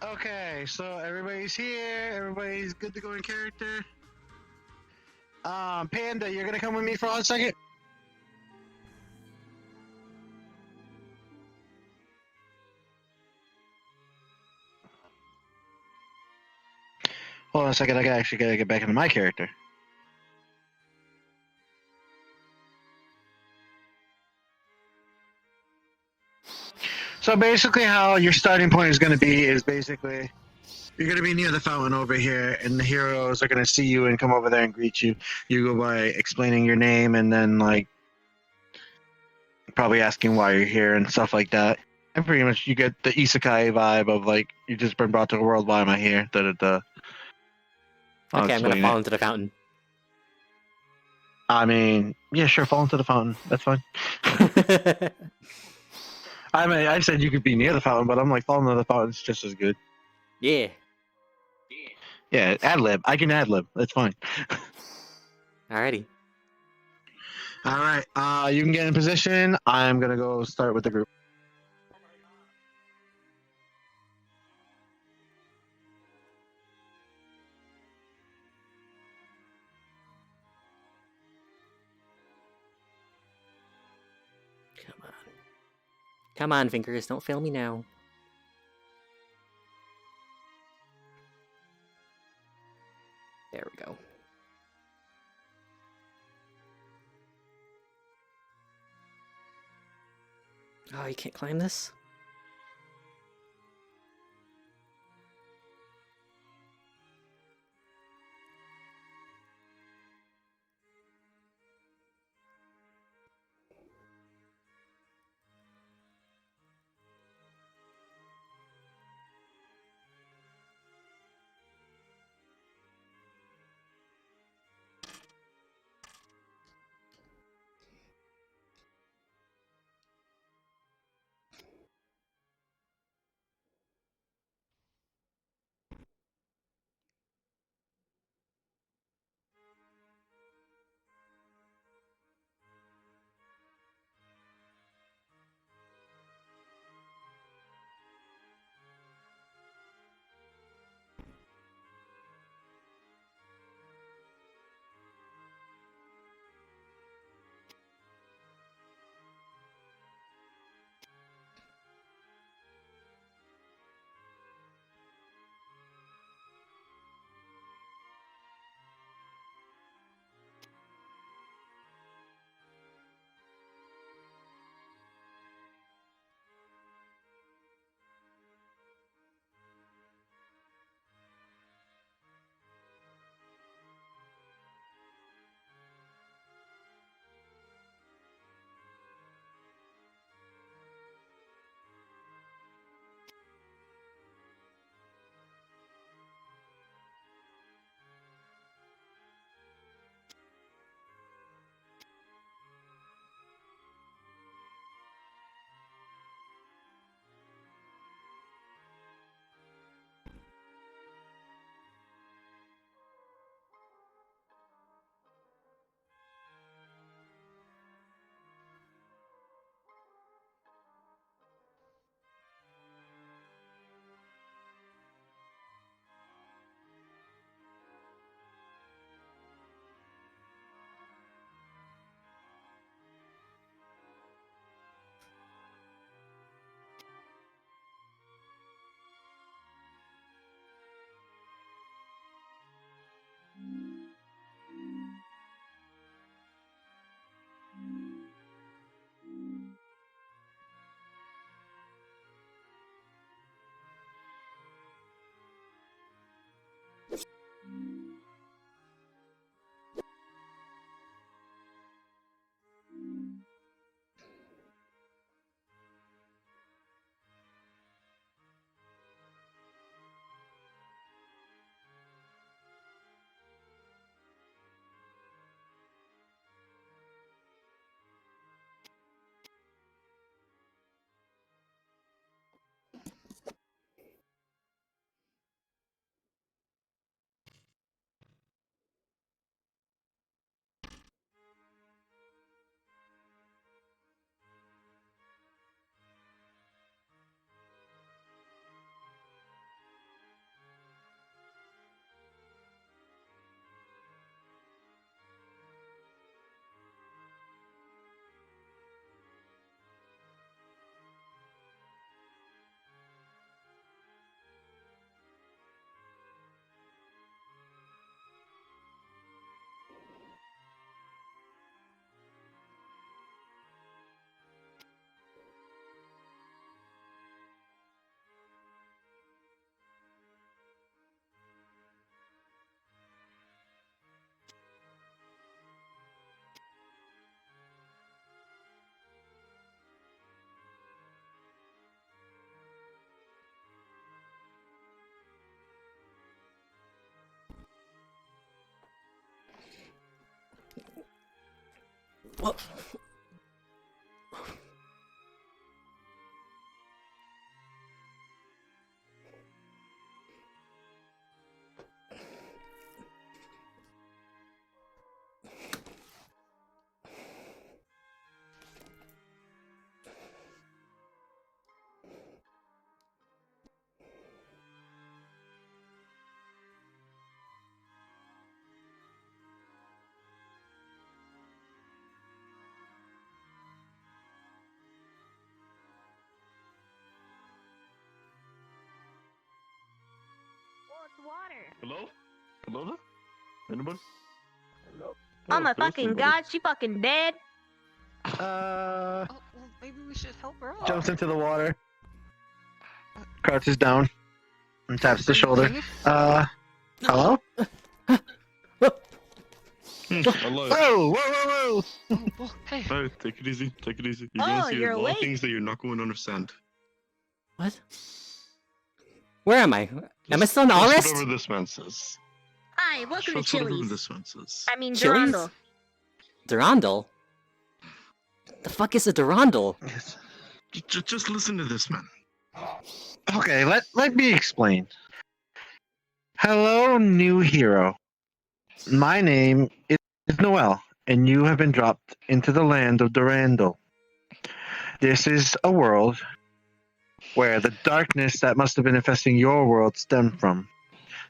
Okay, so everybody's here. Everybody's good to go in character. Panda, you're gonna come with me for 1 second. Hold on a second. I actually gotta get back into my character. So basically, how your starting point is going to be is basically you're going to be near the fountain over here, and the heroes are going to see you and come over there and greet you. You go by explaining your name and then like probably asking why you're here and stuff like that. And pretty much you get the isekai vibe of like you just been brought to the world. Why am I here? Da da da. Okay, I'm gonna fall into the fountain. I mean, yeah, sure, fall into the fountain. That's fine. I mean, I said you could be near the fountain, but I'm like, fall into the fountain's just as good. Yeah. Yeah, ad lib. I can ad lib. That's fine. Alrighty. All right. You can get in position. I'm gonna go start with the group. Come on. Come on, Fingers, don't fail me now. There we go. Oh, you can't climb this? Oh. Water. Hello? Hello there? Anybody? Oh Oh, my there's fucking somebody. god, she fucking dead. Uh, Oh, well, maybe we should help her out. jumps into the water, crouches down, and taps the Are you shoulder. okay? Hello? Hello. Whoa, whoa, whoa, whoa! Oh, well, hey. Hey, take it easy. Take it easy. You're Oh, gonna see you're a lot awake. of things that you're not going to understand. What? Where am I? Am I still in the Trust arrest? whatever this man says. Hi, welcome to Trust whatever Chili's. this man says. I mean, Chili's? Durando. Durandal? The fuck is a Durandal? Yes. Just listen to this man. Okay, let me explain. Hello, new hero. My name is Noel, and you have been dropped into the land of Durandal. This is a world where the darkness that must have been infesting your world stemmed from.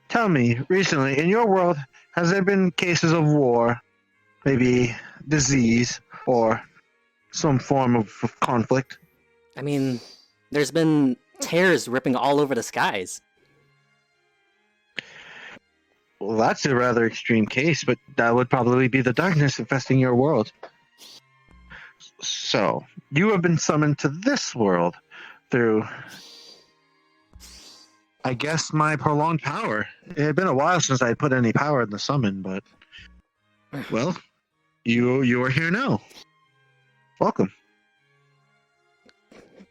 Tell me, recently, in your world, has there been cases of war, maybe disease, or some form of conflict? I mean, there's been tears ripping all over the skies. Well, that's a rather extreme case, but that would probably be the darkness infesting your world. So, you have been summoned to this world through, I guess, my prolonged power. It had been a while since I had put any power in the summon, but, well, you are here now. Welcome.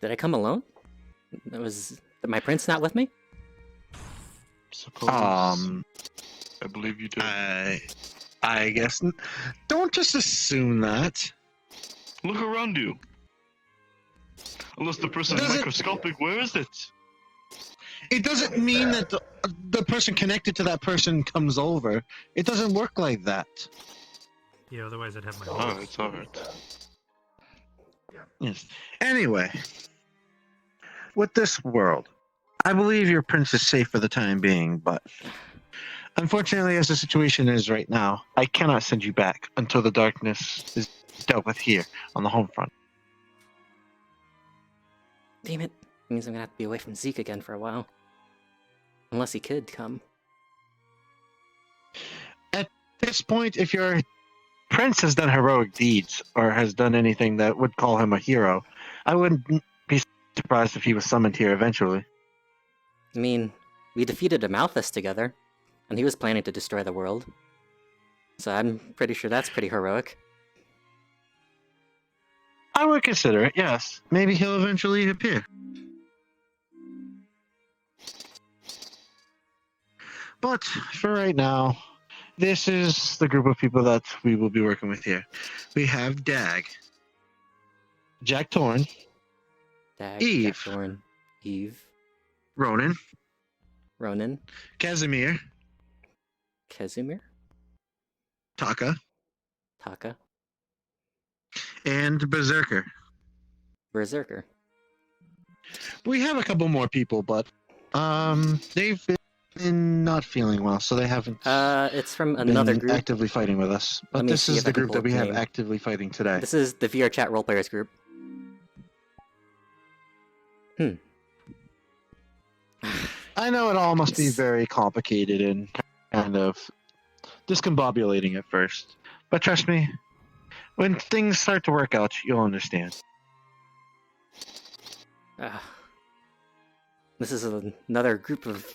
Did I come alone? Was my prince not with me? Suppose. I believe you do. I guess. Don't just assume that. Look around you. Unless the person's Does it- microscopic, where is it? It doesn't mean that the person connected to that person comes over. It doesn't work like that. Yeah, otherwise I'd have my Oh, horse. it's alright. Yes. Anyway, with this world, I believe your prince is safe for the time being, but unfortunately, as the situation is right now, I cannot send you back until the darkness is dealt with here on the home front. Damn it. Means I'm gonna have to be away from Zeke again for a while. Unless he could come. At this point, if your prince has done heroic deeds or has done anything that would call him a hero, I wouldn't be surprised if he was summoned here eventually. I mean, we defeated a Malthus together, and he was planning to destroy the world. So I'm pretty sure that's pretty heroic. I would consider it, yes. Maybe he'll eventually appear. But for right now, this is the group of people that we will be working with here. We have Dag, Jack Torn, Dag, Eve. Thorn, Eve, Ronan, Ronan, Casimir, Kezumir, Taka, Taka, and Berserker. Berserker. We have a couple more people, but they've been not feeling well, so they haven't It's from another been group. actively fighting with us. But Let me this see is if I the can group pull that up we the have name. actively fighting today. This is the VR Chat Roleplayers group. I know it all must be Yes. very complicated and kind of discombobulating at first. But trust me, when things start to work out, you'll understand. This is another group of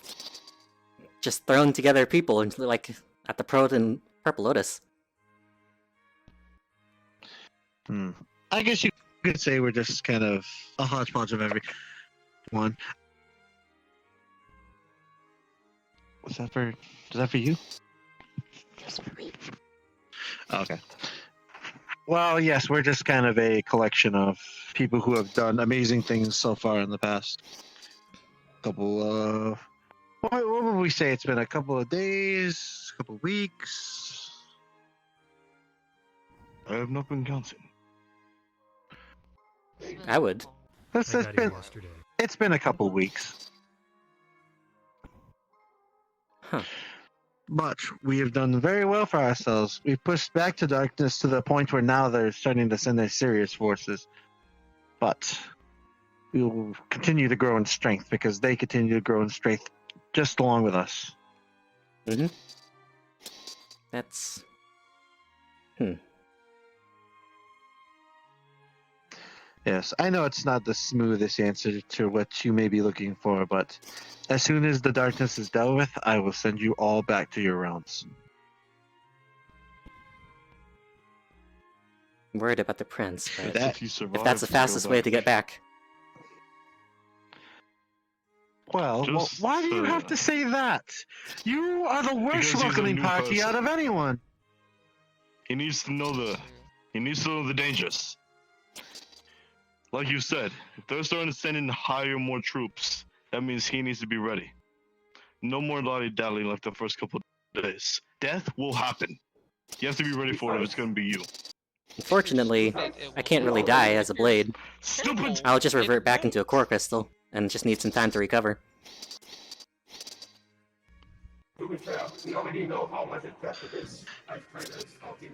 just thrown together people, and like at the Purple Lotus. I guess you could say we're just kind of a hodgepodge of everyone. Was that for? Is that for you? Just for me. Oh, okay. Well, yes, we're just kind of a collection of people who have done amazing things so far in the past couple of. What would we say? It's been a couple of days, a couple of weeks. I have not been counting. I would. It's I got been, here yesterday. it's been a couple of weeks. Huh. But we have done very well for ourselves. We've pushed back to darkness to the point where now they're starting to send their serious forces. But we will continue to grow in strength because they continue to grow in strength just along with us. Mm-hmm. That's... Yes, I know it's not the smoothest answer to what you may be looking for, but as soon as the darkness is dealt with, I will send you all back to your realms. I'm worried about the prince, but That- If you survive, if that's the you go fastest way to get back. Well, Just, why do you have to say that? You are the worst Because he's a welcoming new party person. out of anyone. He needs to know the dangers. Like you said, if they're starting to send in more troops, that means he needs to be ready. No more lolly-dally like the first couple of days. Death will happen. You have to be ready for it if it's gonna be you. Unfortunately, I can't really die as a blade. Stupid! I'll just revert back into a core crystal, and just need some time to recover.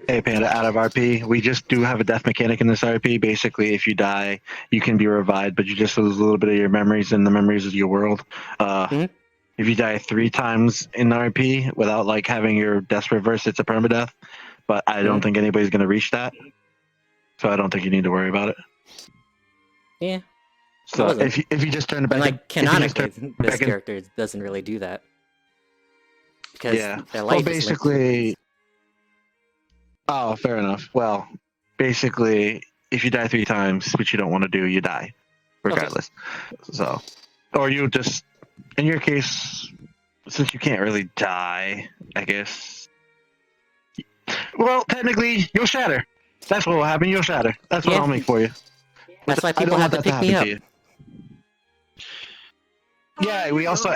Hey Panda, out of RP, we just do have a death mechanic in this RP. Basically, if you die, you can be revived, but you just lose a little bit of your memories and the memories of your world. Mhm. If you die 3 times in RP without like having your death reverse, it's a permadeath. But I don't think anybody's gonna reach that, so I don't think you need to worry about it. Yeah. So wasn't. if you just turn it back, And like, if you just canonically, turn this back in- character doesn't really do that. Because yeah, their well, life is linked to basically. Oh, fair enough. Well, basically, if you die 3 times, which you don't want to do, you die, regardless. So, or you just, in your case, since you can't really die, I guess. Well, technically, you'll shatter. That's what will happen. You'll shatter. That's what Yeah. I'll make for you. That's why I people don't have want to that pick me happen up. to you. Yeah, we also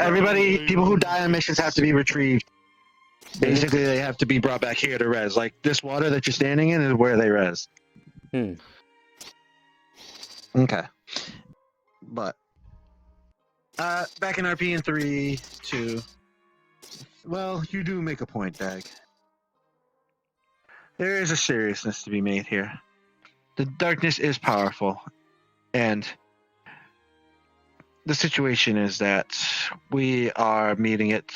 people who die on missions have to be retrieved. Basically, they have to be brought back here to res. Like this water that you're standing in is where they res. Okay. But back in RP in 3, 2. Well, you do make a point, Dag. There is a seriousness to be made here. The darkness is powerful, and the situation is that we are meeting it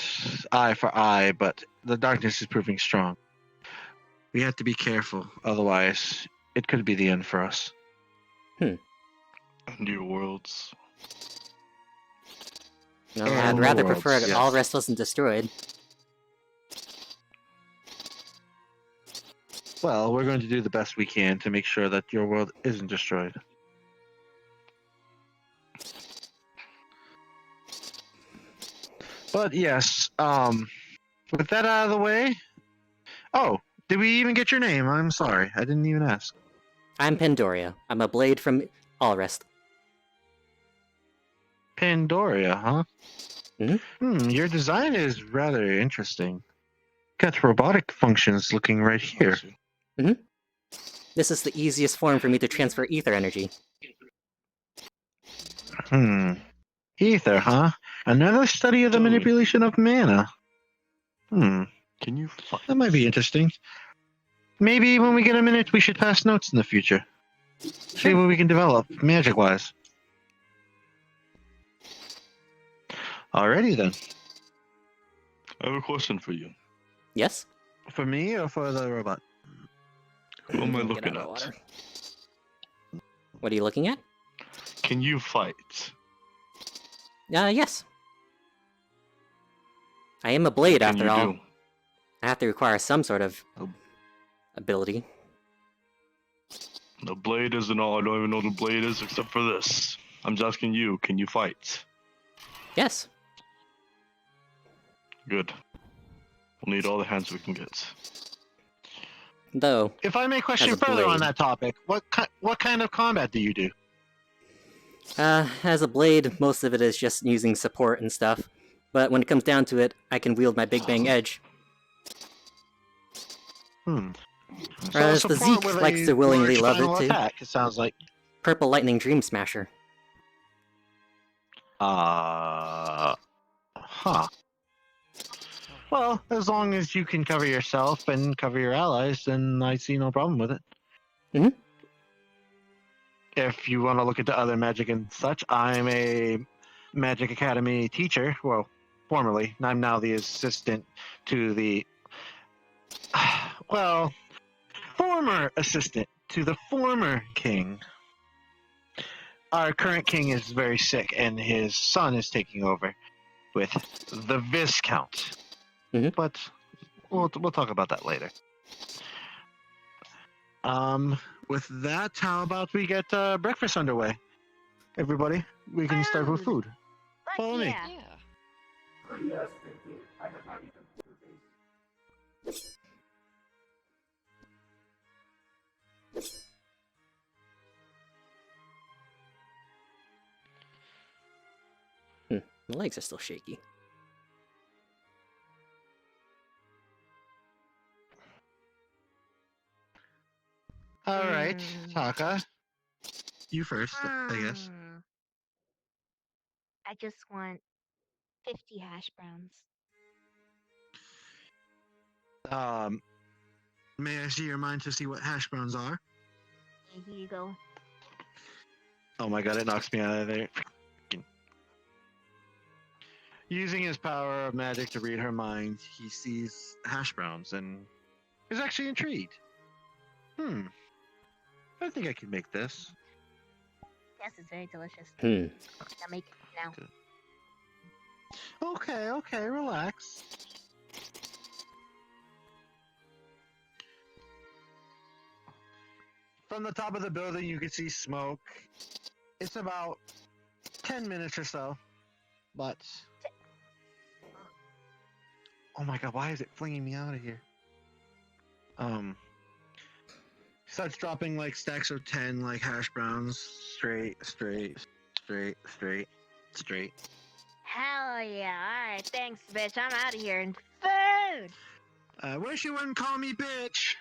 eye for eye, but the darkness is proving strong. We have to be careful, otherwise it could be the end for us. And your worlds. No, And I'd the rather worlds, prefer it yes. all rest wasn't destroyed. Well, we're going to do the best we can to make sure that your world isn't destroyed. But yes, with that out of the way. Oh, did we even get your name? I'm sorry, I didn't even ask. I'm Pandoria. I'm a blade from Allrest. Pandoria, huh? Your design is rather interesting. Got robotic functions looking right here. This is the easiest form for me to transfer ether energy. Ether, huh? Another study of the Totally. manipulation of mana. Can you fight? That might be interesting. Maybe when we get a minute, we should pass notes in the future. See what we can develop, magic-wise. Alrighty then. I have a question for you. Yes? For me or for the robot? Who am I Get looking out of at? water. What are you looking at? Can you fight? Yes. I am a blade, What can after you all. do? I have to require some sort of Oh. ability. The blade isn't all. I don't even know what the blade is except for this. I'm just asking you, can you fight? Yes. Good. We'll need all the hands we can get. Though, If I may question As a further on blade. that topic, what kind of combat do you do? as a blade, most of it is just using support and stuff. But when it comes down to it, I can wield my Big Bang Edge. Hmm. Or as the support Zeke with likes a to willingly large love it final too. attack, it sounds like. Purple Lightning Dream Smasher. Huh. Well, as long as you can cover yourself and cover your allies, then I see no problem with it. Mhm. If you want to look into other magic and such, I'm a Magic Academy teacher. Well, formerly. I'm now the assistant to the. Well, former assistant to the former king. Our current king is very sick, and his son is taking over with the Viscount. Mhm. But we'll talk about that later. With that, how about we get breakfast underway? Everybody, we can start with food. Fuck Follow me. yeah. Yeah. My legs are still shaky. All right, Mm. Taka, you first, I guess. Mm. I just want 50 hash browns. May I see your mind to see what hash browns are? Here you go. Oh my god, it knocks me out of there. Using his power of magic to read her mind, he sees hash browns and is actually intrigued. I think I can make this. Yes, it's very delicious. Hmm. Now make it now. Okay, relax. From the top of the building, you can see smoke. It's about 10 minutes or so, but... Oh my god, why is it flinging me out of here? Starts dropping like stacks of 10 like hash browns, straight. Hell yeah. Alright, thanks, bitch. I'm out of here. And food! I wish you wouldn't call me bitch.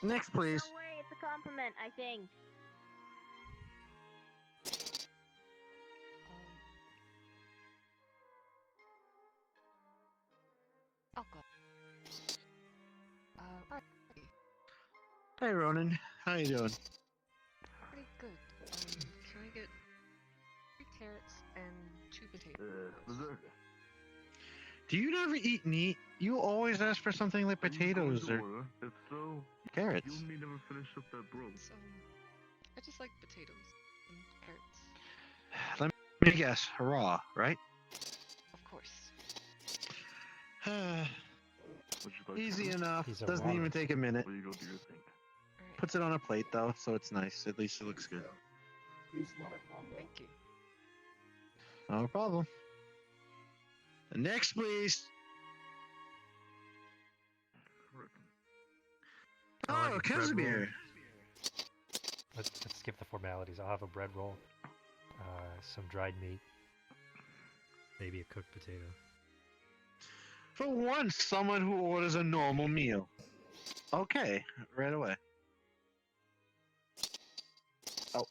Next, please. Don't worry, it's a compliment, I think. Oh god. Alright. Hey Ronan, how you doing? Pretty good. Can I get 3 carrots and 2 potatoes? Do you never eat meat? You always ask for something like potatoes or If so, carrots. you may never finish up that bro. So, I just like potatoes and carrots. Let me guess, hurrah, right? Of course. Would you like Easy to? enough. He's a Doesn't runner. even take a minute. Well, you go do your thing. Alright. Puts it on a plate though, so it's nice. At least it looks good. Thank you. No problem. Next, please. I'll have Oh, a bread roll. Casimir. Let's skip the formalities. I'll have a bread roll, some dried meat, maybe a cooked potato. For once, someone who orders a normal meal. Okay, right away. Oh.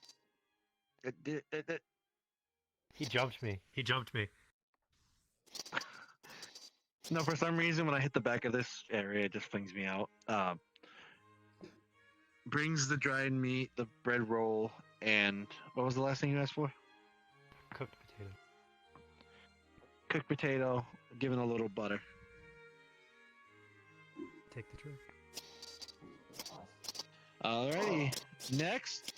He jumped me. No, for some reason, when I hit the back of this area, it just flings me out. Brings the dried meat, the bread roll, and what was the last thing you asked for? Cooked potato. Cooked potato, given a little butter. Take the trick. Alrighty, next.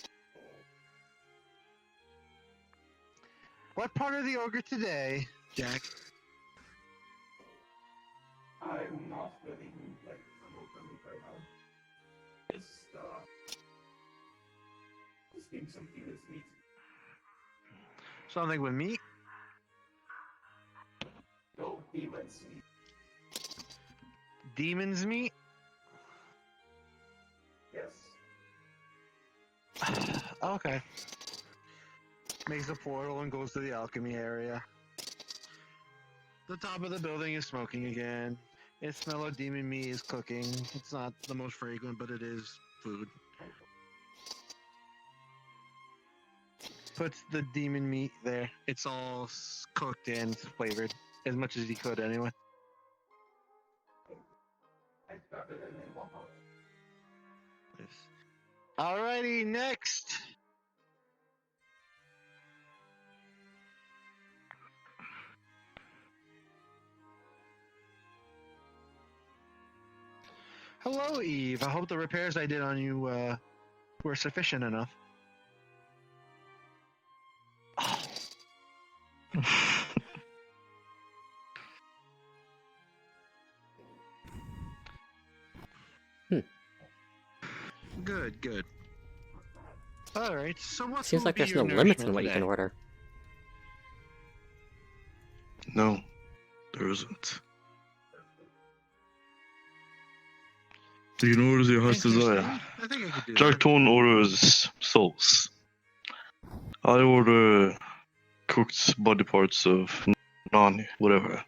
What part of the ogre today, Jack? I'm not really like openly right now. Just give something that's meat. Something with meat? No, demons meat. Demon's meat? Okay. Makes a portal and goes to the alchemy area. The top of the building is smoking again. Its smell of demon meat is cooking. It's not the most fragrant, but it is food. Puts the demon meat there. It's all cooked and flavored as much as he could anyway. Yes. Alrighty, next. Hello, Eve. I hope the repairs I did on you were sufficient enough. Good, good. All right. So what? Seems like there's no limits on what you can order. No, there isn't. You can order your heart's desire. I think I could do Jack Tone orders souls. I order cooked body parts of Nani, whatever.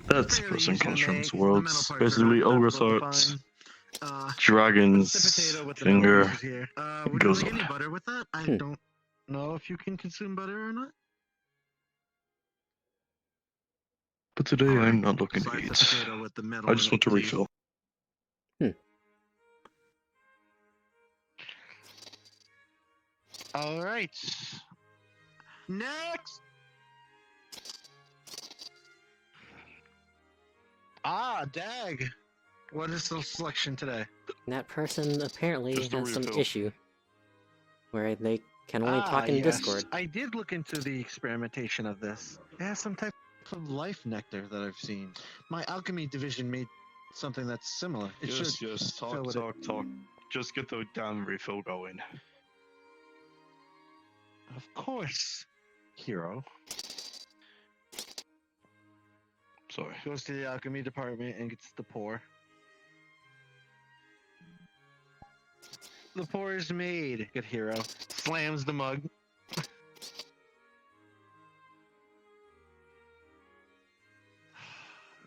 That Fairly person easy to comes from make. this The world. metal parts are Basically, not ogre's difficult to hearts, find. dragon's Potato with the finger. metal pieces here. Would you goes like on. any butter with that? I don't know if you can consume butter or not. But today I'm not looking to Slice the eat. potato with the metal I in just it, want to please. refill. All right. Next. Dag. What is the selection today? That person apparently Just a has some refill. issue where they can only talk in yes. Discord. I did look into the experimentation of this. It has some type of life nectar that I've seen. My alchemy division made something that's similar. It Yes, should yes, fill talk, with talk, talk. Just get the damn refill going. Of course, hero. Sorry. Goes to the alchemy department and gets the pour. The pour is made. Good hero. Slams the mug.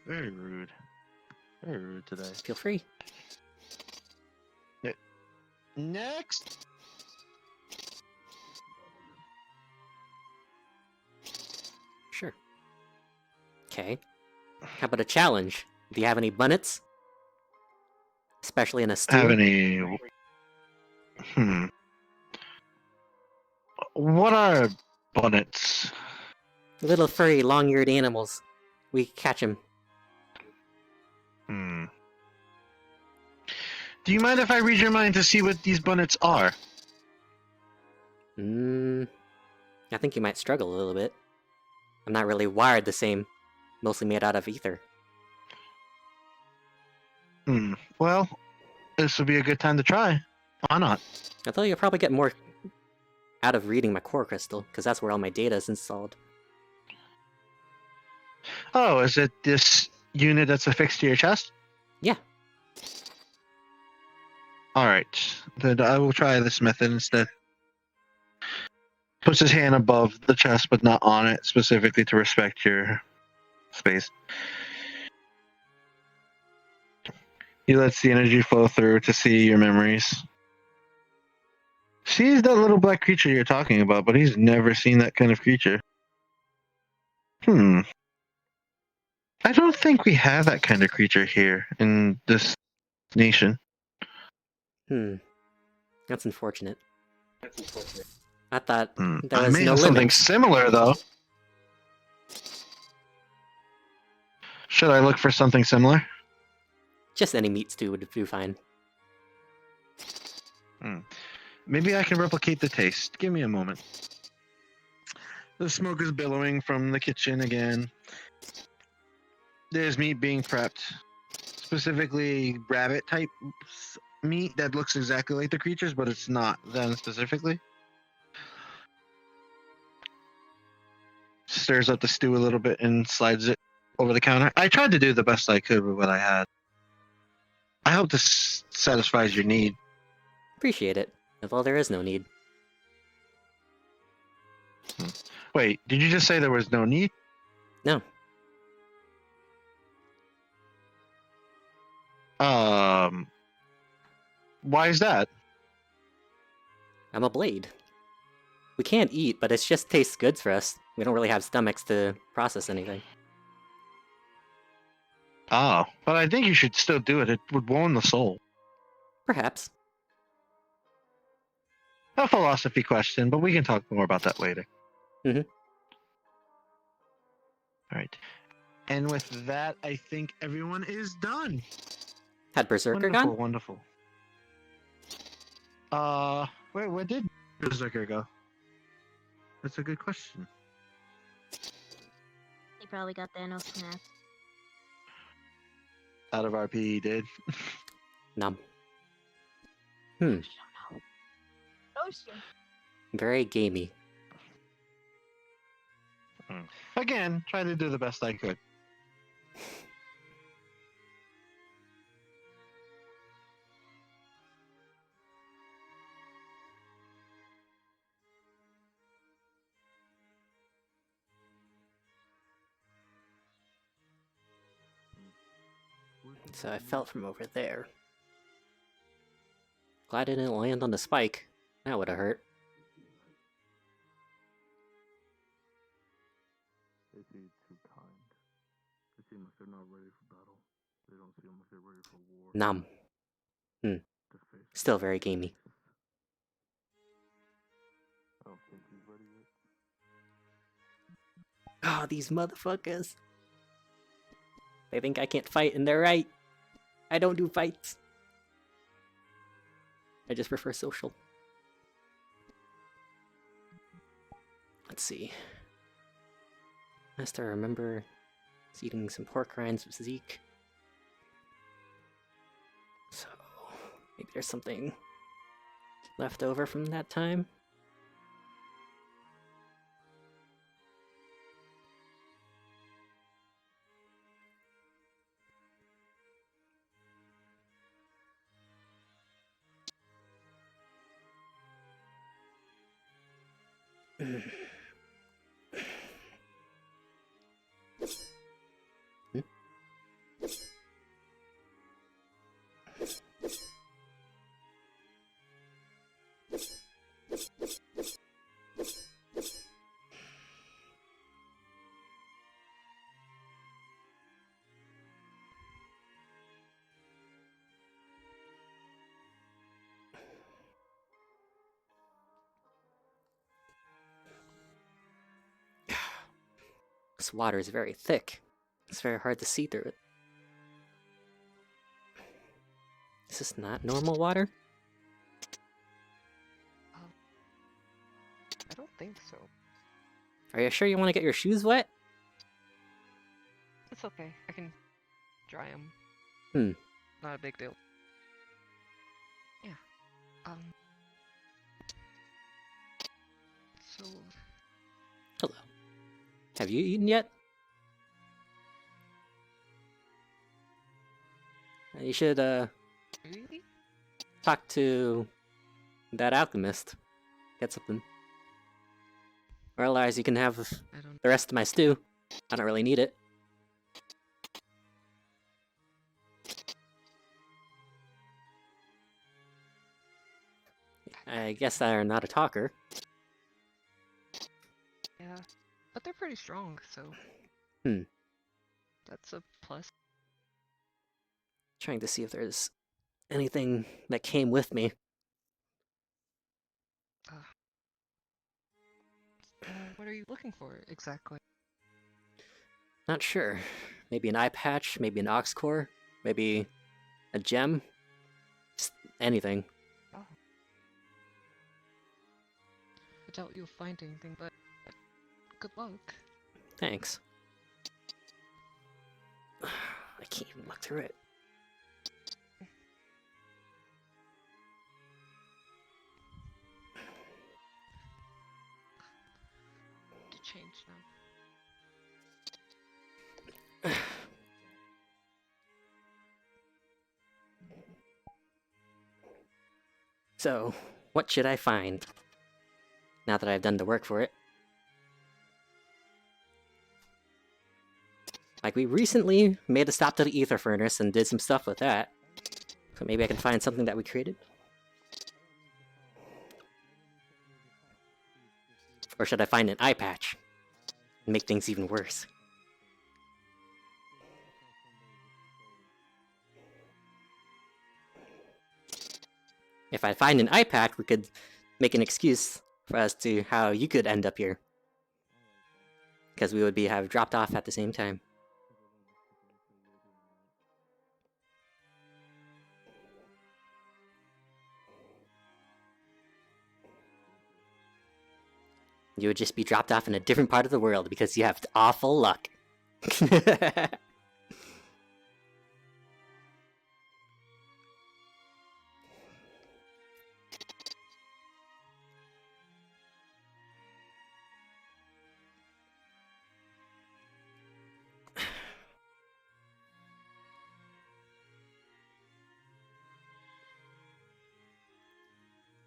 Very rude. Very rude today. Feel free. Next. Sure. Okay. How about a challenge? Do you have any bunnets? Especially in a stew? Have any? What are bunnets? Little furry, long-eared animals. We catch them. Do you mind if I read your mind to see what these bunnets are? I think you might struggle a little bit. I'm not really wired the same. Mostly made out of ether. Well, this would be a good time to try. Why not? Although you'll probably get more out of reading my core crystal, because that's where all my data is installed. Oh, is it this unit that's affixed to your chest? Yeah. Alright. Then I will try this method instead. Puts his hand above the chest, but not on it, specifically to respect your space. He lets the energy flow through to see your memories. Sees that little black creature you're talking about, but he's never seen that kind of creature. I don't think we have that kind of creature here in this nation. That's unfortunate. I thought there I was may no have something limits. similar, though. Should I look for something similar? Just any meat stew would do fine. Maybe I can replicate the taste. Give me a moment. The smoke is billowing from the kitchen again. There's meat being prepped. Specifically, rabbit type meat that looks exactly like the creatures, but it's not them specifically. Stirs up the stew a little bit and slides it over the counter. I tried to do the best I could with what I had. I hope this satisfies your need. Appreciate it. Although there is no need. Wait, did you just say there was no need? No. Why is that? I'm a blade. We can't eat, but it just tastes good for us. We don't really have stomachs to process anything. Oh, but I think you should still do it. It would warm the soul. Perhaps. A philosophy question, but we can talk more about that later. Mhm. All right. And with that, I think everyone is done. Had Berserker Wonderful, gone? wonderful. Where did Berserker go? That's a good question. He probably got Thanos snapped. Out of RP, he did. Nom. I don't know. Oh shit. Very gamey. Again, try to do the best I could. So I fell from over there. Glad I didn't land on the spike. That would have hurt. They seem too kind. They seem like they're not ready for battle. They don't seem like they're ready for war. Nom. The face. Still very gamey. I don't think he's ready yet. Oh, these motherfuckers. They think I can't fight, and they're right. I don't do fights. I just prefer social. Let's see. Last I remember is eating some pork rinds with Zeke. So, maybe there's something left over from that time. This water is very thick. It's very hard to see through it. Is this not normal water? I don't think so. Are you sure you want to get your shoes wet? It's okay. I can dry them. Hmm. Not a big deal. Yeah. So Hello. Have you eaten yet? You should, really? talk to that alchemist. Get something. Or otherwise you can have I don't. the rest of my stew. I don't really need it. I guess I'm not a talker. Yeah, but they're pretty strong, so. Hmm. That's a plus. Trying to see if there's anything that came with me. What are you looking for exactly? Not sure. Maybe an eye patch, maybe an ox core, maybe a gem. Just anything. Oh. I doubt you'll find anything, but good luck. Thanks. I can't even look through it. To change now. So, what should I find? Now that I've done the work for it. Like, we recently made a stop to the ether furnace and did some stuff with that. So maybe I can find something that we created. Or should I find an eye patch? And make things even worse. If I find an eye patch, we could make an excuse for as to how you could end up here. Because we would have dropped off at the same time. You would just be dropped off in a different part of the world because you have awful luck.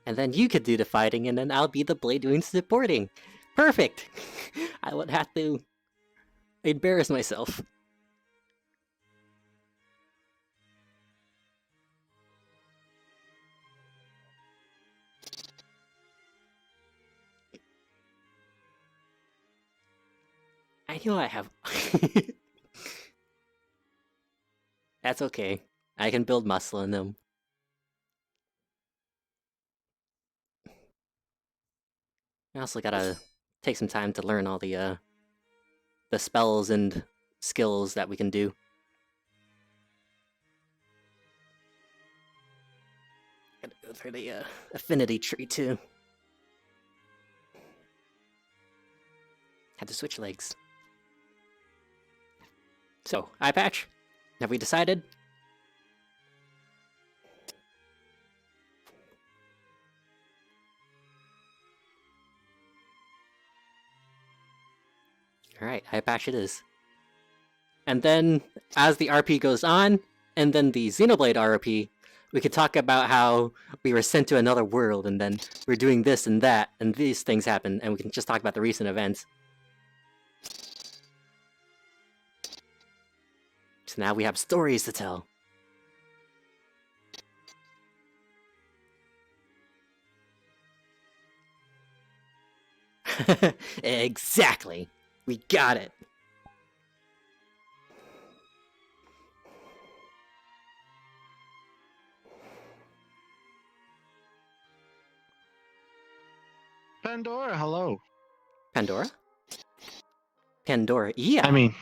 And then you could do the fighting, and then I'll be the blade doing supporting. Perfect! I would have to embarrass myself. I know I have... That's okay. I can build muscle in them. I also gotta take some time to learn all the spells and skills that we can do. Gotta go through the affinity tree too. Had to switch legs. So, eye patch? Have we decided? Alright, eye patch it is. And then, as the RP goes on, and then the Xenoblade RP, we could talk about how we were sent to another world, and then we're doing this and that, and these things happen, and we can just talk about the recent events. So now we have stories to tell. Exactly! We got it! Pandora, hello. Pandora? Pandora, yeah! I mean,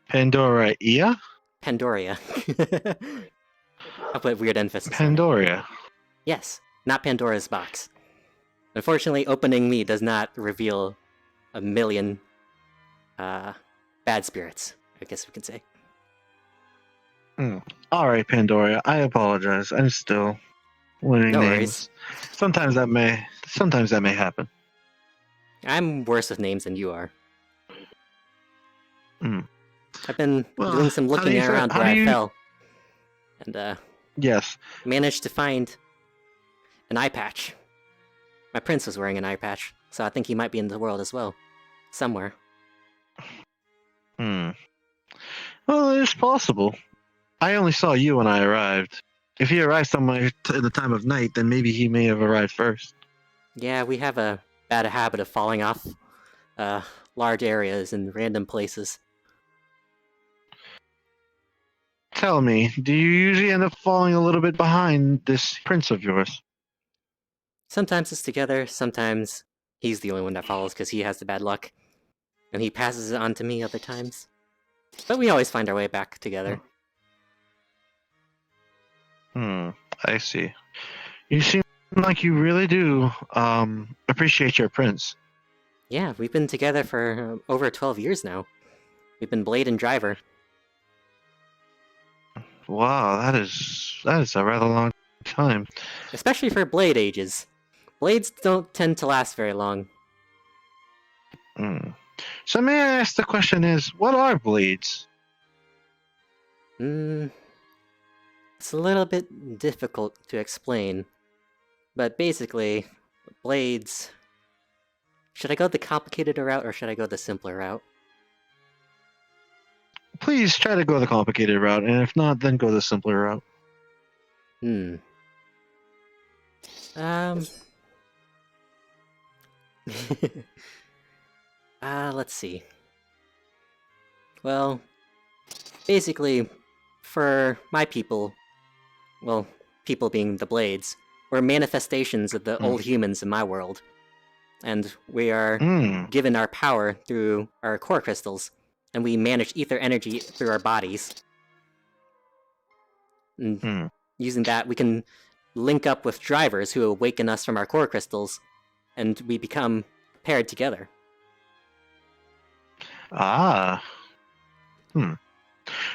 Pandora, yeah? Pandoria. I'll put weird emphasis on it. Pandoria. Yes, not Pandora's box. Unfortunately, opening me does not reveal a million bad spirits, I guess we could say. All right, Pandora. I apologize. I'm still learning No names. worries. Sometimes that may happen. I'm worse with names than you are. Hmm. I've been Well, doing some how do looking you around how where do I you- fell. And Yes. managed to find an eye patch. My prince was wearing an eye patch, so I think he might be in the world as well. Somewhere. Well, it's possible. I only saw you when I arrived. If he arrived somewhere in the time of night, then maybe he may have arrived first. Yeah, we have a bad habit of falling off large areas in random places. Tell me, do you usually end up falling a little bit behind this prince of yours? Sometimes it's together, sometimes he's the only one that follows because he has the bad luck. And he passes it on to me other times. But we always find our way back together. I see. You seem like you really do appreciate your prince. Yeah, we've been together for over 12 years now. We've been blade and driver. Wow, that is a rather long time. Especially for blade ages. Blades don't tend to last very long. So may I ask, the question is, what are blades? It's a little bit difficult to explain. But basically, blades... Should I go the complicated route or should I go the simpler route? please try to go the complicated route, and if not, then go the simpler route. Hmm. Um. Let's see. Well, basically, for my people, well, people being the Blades, we're manifestations of the old humans in my world. And we are given our power through our core crystals, and we manage ether energy through our bodies. And using that, we can link up with drivers who awaken us from our core crystals, and we become paired together. Ah.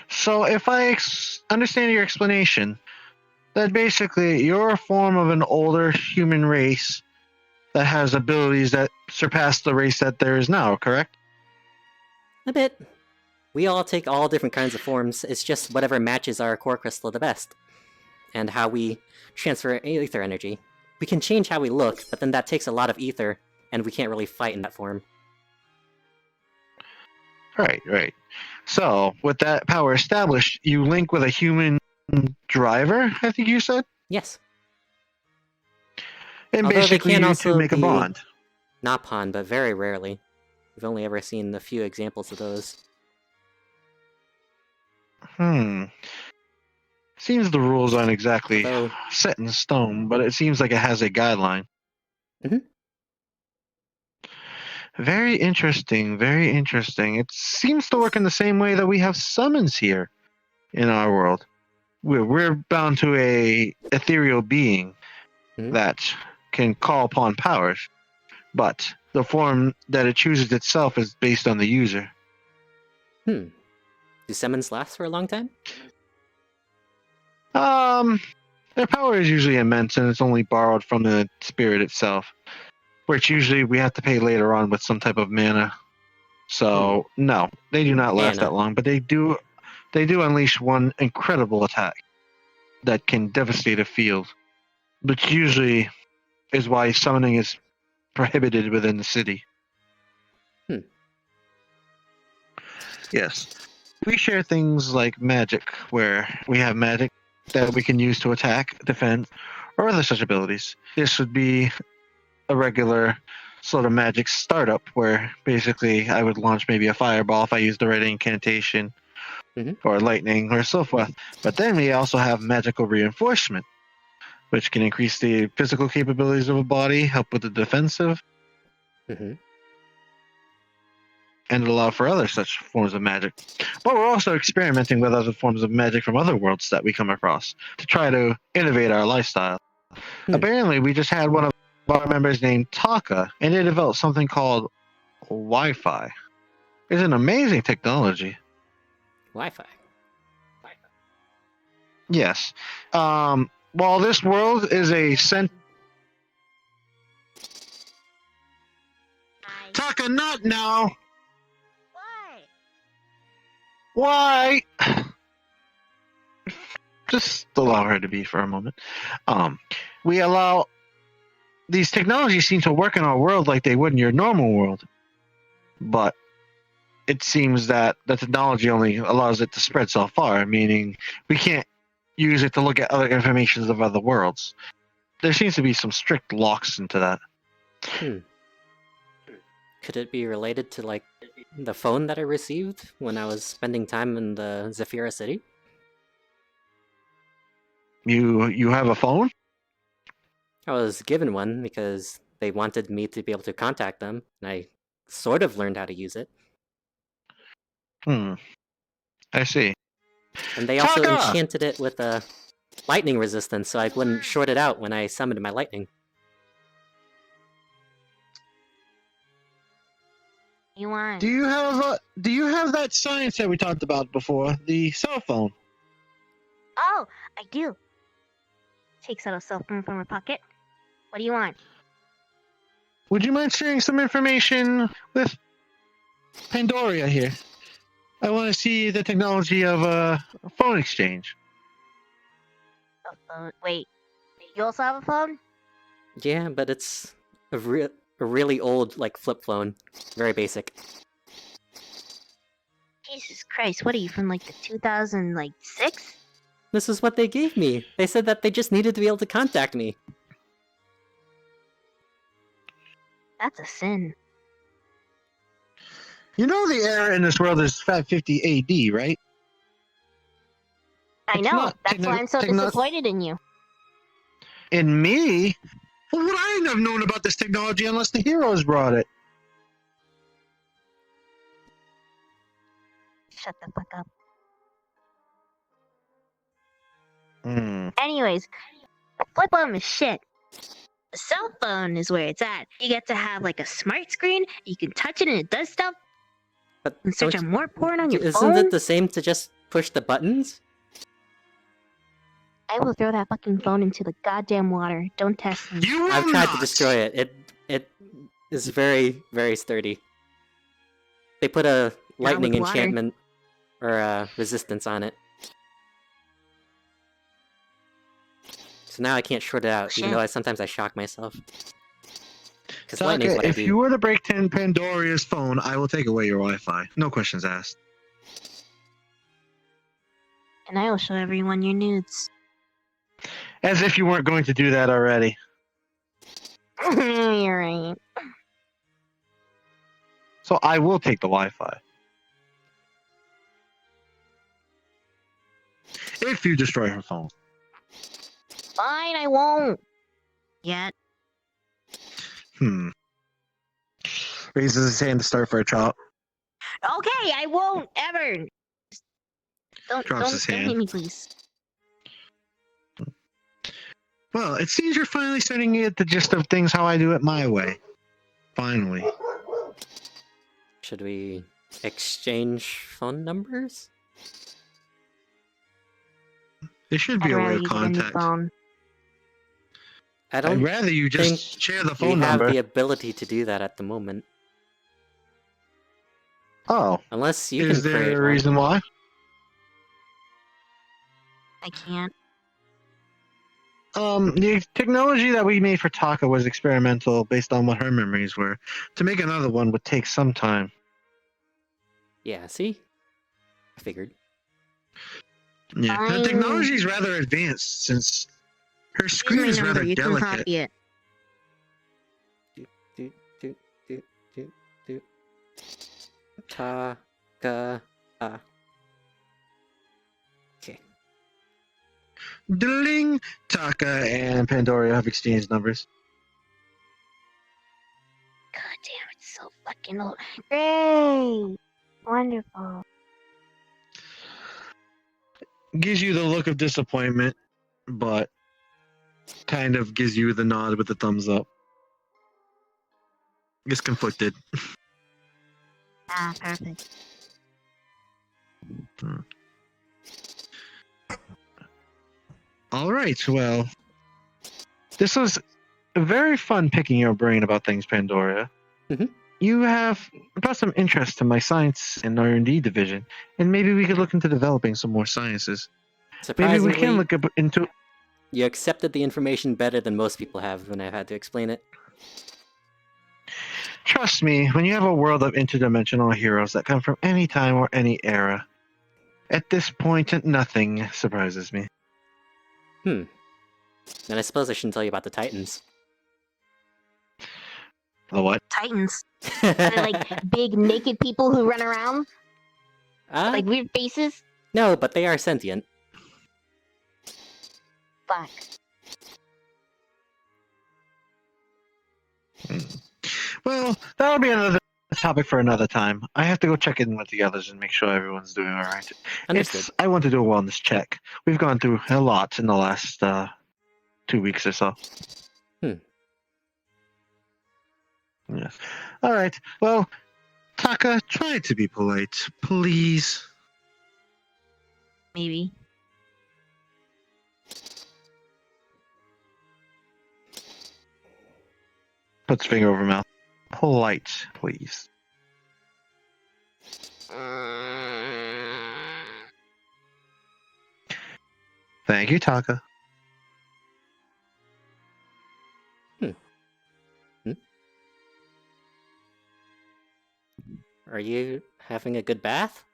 So if I understand your explanation, that basically you're a form of an older human race that has abilities that surpass the race that there is now, correct? A bit. We all take all different kinds of forms, it's just whatever matches our core crystal the best. And how we transfer ether energy. We can change how we look, but then that takes a lot of ether, and we can't really fight in that form. Right. So, with that power established, you link with a human driver, I think you said? Yes. And Although they basically can you also two make a be bond. not pawn, but very rarely. We've only ever seen a few examples of those. Seems the rules aren't exactly Although, set in stone, but it seems like it has a guideline. Mhm. Very interesting, very interesting. It seems to work in the same way that we have summons here in our world. We're bound to a ethereal being that can call upon powers, but the form that it chooses itself is based on the user. do summons last for a long time? Their power is usually immense, and it's only borrowed from the spirit itself, which usually we have to pay later on with some type of mana. So no, they do not last Mana. that long, but they do unleash one incredible attack that can devastate a field, which usually is why summoning is prohibited within the city. Yes. We share things like magic, where we have magic that we can use to attack, defend, or other such abilities. This would be a regular sort of magic startup, where basically I would launch maybe a fireball if I used the right incantation, or lightning, or so forth. But then we also have magical reinforcement, which can increase the physical capabilities of a body, help with the defensive, and allow for other such forms of magic. But we're also experimenting with other forms of magic from other worlds that we come across to try to innovate our lifestyle. Apparently, we just had one of our members named Taka, and they developed something called Wi-Fi. It's an amazing technology. Wi-Fi. Yes. While this world is a Taka, not now! Why? Why? Just allow her to be for a moment. We allow these technologies seem to work in our world like they would in your normal world, but it seems that the technology only allows it to spread so far, meaning we can't use it to look at other informations of other worlds. There seems to be some strict locks into that. Could it be related to, like, the phone that I received when I was spending time in the Zephyra city? You have a phone? I was given one because they wanted me to be able to contact them, and I sort of learned how to use it. I see. And they also Taka! enchanted it with a lightning resistance, so I wouldn't short it out when I summoned my lightning. You want? Do you have that science that we talked about before? The cell phone. Oh, I do. Takes out a cell phone from her pocket. What do you want? Would you mind sharing some information with Pandoria here? I want to see the technology of a phone exchange. A phone? Wait, you also have a phone? Yeah, but it's a really old, like, flip phone. Very basic. Jesus Christ, what are you from like the 2006? This is what they gave me. They said that they just needed to be able to contact me. That's a sin. You know the error in this world is 550 AD, right? I It's know. not That's why I'm so disappointed in you. In me? Well, would I have known about this technology unless the heroes brought it? Shut the fuck up. Hmm. Anyways, the flip phone is shit. The cell phone is where it's at. You get to have like a smart screen. You can touch it and it does stuff. But You can search don't on more porn on your isn't phone. it the same to just push the buttons? I will throw that fucking phone into the goddamn water. Don't test me. You will I've tried not. to destroy it. It is very, very sturdy. They put a lightning with water. enchantment or resistance on it. So now I can't short it out, even Shit. though sometimes I shock myself. Because lightning's Taka, what I if do. you were to break Pandoria's phone, I will take away your Wi-Fi. No questions asked. And I will show everyone your nudes. As if you weren't going to do that already. You're right. So I will take the Wi-Fi. If you destroy her phone. Fine, I won't. Yet. Raises his hand to start for a chop. Okay, I won't ever. Drops his Don't hand. hit me, please. Well, it seems you're finally starting to get the gist of things how I do it my way. Finally. Should we exchange phone numbers? There should be I'd a way rather of you get a new contact. phone. I I'd don't rather you think just share the we phone have number. the ability to do that at the moment. Oh, Unless you is can there create a one. reason why? I can't. The technology that we made for Taka was experimental based on what her memories were. To make another one would take some time. Yeah, see? I figured. Yeah, the Fine. technology is rather advanced since her Here's screen my is number. rather You can delicate. copy it. Do. Taka. Okay. Ding! Taka and Pandoria have exchanged numbers. God damn, it's so fucking old. Great. Wonderful. Gives you the look of disappointment, but kind of gives you the nod with the thumbs up. It's conflicted. Ah, perfect. All right, well, this was very fun picking your brain about things, Pandoria. Mhm. You have brought some interest to my science and R&D division, and maybe we could look into developing some more sciences. Maybe we Surprisingly, can look into. you accepted the information better than most people have when I've had to explain it. Trust me, when you have a world of interdimensional heroes that come from any time or any era, at this point, nothing surprises me. And I suppose I shouldn't tell you about the Titans. The what? Titans. They're like big naked people who run around. Like weird faces. No, but they are sentient. Fuck. Well, that'll be another topic for another time. I have to go check in with the others and make sure everyone's doing all right. Understood. I want to do a wellness check. We've gone through a lot in the last 2 weeks or so. Yes. All right. Well, Taka, try to be polite, please. Maybe. Puts finger over mouth. Polite, please. Thank you, Taka. Are you having a good bath?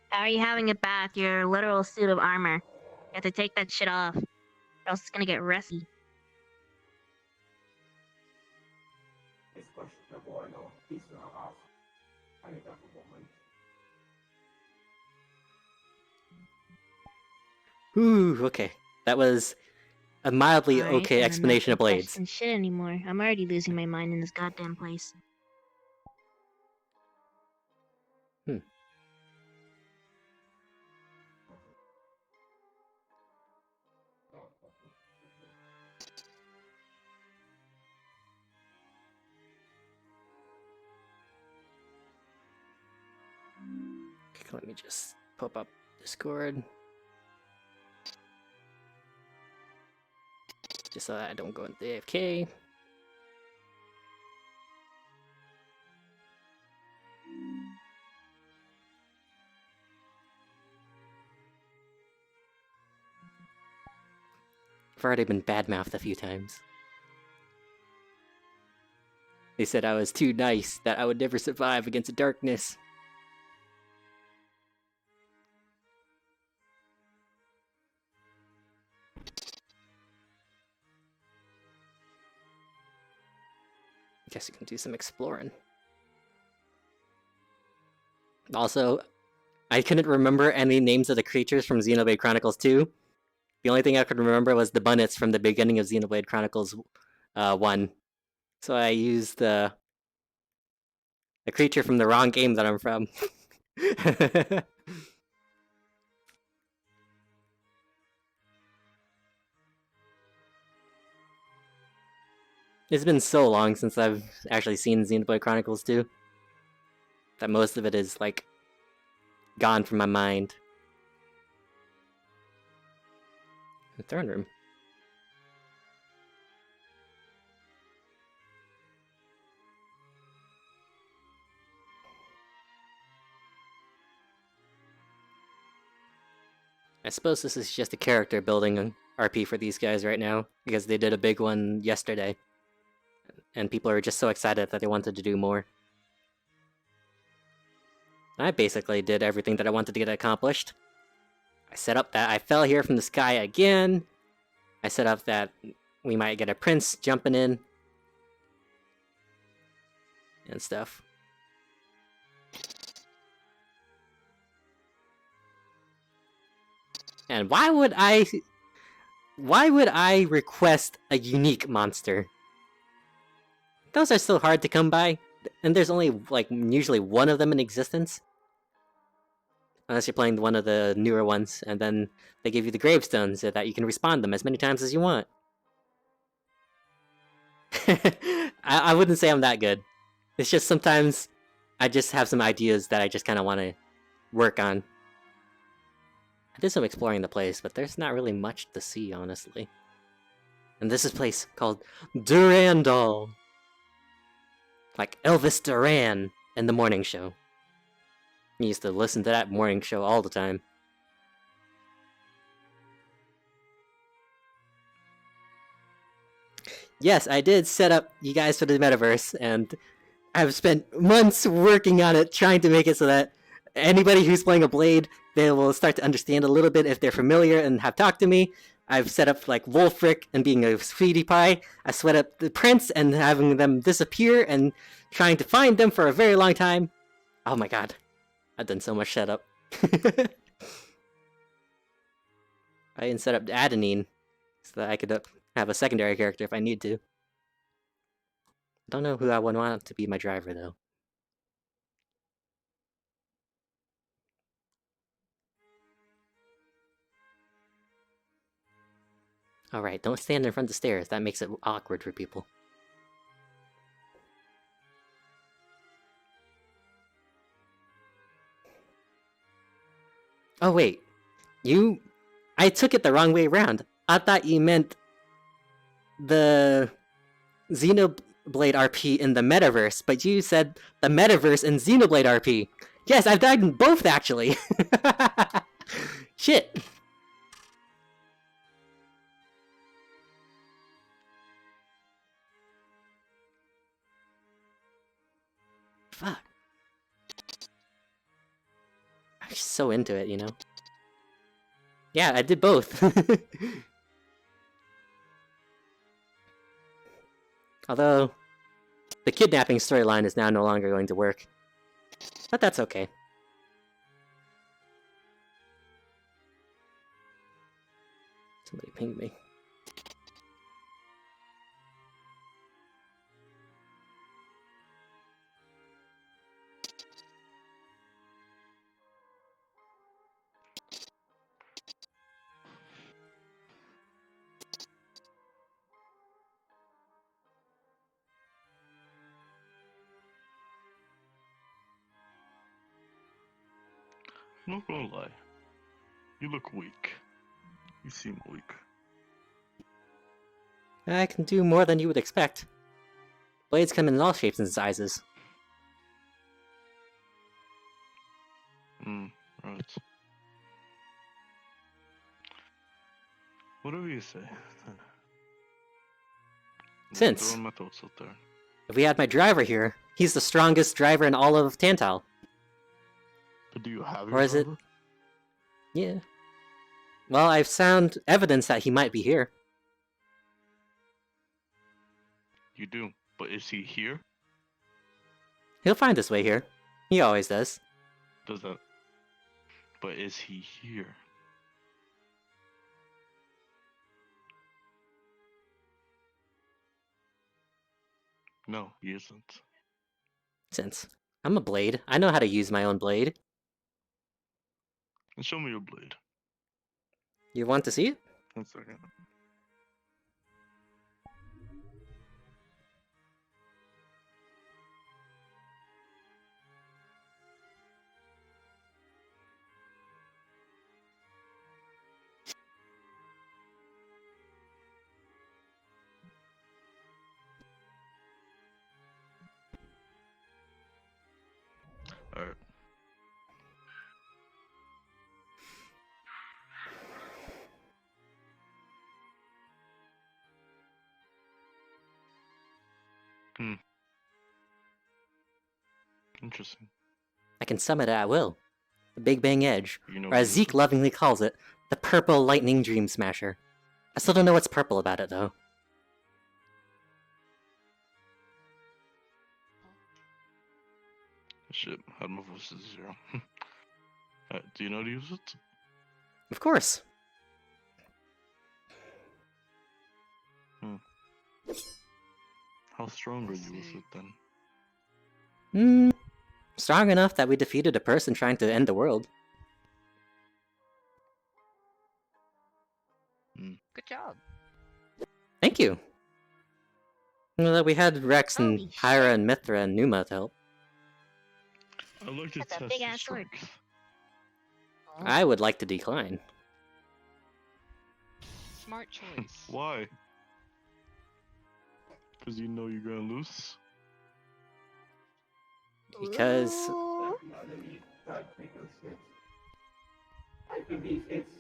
How are you having a bath? Your literal suit of armor. You have to take that shit off, or else it's gonna get rusty. It's questionable, I know. He's not off. I need that for woman. Ooh, okay. That was a mildly Alright, okay then I'm explanation not of blades. questioning shit anymore. I'm already losing my mind in this goddamn place. Okay, let me just pop up Discord. Just so that I don't go into AFK. I've already been badmouthed a few times. They said I was too nice, that I would never survive against the darkness. Guess you can do some exploring. Also, I couldn't remember any names of the creatures from Xenoblade Chronicles 2. The only thing I could remember was the bunnets from the beginning of Xenoblade Chronicles 1. So I used the creature from the wrong game that I'm from. It's been so long since I've actually seen Xenoblade Chronicles 2 that most of it is, like, gone from my mind. The throne room. I suppose this is just a character building RP for these guys right now, because they did a big one yesterday. And people are just so excited that they wanted to do more. I basically did everything that I wanted to get accomplished. I set up that I fell here from the sky again. I set up that we might get a prince jumping in. And stuff. And why would I request a unique monster? Those are so hard to come by, and there's only, like, usually one of them in existence. Unless you're playing one of the newer ones, and then they give you the gravestones so that you can respawn them as many times as you want. I wouldn't say I'm that good. It's just sometimes I just have some ideas that I just kind of want to work on. I did some exploring the place, but there's not really much to see, honestly. And this is a place called Durandal. Like Elvis Duran in the morning show. I used to listen to that morning show all the time. Yes, I did set up you guys for the metaverse, and I've spent months working on it, trying to make it so that anybody who's playing a Blade, they will start to understand a little bit if they're familiar and have talked to me. I've set up, like, Wolfric and being a sweetie pie. I set up the prince and having them disappear and trying to find them for a very long time. Oh my god. I've done so much setup. I even set up Adenine so that I could have a secondary character if I need to. I don't know who I would want to be my driver, though. Alright, don't stand in front of the stairs. That makes it awkward for people. Oh wait, I took it the wrong way around. I thought you meant the Xenoblade RP in the metaverse, but you said the metaverse in Xenoblade RP. Yes, I've died in both, actually. Shit. Fuck. I'm so into it, you know? Yeah, I did both. Although, the kidnapping storyline is now no longer going to work. But that's okay. Somebody pinged me. Not gonna lie. You look weak. You seem weak. I can do more than you would expect. Blades come in all shapes and sizes. Right. Whatever you say. Since- Throwing my thoughts out there. If we had my driver here, he's the strongest driver in all of Tantal. But do you have Or your is it- driver? Yeah. Well, I've found evidence that he might be here. You do. But is he here? He'll find his way here. He always does. Does that... But is he here? No, he isn't. Since I'm a blade, I know how to use my own blade. And show me your blade. You want to see it? 1 second. Alright. Interesting. I can summon it at will. The Big Bang Edge, You know or as what Zeke lovingly calls it, the Purple Lightning Dream Smasher. I still don't know what's purple about it, though. Shit, how my voice is 0. Do you know how to use it? Of course. How strong are you with it then? Strong enough that we defeated a person trying to end the world. Good job. Thank you. Well, we had Rex and Holy Hyra shit. and Mithra and Numa to help. I'd like to That's a test big your ass sword. strength. I would like to decline. Smart choice. Why? Because you know you're gonna lose? Because Ooh. I believe it's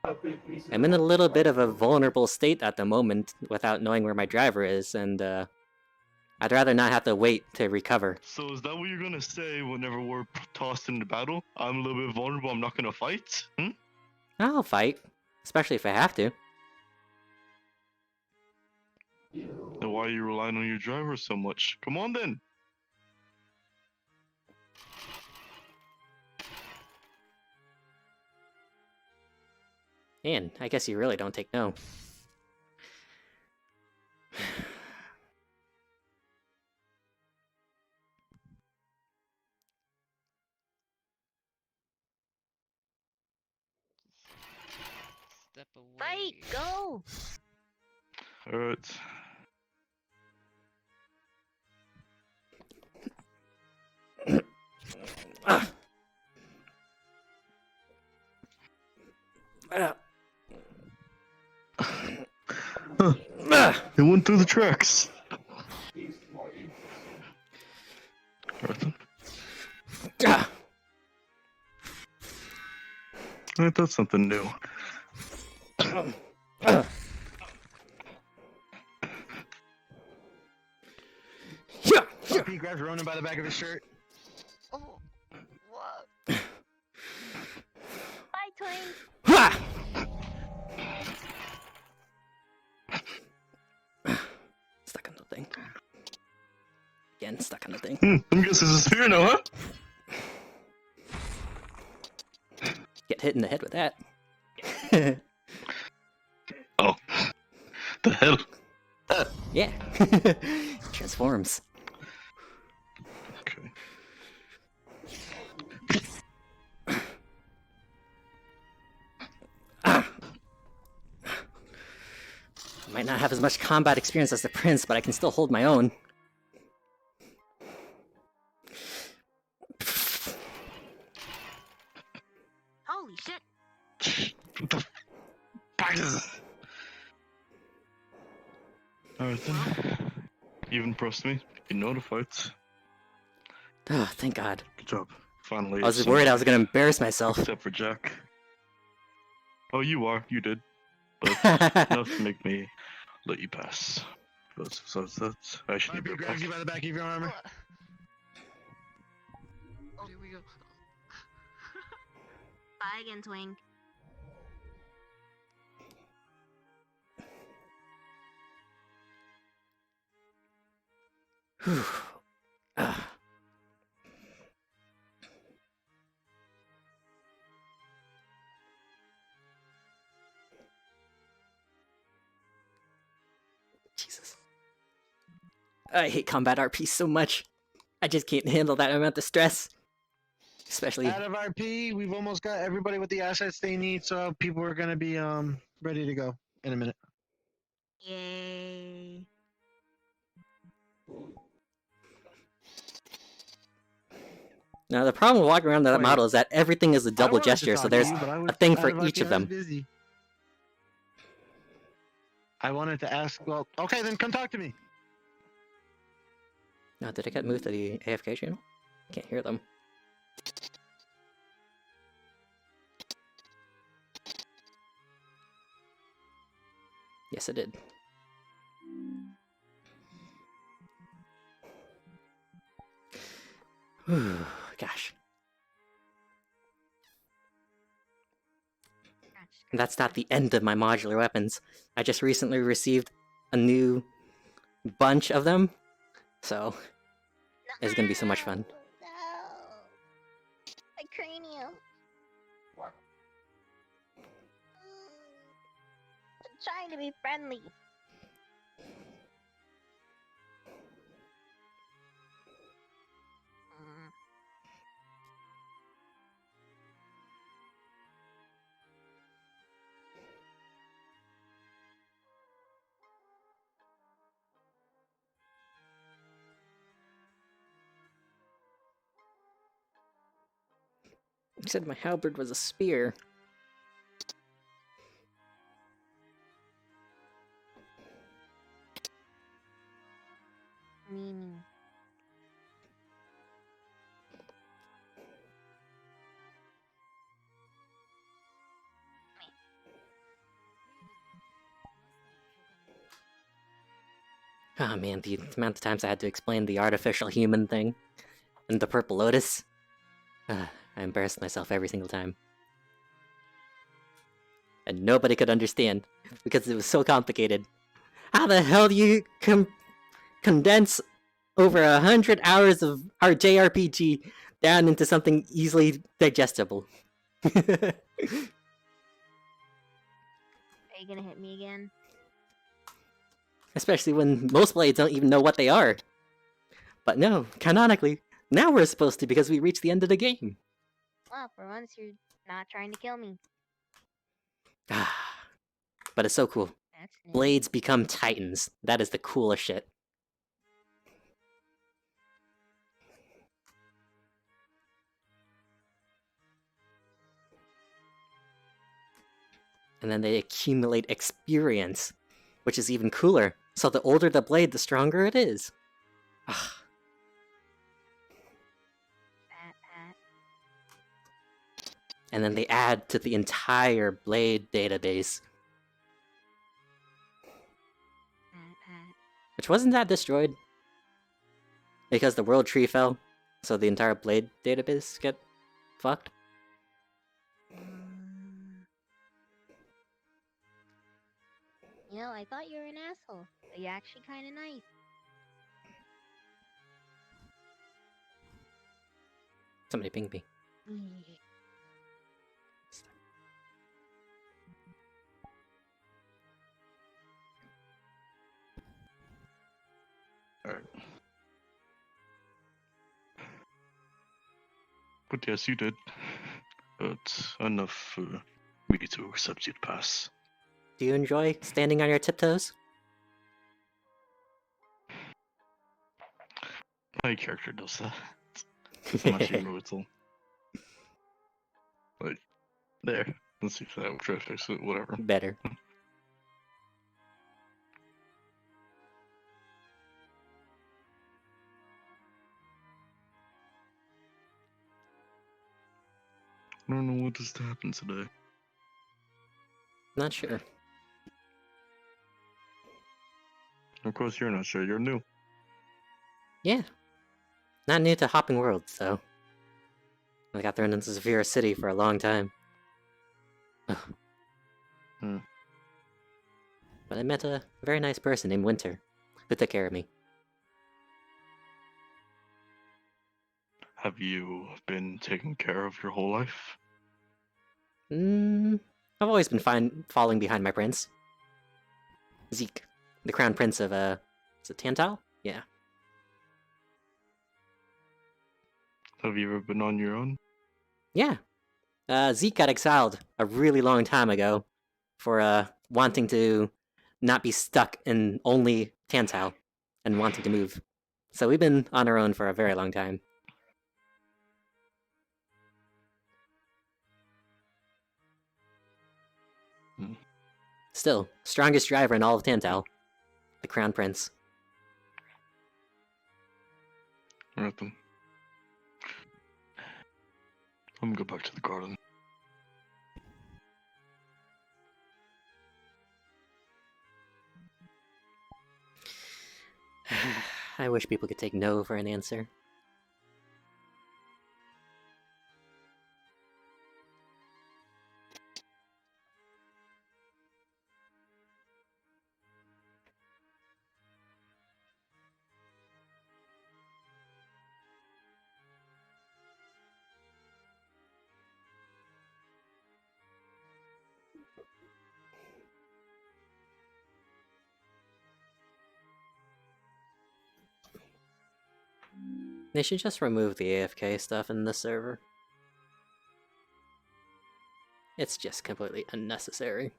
a big reason. I'm in a little bit of a vulnerable state at the moment without knowing where my driver is, and I'd rather not have to wait to recover. So is that what you're gonna say whenever we're tossed into battle? I'm a little bit vulnerable, I'm not gonna fight? I'll fight, especially if I have to. Then why are you relying on your driver so much? Come on then! And I guess you really don't take no. Step away. Fight, go! Alright. Ah. Ah. Ah. It went through the tracks! Alright then. Ah. Alright, that's something new. Ah. Yeah. He grabs Ronan by the back of his shirt. Oh, what? Twink. Ha! Stuck on the thing. Again, stuck on the thing. I'm guessing it's a spear now, huh? Get hit in the head with that. Oh. The hell? Yeah. Transforms. Okay. I might not have as much combat experience as the prince, but I can still hold my own. Holy shit. What the fuck is this? Alright then. You even pressed me. You notified. Oh, thank God. Good job. Finally. I was just worried I was gonna embarrass myself. Except for Jack. Oh, you are. You did. But enough to make me let you pass. Besides that, I should RP be grabs you by the back of your armor. Oh, here we go. Bye again, Twink. Whew. Ah. Jesus. I hate combat RP so much. I just can't handle that amount of stress. Especially Out of RP, we've almost got everybody with the assets they need, so people are gonna be ready to go in a minute. Yay. now the problem with walking around that Wait. model is that everything is a I double wanted to gesture, so talk to there's you, but I was a thing out for of each RP, of I was them. busy. I wanted to ask. Well, okay, then come talk to me. No, did I get moved to the AFK channel? Can't hear them. Yes, I did. Whew, gosh. And that's not the end of my modular weapons. I just recently received a new bunch of them, so it's gonna be so much fun. No. My cranium. I'm trying to be friendly. Mm. You said my halberd was a spear. Meaning. Oh man, the amount of times I had to explain the artificial human thing and the purple lotus. I embarrassed myself every single time. And nobody could understand because it was so complicated. How the hell do you condense over 100 hours of our JRPG down into something easily digestible? Are you gonna hit me again? Especially when most blades don't even know what they are. But no, canonically, now we're supposed to because we reached the end of the game. Well, for once you're not trying to kill me. But it's so cool. That's new. Blades become titans. That is the coolest shit. And then they accumulate experience, which is even cooler. So the older the blade, the stronger it is. Ah, Pat. and then they add to the entire blade database. Pat. Which wasn't that destroyed? Because the world tree fell, so the entire blade database get fucked? You know, I thought you were an asshole, but you're actually kind of nice. Somebody ping me. Alright. But yes, you did. But enough for me to accept you to pass. Do you enjoy standing on your tiptoes? My character does that. It's not brutal. Like, there. Let's see if that will try to fix it, whatever. Better. I don't know what just happened today. Not sure. Of course, you're not sure. You're new. Yeah. Not new to hopping worlds, so. I got thrown into Zephyr City for a long time. Ugh. Hmm. But I met a very nice person named Winter, who took care of me. Have you been taken care of your whole life? I've always been falling behind my prince. Zeke, the crown prince of, is it Tantal? Yeah. Have you ever been on your own? Yeah. Zeke got exiled a really long time ago for, wanting to not be stuck in only Tantal and wanting to move. So we've been on our own for a very long time. Hmm. Still, strongest driver in all of Tantal. The crown prince. Alright then. I'm gonna go back to the garden. I wish people could take no for an answer. They should just remove the AFK stuff in this server. It's just completely unnecessary.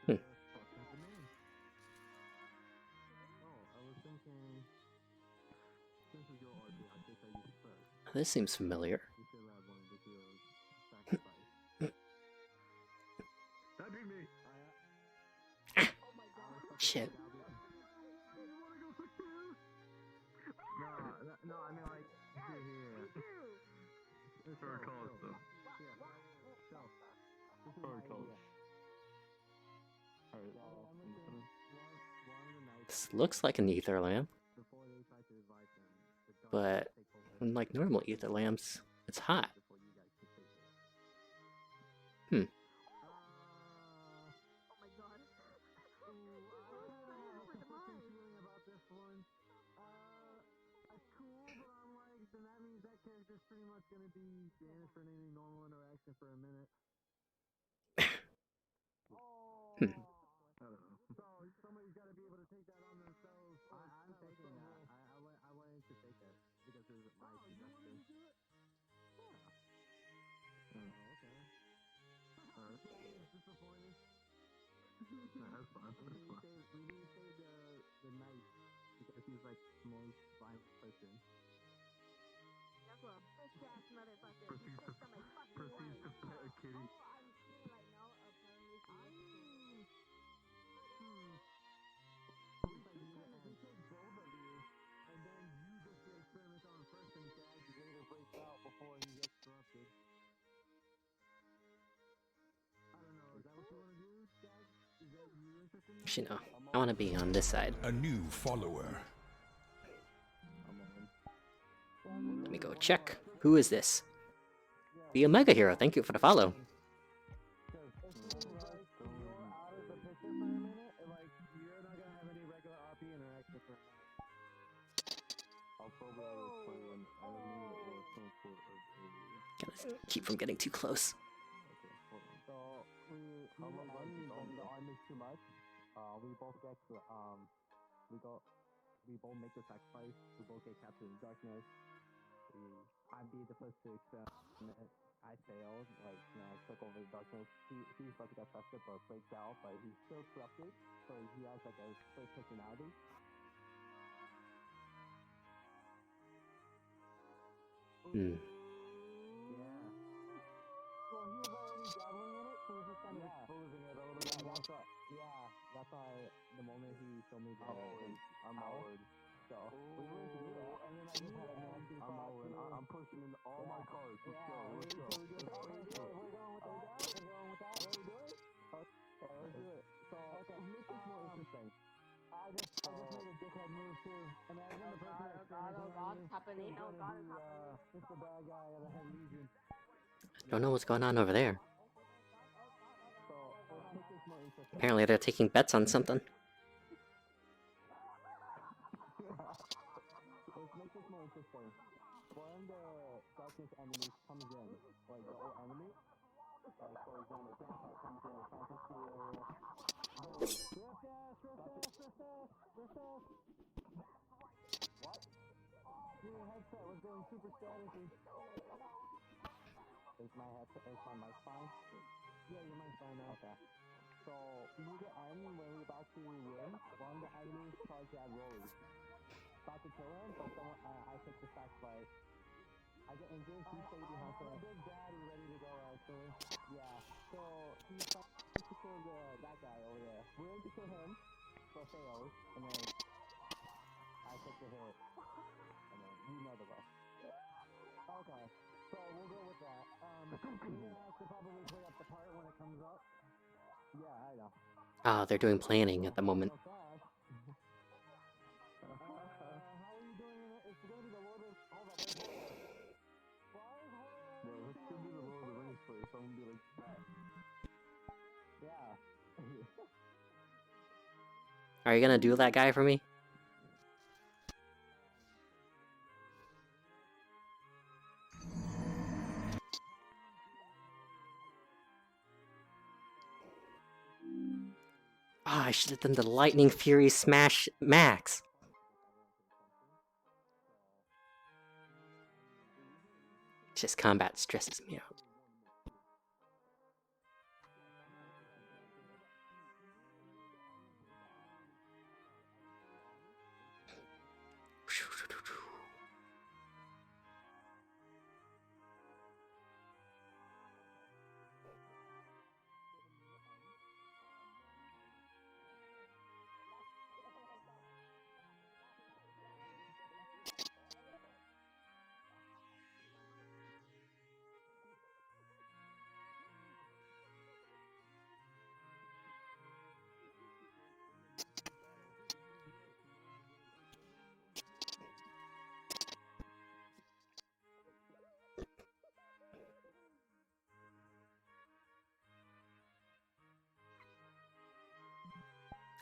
Hmm. This seems familiar. Shit. No, I mean like here. Very close though. Very close. This looks like an ether lamp, but unlike normal ether lamps, it's hot. Hmm. Hmm. Actually, no. I want to be on this side. A new follower. Let me go check. Who is this? The Omega Hero, thank you for the follow. Gotta keep from getting too close. We both make the sacrifice. We both get captured in darkness. I be the first to experiment. I failed. Like, you know, I took over the darkness. He's about to get tested, but breaks out. But he's still corrupted, so he has like a split personality. Hmm. Yeah. Well, he was already dabbling in it, so he was just kind of exposing it a little bit. That's why the moment he showed me the I'm outward. So we were to do that, and then I just had a nasty thought. I'm all in. I'm pushing in all my cards. Let's go. Let's go. We're going with that. We're going with that. Ready to do it? Okay, let's do it. So make this more interesting. I just made a dickhead move too, and I was in the person Oh God, it's happening. Oh God, it's happening. Just the bad guy of the head legion. Don't know what's going on over there. So let's make this more interesting. Apparently they're taking bets on something. Let's make this more interesting. When the darkness enemy comes in, like the old enemy, like for example, Grandpa comes in, fantasy area. What? Your headset was going super staticky. Is my headset, is my mic fine? Yeah, your mic's fine now. Okay. So, near the end, when we're about to win, one of the enemies charge that Rory. About to kill him, but someone, I take the sacrifice. I get injured, he stayed behind for a big daddy ready to go, actually. Yeah, so he's trying to kill that guy over there. We're going to kill him, so fails, and then I take the hit, and then you know the rest. Okay, so we'll go with that. You're gonna have to probably play up the part when it comes up. Yeah, I know. Ah, they're doing planning at the moment. How are you doing in it? It's gonna be the Lord of... Hold up, no, let's give me the Lord of the Rings first. I'm gonna be like, that. Yeah. Are you gonna do that guy for me? Ah, I should have done the Lightning Fury Smash Max. Just combat stresses me out.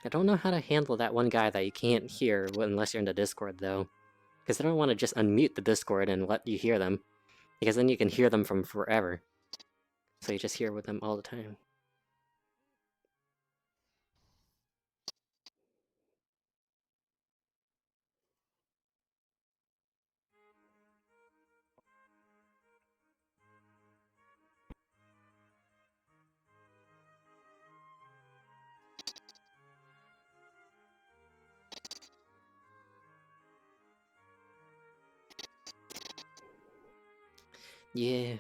I don't know how to handle that one guy that you can't hear unless you're in the Discord, though. Because I don't want to just unmute the Discord and let you hear them. Because then you can hear them from forever. So you just hear with them all the time. Yeah.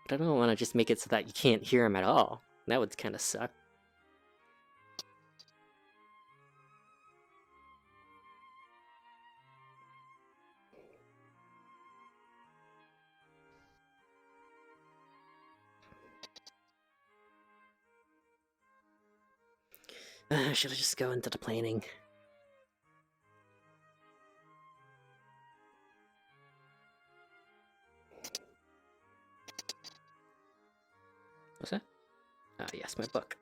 But I don't want to just make it so that you can't hear him at all. That would kind of suck. Should I just go into the planning? What's that? Ah, yes, my book.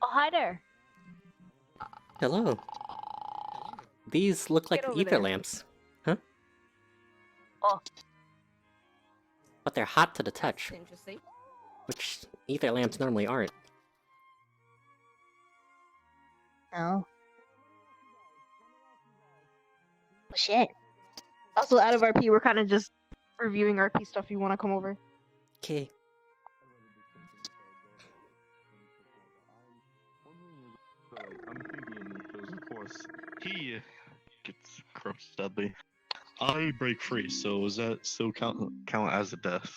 Oh, hi there. Hello. These look like Get over ether there. lamps. Huh? Oh. But they're hot to the touch, Interesting. which ether lamps normally aren't. Oh. Oh, shit. Also, out of RP, we're kind of just reviewing RP stuff. You want to come over? Okay. I'm thinking, because of course, he gets corrupted deadly. I break free, so does that still count as a death?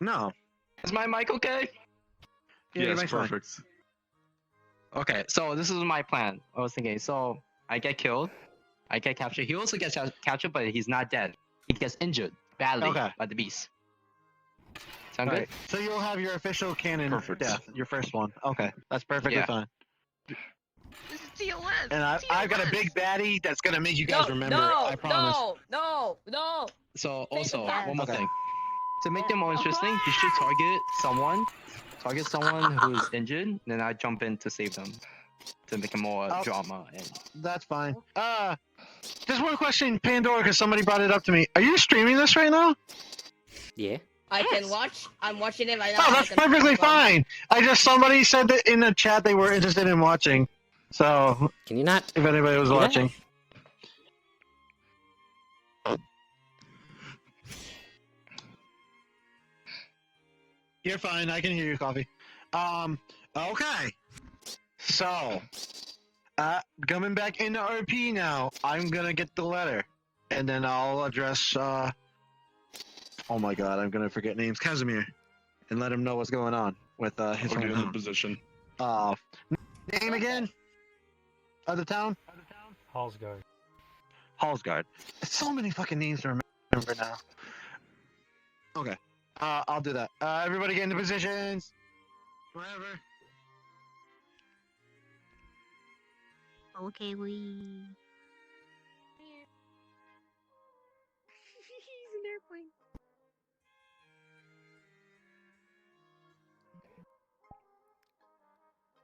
No. Is my mic okay? Yeah, your Yes, mic's fine. perfect. Okay, so this is my plan. I was thinking, so I get killed, I get captured. He also gets captured, but he's not dead. He gets injured badly Okay. by the beast. Sound All good? right. So you'll have your official canon Perfect. death, your first one. Okay, that's perfectly Yeah. fine. This is TOS. And I've got a big baddie that's gonna make you guys remember. I promise. No. So Say also, the death. one more Okay. thing. To make it more interesting, you should target someone who's injured, then I jump in to save them. To make it more Oh. drama and That's fine. Just one question, Pandora, because somebody brought it up to me. Are you streaming this right now? Yeah. I can watch. I'm watching it right now. Oh, that's perfectly fine. Somebody said that in the chat they were interested in watching. So, Can you not? if anybody was do that? watching. You're fine. I can hear you, Coffee. Okay. So, coming back into RP now, I'm gonna get the letter, and then I'll address. Oh my God, I'm gonna forget names. Casimir, and let him know what's going on with his I'll get in the hometown. position. Name again? Of the town? Hallsguard. Hallsguard. So many fucking names to remember now. Okay. I'll do that. Everybody get into positions. Wherever. Okay, we. He's an airplane.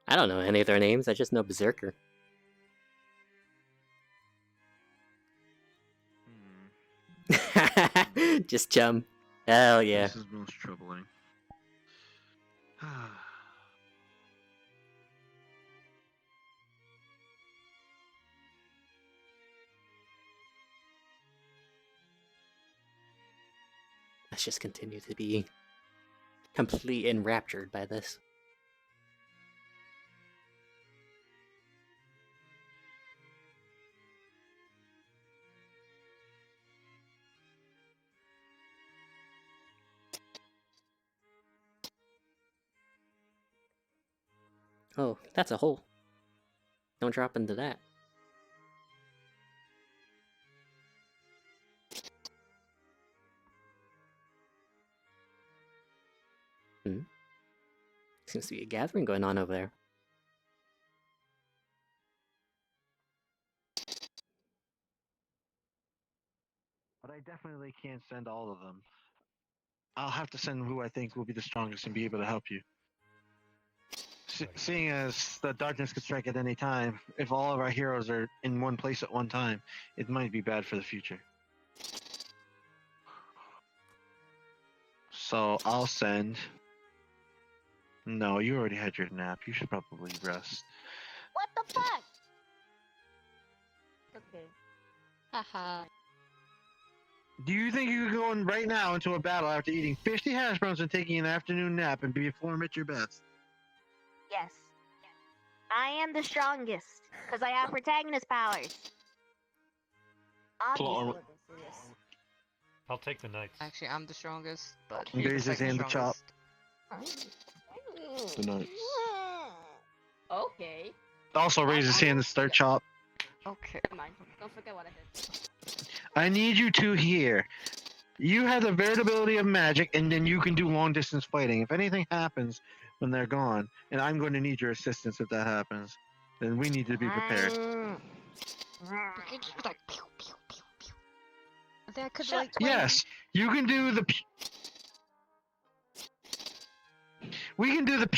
I don't know any of their names. I just know Berserker. Just chum. Hell yeah. This is most troubling. Let's just continue to be completely enraptured by this. Oh, that's a hole. Don't drop into that. Seems to be a gathering going on over there. But I definitely can't send all of them. I'll have to send who I think will be the strongest and be able to help you. Seeing as the darkness could strike at any time, if all of our heroes are in one place at one time, it might be bad for the future. So I'll send. No, you already had your nap. You should probably rest. What the fuck? Okay. Haha. Do you think you could go in right now into a battle after eating 50 hash browns and taking an afternoon nap and perform at your best? Yes. I am the strongest because I have protagonist powers. Plot Obviously. I'll take the knights. Actually, I'm the strongest, but Raise the his second hand to chop. strongest. The knights. Okay. Also raise his hand to start chop. Okay. Never mind. Don't forget what I said. I need you two here. You have the variability of magic, and then you can do long distance fighting. If anything happens when they're gone, and I'm going to need your assistance if that happens, then we need to be prepared. I could just be like pew pew pew pew. And then I could Shut like Yes, you can do the. We can do the.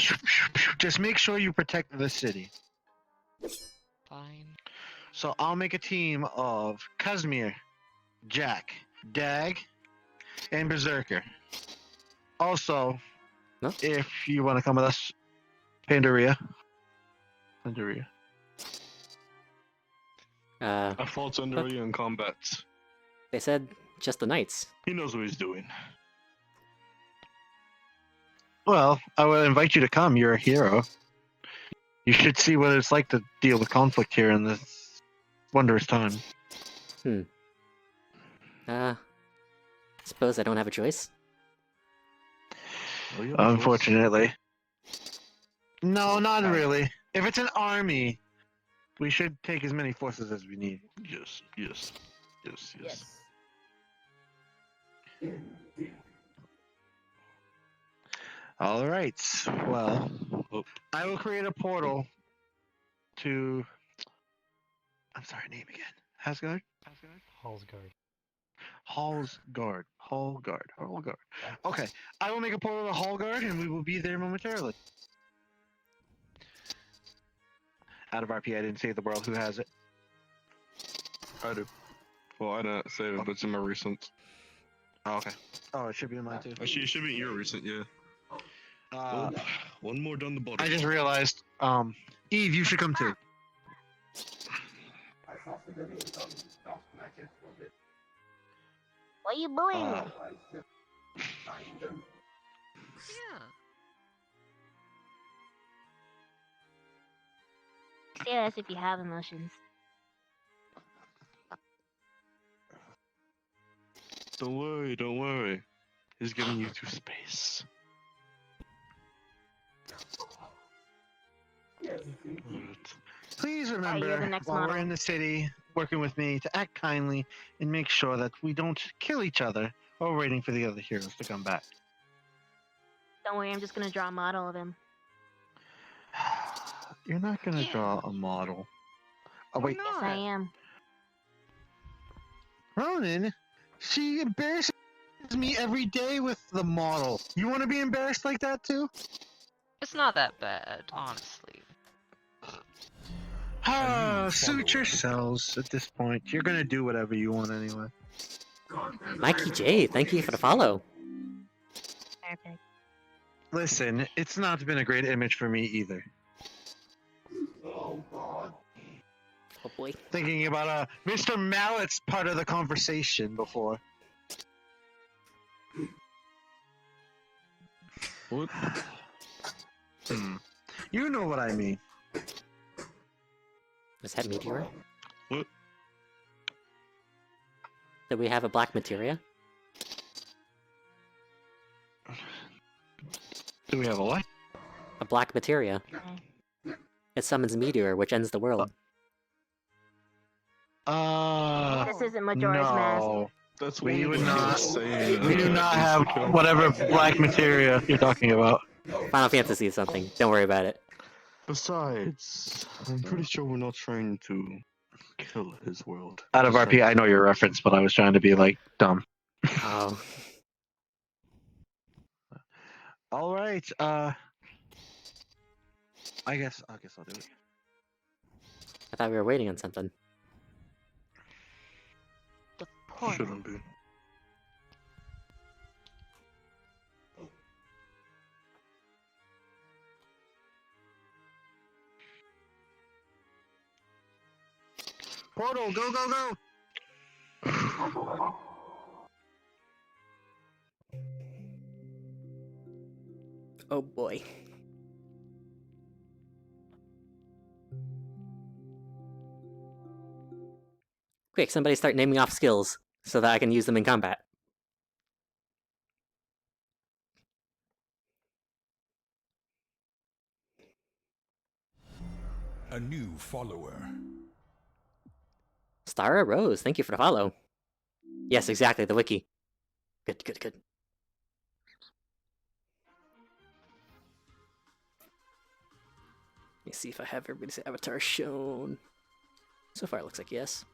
Just make sure you protect the city. fine. So I'll make a team of Kazmir, Jack, Dag, and Berserker. Also, No? if you want to come with us, Pandoria. Pandoria. I fought Pandoria in combat. They said just the knights. He knows what he's doing. Well, I would invite you to come. You're a hero. You should see what it's like to deal with conflict here in this wondrous time. Suppose I don't have a choice. Oh, you have a choice. Unfortunately. No, not really. If it's an army, we should take as many forces as we need. Yes, yes, yes, yes. Yes. All right. Well, I will create a portal to. I'm sorry, name again. Asgard? Hallsguard. Hallsguard. Hallguard. Okay, I will make a portal to Hallguard, and we will be there momentarily. Out of RP, I didn't save the world. Who has it? I do. Well, I didn't save it, but it's in my recent. Oh, okay. Oh, it should be in mine too. Actually, it should be in your recent, yeah. One more down the bottom. I just realized. Eve, you should come too. What are you doing? Yeah. Say this if you have emotions. Don't worry, don't worry. He's getting you to space. Alright. Please you're remember, the next while we're model. in the city, working with me, to act kindly and make sure that we don't kill each other while waiting for the other heroes to come back. Don't worry, I'm just gonna draw a model of him. You're not gonna draw a model. Oh wait, Yes, I am. Ronan, she embarrasses me every day with the model. You want to be embarrassed like that too? It's not that bad, honestly. Suit yourselves at this point. You're gonna do whatever you want anyway. Mikey J, thank you for the follow. Perfect. Listen, it's not been a great image for me either. Oh boy. Thinking about Mr. Mallet's part of the conversation before. What? You know what I mean. Is that Meteor? What? Did we have a black materia? Do we have a what? A black materia. It summons Meteor, which ends the world. This isn't Majora's Mask. No. That's We what would not. saying. We do not have whatever black materia you're talking about. Final Fantasy is something. Don't worry about it. Besides, I'm pretty sure we're not trying to kill his world. Out of RP, I know your reference, but I was trying to be like dumb. Oh. All right. I guess I'll do it. I thought we were waiting on something. The portal. Shouldn't be. Portal, go, go, go! Oh boy. Quick, somebody start naming off skills so that I can use them in combat. A new follower. Stara Rose, thank you for the follow. Yes, exactly, the wiki. Good, good, good. Let me see if I have everybody's avatar shown. So far, it looks like yes.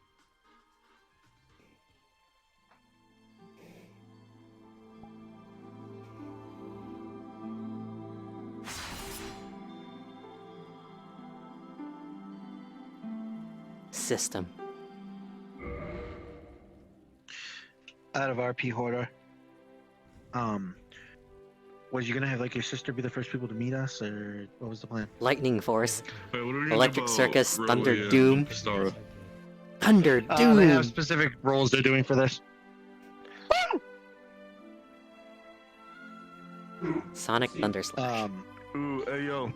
System. Out of RP Hoarder. Was you gonna have like your sister be the first people to meet us, or what was the plan? Lightning Force. Wait, what are we Electric Circus, Rowie Thunder and Doom. Stara? Thunder Doom! They have specific roles they're doing for this. Sonic Thunder Slash. Ooh, hey yo.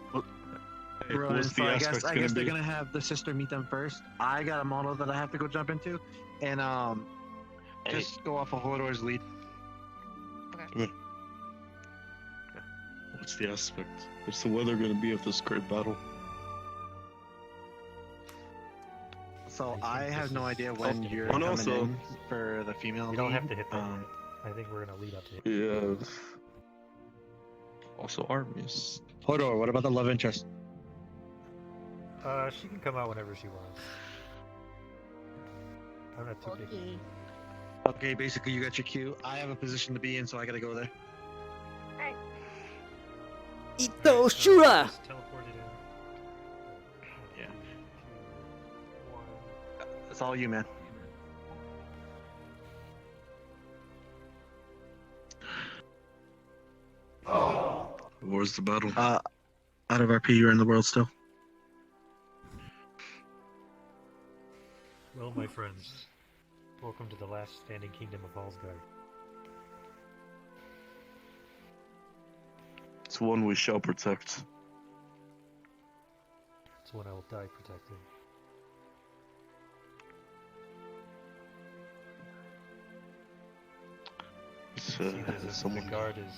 Hey, Rowan, what's so the I aspect guess gonna they're be? gonna have the sister meet them first. I got a model that I have to go jump into, and just go off of Hodor's lead. What's the aspect? What's the weather gonna be of this great battle? So I have no idea when you're and coming also- in for the female. You don't have lead. to hit that yet. I think we're gonna lead up to it. Yeah. Also armies. Hodor, what about the love interest? She can come out whenever she wants. I'm not too picky. Okay, basically you got your cue. I have a position to be in, so I gotta go there. Ito Shura! Just teleport it in. Yeah. It's all you, man. Where's the battle? Out of RP, you're in the world still. Well, my friends, welcome to the last standing kingdom of Hallsgard. It's one we shall protect. It's one I will die protecting. It's, See, the someone. guard is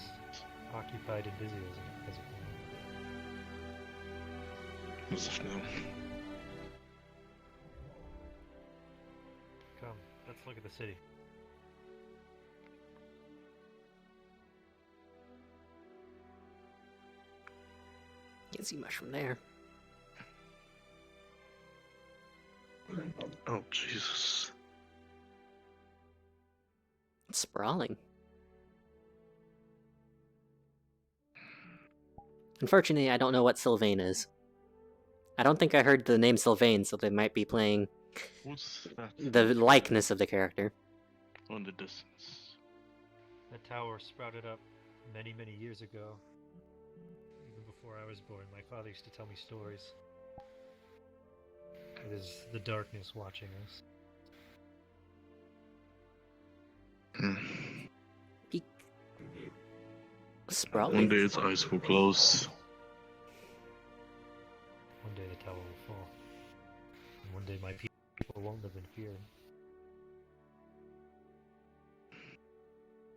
occupied and busy as of now. As of now. Come, let's look at the city. Can't see much from there. Oh Jesus. It's sprawling. Unfortunately, I don't know what Sylvain is. I don't think I heard the name Sylvain, so they might be playing What's that? the likeness of the character. On the distance. The tower sprouted up many, many years ago. Even before I was born, my father used to tell me stories. It is the darkness watching us. Sprawling. One day its eyes will close. One day the tower will fall. And one day my people won't live in fear.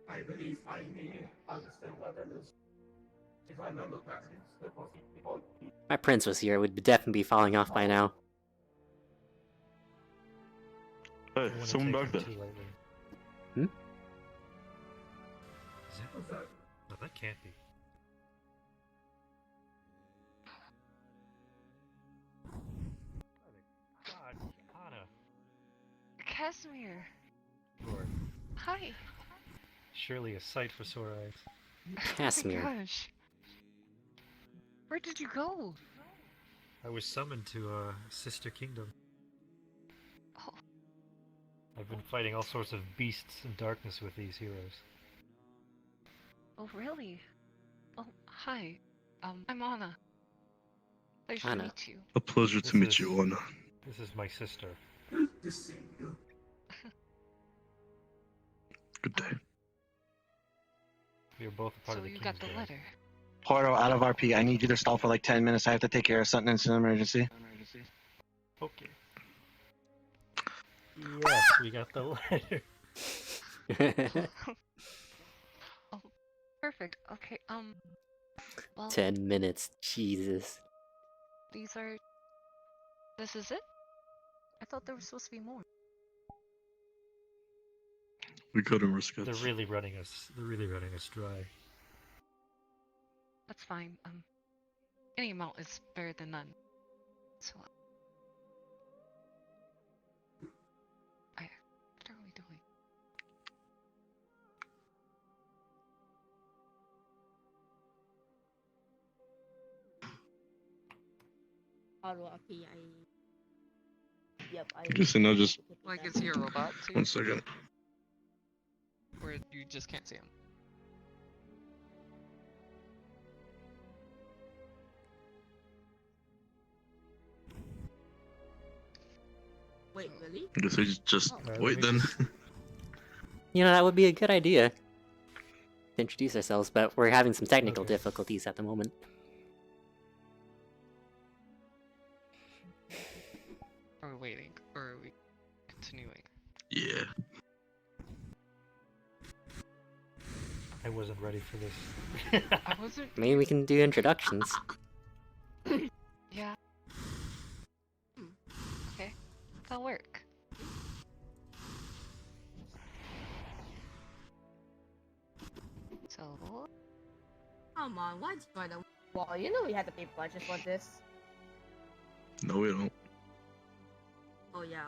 I believe I may understand what that is. If I remember correctly, the people. My prince was here, would definitely be falling off by now. Hey, I wouldn't someone take back them there. too lightly. Hmm? Is that? No, that can't be. God, Anna. Casimir. Lord. Hi. Surely a sight for sore eyes. Casimir. Oh my gosh. Where did you go? I was summoned to Sister Kingdom. Oh. I've been fighting all sorts of beasts and darkness with these heroes. Oh, really? Oh, hi. I'm Anna. Pleasure to Anna. meet you. A pleasure to This meet is- you, Anna. This is my sister. To see you. Good day. We are both a part So of the you King's got the Guard. letter. Porto, out of RP. I need you to stall for like 10 minutes. I have to take care of something. It's an emergency. Okay. Yes, we got the letter. Oh, perfect. Okay, well, 10 minutes, Jesus. these are... This is it? I thought there was supposed to be more. We couldn't risk it. They're really running us. They're really running us dry. That's fine. Any amount is better than none. So, what are we doing? How do Yep, I. Guessing I'll just Like, is he a robot too? 1 second. Or you just can't see him? Wait, really? I guess I just Alright, wait let me then. You know, that would be a good idea. To introduce ourselves, but we're having some technical Okay. difficulties at the moment. Are we waiting? Or are we continuing? Yeah. I wasn't ready for this. I wasn't... Maybe we can do introductions. Yeah. Okay. That'll work. So... Come on, why'd you join the wall? You know we had to pay budget for this. No, we don't. Oh yeah.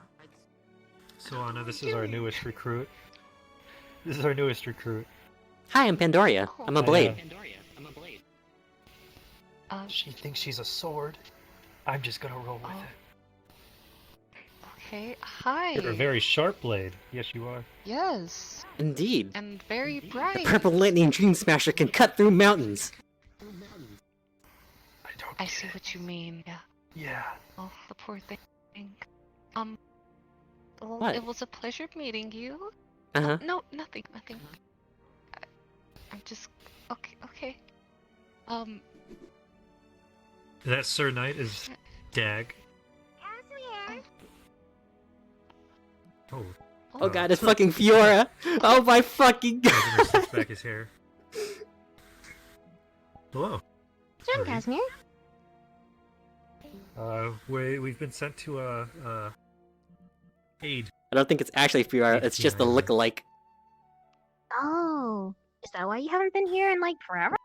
So Anna, this is our newest recruit. This is our newest recruit. Hi, I'm Pandoria. I'm a I blade. know. She thinks she's a sword. I'm just gonna roll with it. Okay, hi! You're a very sharp blade. Yes, you are. Yes! Indeed. And very The bright! purple lightning dream smasher can cut through mountains. I see what you mean, yeah. Yeah. Oh, the poor thing. Well, What? it was a pleasure meeting you. Uh-huh. No, nothing. I'm just... Okay. That Sir Knight is Dag. Oh. Oh god, it's fucking Fiora! Oh my fucking Casimir god! sticks back his hair. Hello. Sure, Sorry. Casimir. We've been sent to aid. I don't think it's actually Fiora, it's just the look-alike. Oh, is that why you haven't been here in like forever?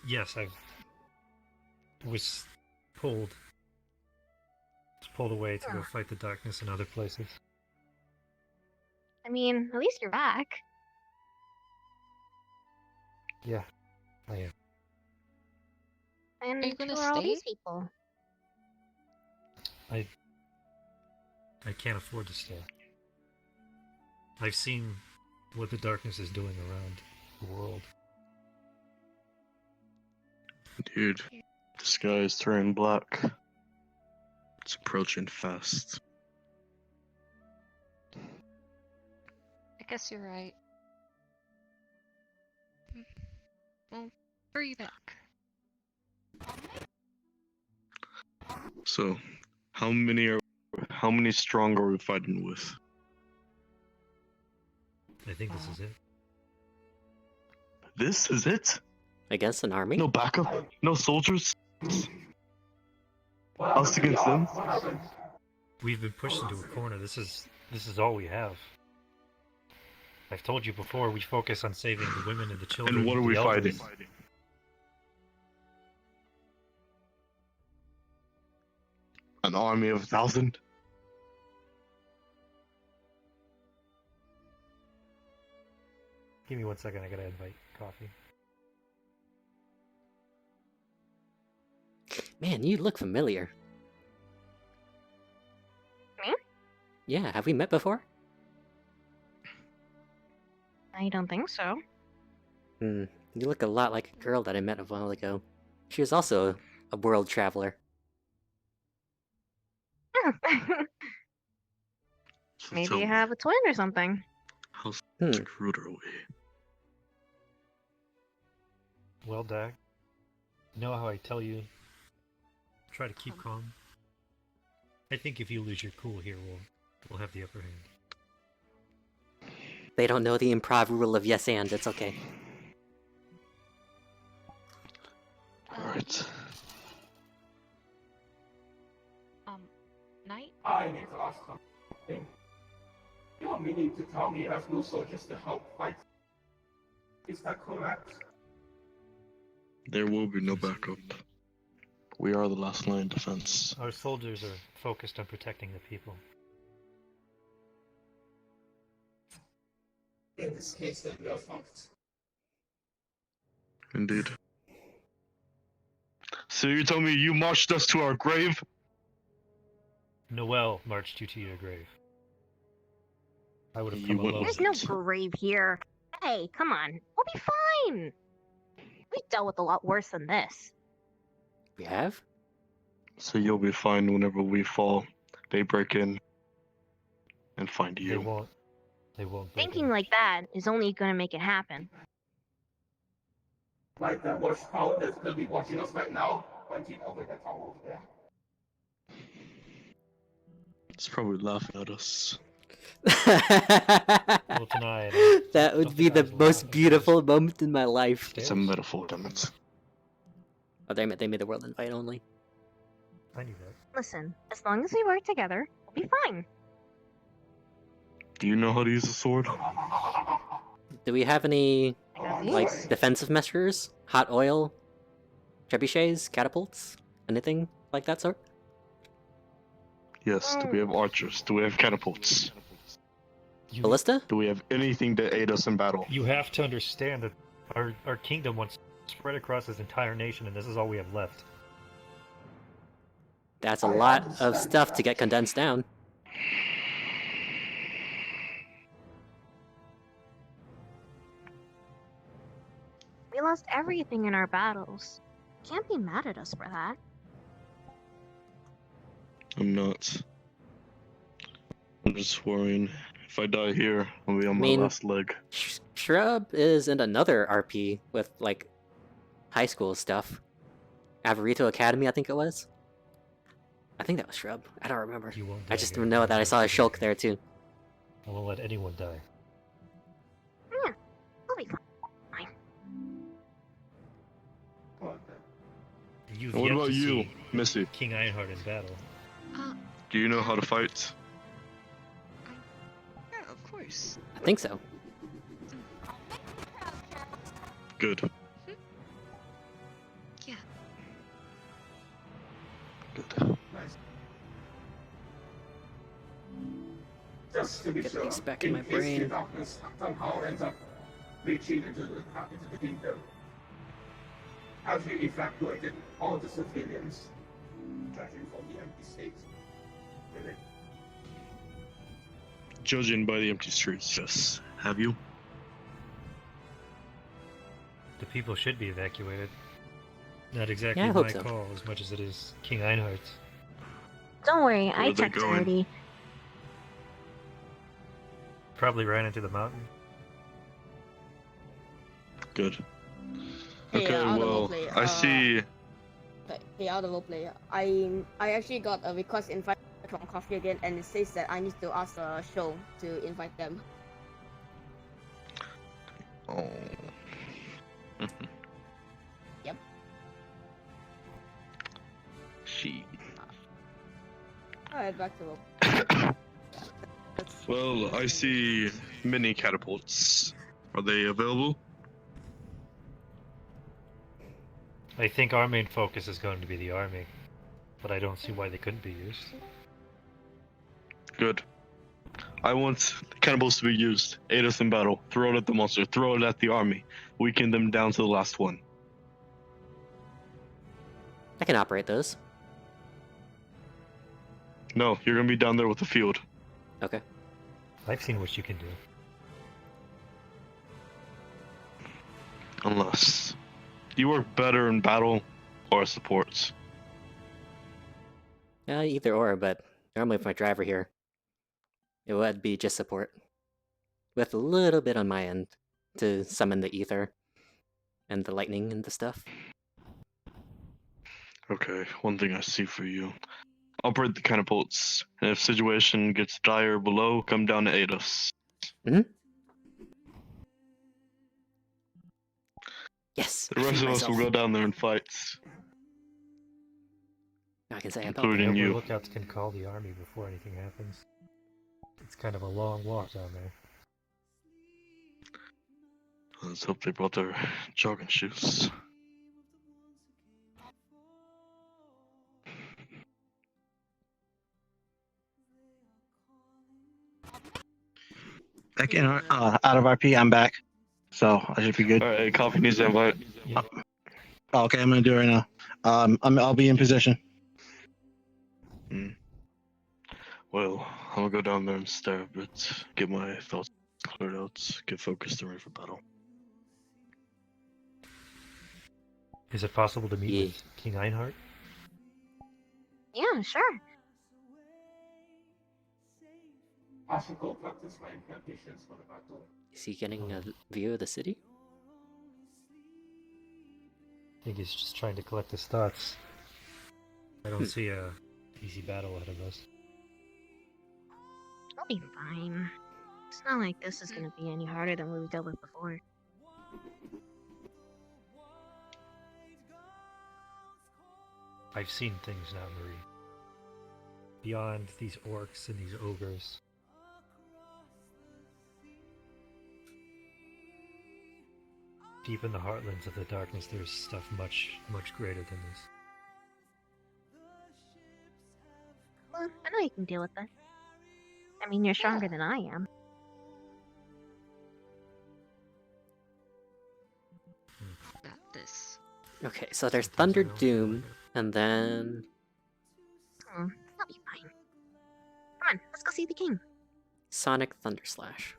Yes, I was pulled away to go fight the darkness in other places. I mean, at least you're back. Yeah, I am. And Are you gonna who are all stay? these people? I can't afford to stay. I've seen what the darkness is doing around the world. Dude, the sky is turning black. It's approaching fast. I guess you're right. Well, hurry back. So, how many strong are we fighting with? I think this is it. This is it? Against an army? No backup? No soldiers? Us against them? We've been pushed into a corner. This is all we have. I've told you before, we focus on saving the women and the children. And what are the we elders. fighting? An army of 1,000? Give me 1 second, I gotta invite coffee. Man, you look familiar. Me? Yeah, have we met before? I don't think so. You look a lot like a girl that I met a while ago. She was also a world traveler. So Maybe tell you me, have a twin or something. how Hmm. screwed are we? Well, Dag, you know how I tell you, try to keep calm? I think if you lose your cool here, we'll have the upper hand. They don't know the improv rule of yes and, it's okay. Alright. Knight? I need to ask something. You're meaning to tell me there's no soldiers to help fight? Is that correct? There will be no backup. We are the last line of defense. Our soldiers are focused on protecting the people. In this case, then we are fucked. Indeed. So you tell me you marched us to our grave? Noel marched you to your grave. I would have You come went alone. with There's no grave here. Hey, come on. We'll be fine. We dealt with a lot worse than this. We have? So you'll be fine whenever we fall. They break in and find They you. won't. They won't. break Thinking in. like that is only gonna make it happen. Like that watchtower that's gonna be watching us right now, pointing over the tower over there. It's probably laughing at us. Well, tonight. That would be the most beautiful moment in my life. It's a metaphor, damn it. Oh, they made the world invite only. I knew that. Listen, as long as we work together, we'll be fine. Do you know how to use a sword? Do we have any, like, defensive measures? Hot oil? Trebuchets? Catapults? Anything like that sort? Yes. Do we have archers? Do we have catapults? Ballista? Do we have anything to aid us in battle? You have to understand that our kingdom once spread across this entire nation, and this is all we have left. That's a lot of stuff to get condensed down. We lost everything in our battles. Can't be mad at us for that. I'm not. I'm just worrying. If I die here, I'll be on my mean- last leg. Shrub is in another RP with, like, high school stuff. Avarito Academy, I think it was. I think that was Shrub. I don't remember. You won't I die just here. know that I saw a Shulk there, too. I won't let anyone die. Yeah, we'll be fine. You've And what yet about to you, see Missy? King Ironheart in battle. Do you know how to fight? Yeah, of course. I think so. Good. Yeah. Good. Nice. Just to be Get sure, these back in my case brain. the darkness somehow ends up reaching into the kingdom. Have you evacuated all the civilians? Judging from the empty states. Really? Judging by the empty streets, yes. Have you? The people should be evacuated. Not exactly Yeah, I hope my so. call as much as it is King Ironheart's. Don't worry, Where I are they checked going? already. Probably ran into the mountain. Good. Hey, Okay, out of well, play, I see. Hey, out of play. I actually got a request invite from Coffee again, and it says that I need to ask the show to invite them. Oh. Yep. She. Alright, back to work. Well, I see mini catapults. Are they available? I think our main focus is going to be the army, but I don't see why they couldn't be used. Good. I want cannibals to be used. Aid us in battle. Throw it at the monster. Throw it at the army. Weaken them down to the last one. I can operate those. No, you're gonna be down there with the field. Okay. I've seen what you can do. Unless you work better in battle or as support. Either or, but normally with my driver here, it would be just support. With a little bit on my end to summon the ether and the lightning and the stuff. Okay, one thing I see for you. operate the catapults. And if situation gets dire below, come down to aid us. Yes. The I rest hate of us will myself. go down there and fight. I can say about Including that. I hope you. our lookouts can call the army before anything happens. It's kind of a long walk down there. Let's hope they brought their jogging shoes. Again, out of RP, I'm back, so I should be good. Alright, hey, Coffee needs to invite. Okay, I'm gonna do it right now. I'll be in position. Well, I'm gonna go down there and stare a bit, get my thoughts cleared out, get focused and ready for battle. Is it possible to meet with King Einhard? Yeah, sure. I should go practice my incantations for the battle. Is he getting a view of the city? I think he's just trying to collect his thoughts. I don't see a easy battle ahead of us. I'll be fine. It's not like this is gonna be any harder than what we dealt with before. I've seen things now, Marie. Beyond these orcs and these ogres. Deep in the heartlands of the darkness, there's stuff much, much greater than this. Well, I know you can deal with that. I mean, you're stronger than I am. Got this. Okay, so there's Thunder Doom, and then Oh, I'll be fine. Come on, let's go see the king. Sonic Thunder Slash.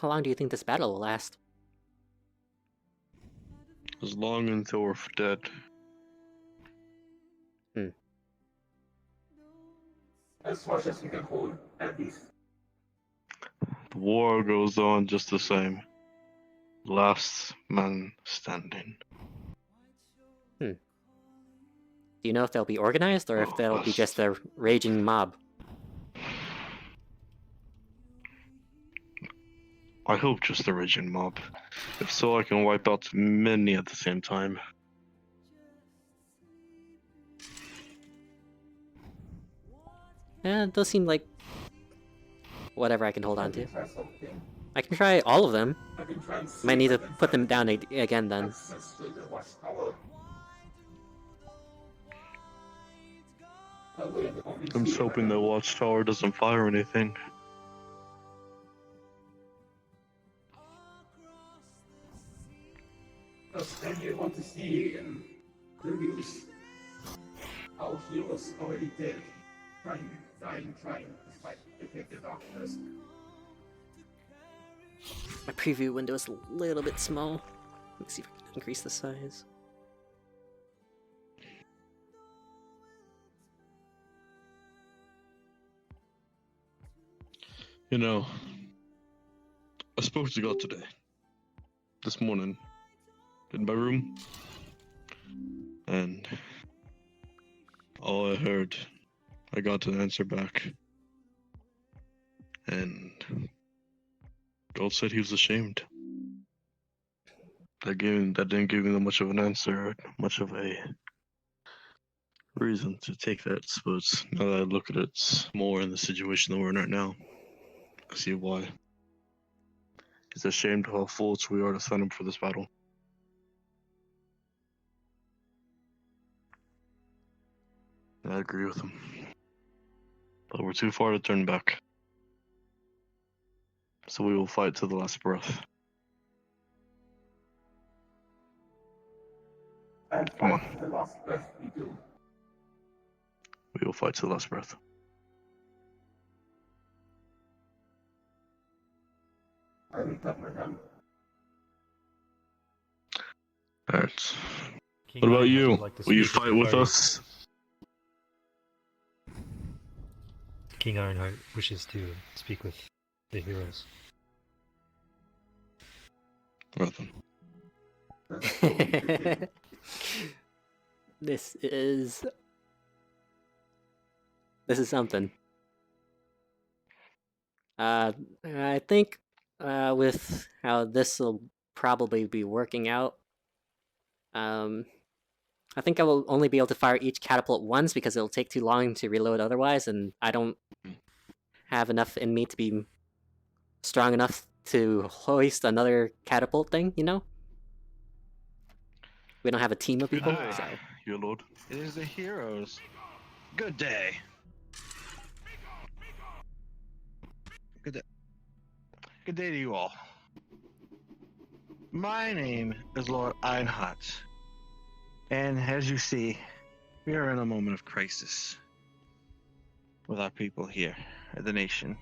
How long do you think this battle will last? As long until we're dead. As much as we can hold, at least. The war goes on just the same. Last man standing. Do you know if they'll be organized or if they'll be just a raging mob? I hope just the raging mob. If so, I can wipe out many at the same time. Eh, those seem like whatever I can hold on to. Try something. I can try all of them. I can try and see Might need to if I can put them find down again then. access to the watchtower. That way the only I'm just fear hoping I the have- watchtower doesn't fire anything. Just when you want to see in the news, our heroes already dead, trying to fight the darkness. My preview window is a little bit small. Let me see if I can increase the size. You know, I spoke to God today. This morning. In my room. And all I heard, I got an answer back. And God said he was ashamed. That didn't give me much of an answer, much of a reason to take that. But now that I look at it more in the situation that we're in right now, I see why. He's ashamed of how fools we are to sign up for this battle. I agree with him. But we're too far to turn back. So we will fight to the last breath. And Come on. fight the last breath we do. We will fight to the last breath. I lift up my hand. Alright. King What about Ironheart you? would like to Will you speak fight the with party. us? King Ironheart wishes to speak with the heroes. Well then. This is something. I think with how this will probably be working out, I think I will only be able to fire each catapult once because it'll take too long to reload otherwise, and I don't have enough in me to be strong enough to hoist another catapult thing, you know? We don't have a team of Good people, day, so... your lord. It is the heroes. Good day. Good day. Good day to you all. My name is Lord Einhot. And as you see, we are in a moment of crisis with our people here at the nation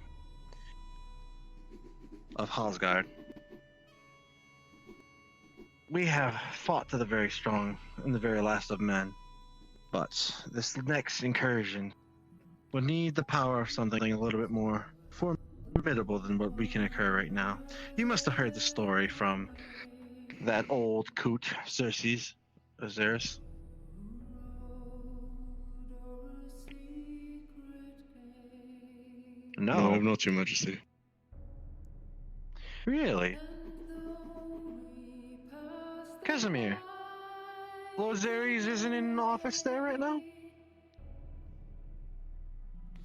of Halsgard. We have fought to the very strong and the very last of men, but this next incursion will need the power of something a little bit more formidable than what we can occur right now. You must have heard the story from that old coot, Xerxes. No, I No, have not, your majesty. really? Casimir, Lord Xerxes isn't in office there right now?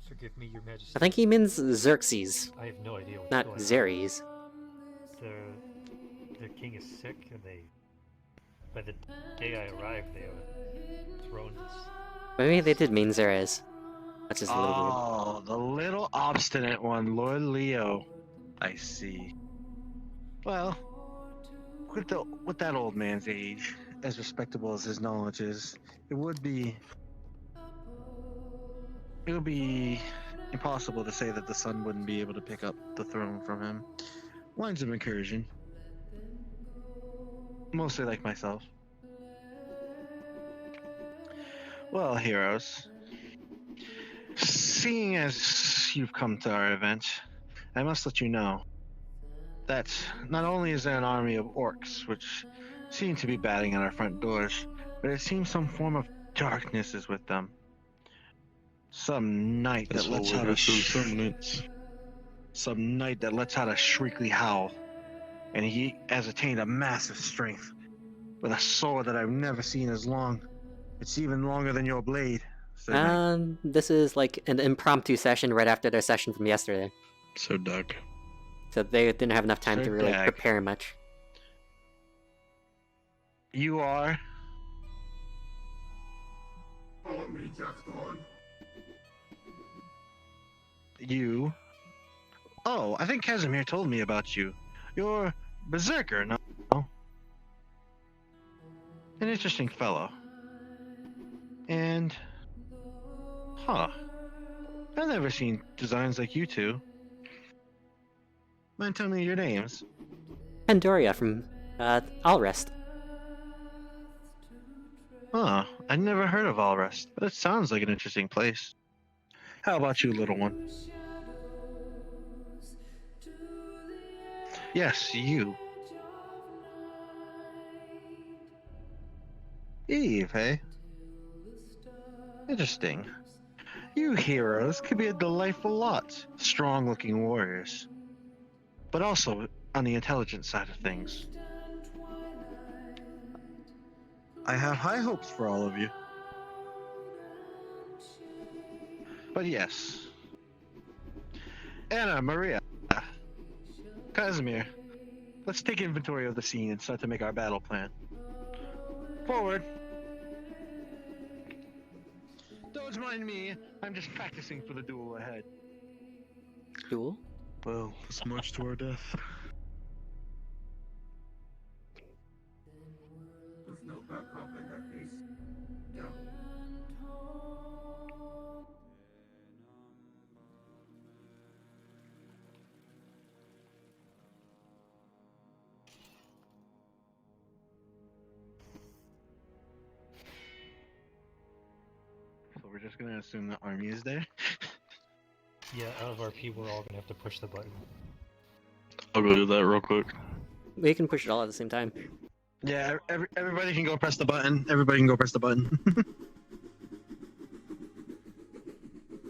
Forgive me, your majesty. I think he means Xerxes, I have no idea what's not going on. Xeres. The king is sick, and by the day I arrived, they thrown his... Maybe they did mean Xeres. Which is a little weird. Oh, the little obstinate one, Lord Leo. I see. Well, with that old man's age, as respectable as his knowledge is, it would be impossible to say that the son wouldn't be able to pick up the throne from him. Lines of incursion. Mostly like myself. Well, heroes, seeing as you've come to our event, I must let you know that not only is there an army of orcs which seem to be batting at our front doors, but it seems some form of darkness is with them. Some night That's that what lets we out heard through some nights. some night that lets out a shriekly howl, and he has attained a massive strength with a sword that I've never seen as long. It's even longer than your blade. Sir Knight. This is like an impromptu session right after their session from yesterday. So Doug. So they didn't have enough time Sir to really Dag. prepare much. You are Follow me, Jackdaw. you. Oh, I think Casimir told me about you. You're Berserker, no? An interesting fellow. And I've never seen designs like you two. Mind telling me your names? Pandoria from Allrest. I'd never heard of Allrest, but it sounds like an interesting place. How about you, little one? Yes, you. Eve, hey? Interesting. You heroes could be a delightful lot. Strong-looking warriors. But also on the intelligent side of things. I have high hopes for all of you. But yes. Anna, Maria, Casimir, let's take inventory of the scene and start to make our battle plan. Forward. Don't mind me. I'm just practicing for the duel ahead. Cool. Well, let's march to our death. There's no backup in that case. Yeah. we're just gonna assume the army is there. Yeah, out of RP, we're all gonna have to push the button. I'll go do that real quick. We can push it all at the same time. Yeah, everybody can go press the button. Everybody can go press the button.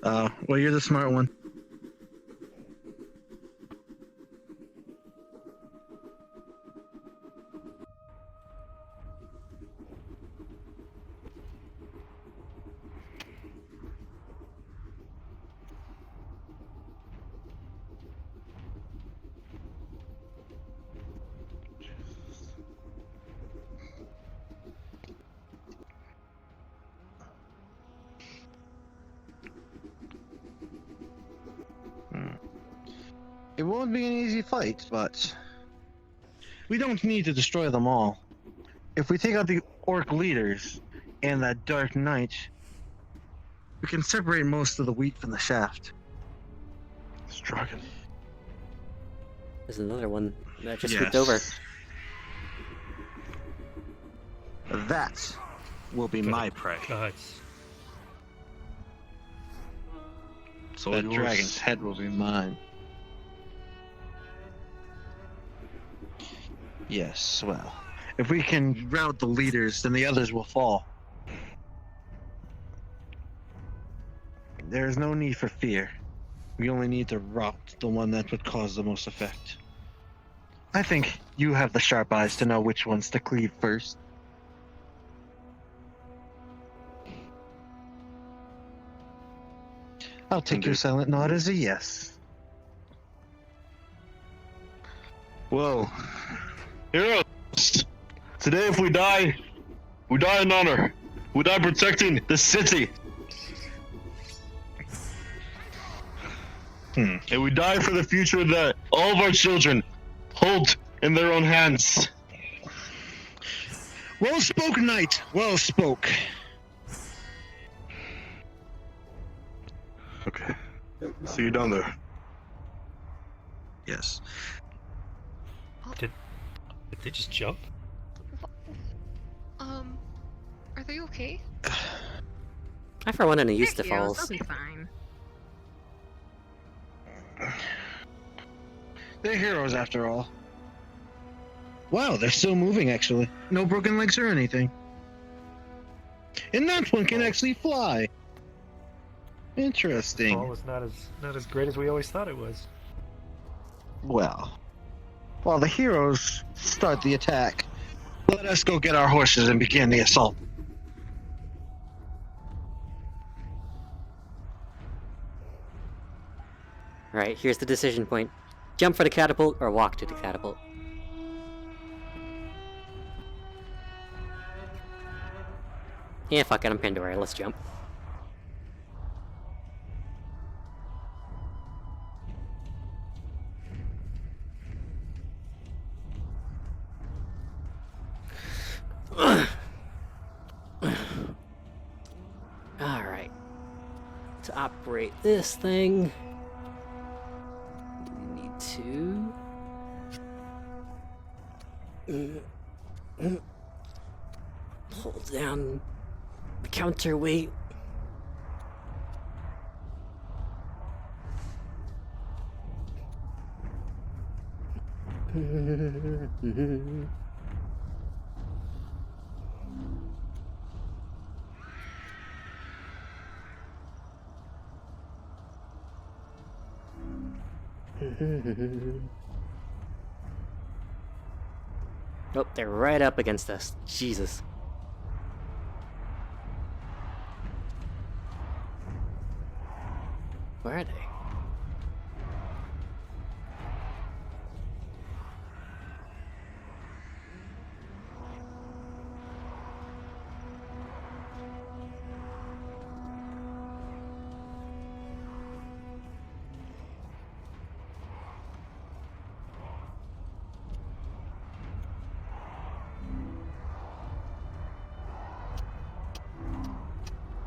Well, you're the smart one. It won't be an easy fight, but we don't need to destroy them all. If we take out the orc leaders and that dark knight, we can separate most of the wheat from the shaft. Dragon. There's another one that just flipped over. That will be my prey. Guts. So That dragon's head will be mine. Yes, well, if we can rout the leaders, then the others will fall. There is no need for fear. We only need to rout the one that would cause the most effect. I think you have the sharp eyes to know which ones to cleave first. I'll take your silent nod as a yes. Whoa. Heroes! Today if we die in honor. We die protecting the city. And we die for the future that all of our children hold in their own hands. Well spoke, knight. Well spoke. Okay. See you down there. Yes. Did they just jump? Are they okay? I for one am used to They're heroes, falls. they'll be fine. They're heroes after all. Wow, they're still moving actually. No broken legs or anything. And that one can actually fly. Interesting. Fall is not as great as we always thought it was. Well, while the heroes start the attack, let us go get our horses and begin the assault. Alright, here's the decision point. Jump for the catapult or walk to the catapult. Yeah, fuck it, I'm Pandoria, let's jump. Alright. To operate this thing, we need to hold down the counterweight. Nope, they're right up against us. Jesus. Where are they?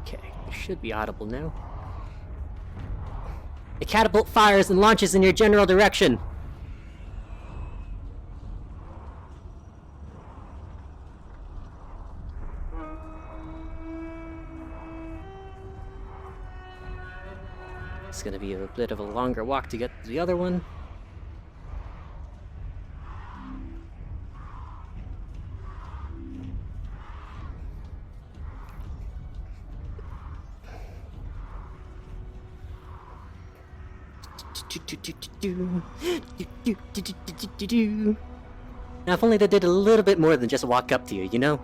Okay, should be audible now. The catapult fires and launches in your general direction. It's gonna be a bit of a longer walk to get to the other one. Now, if only they did a little bit more than just walk up to you, you know?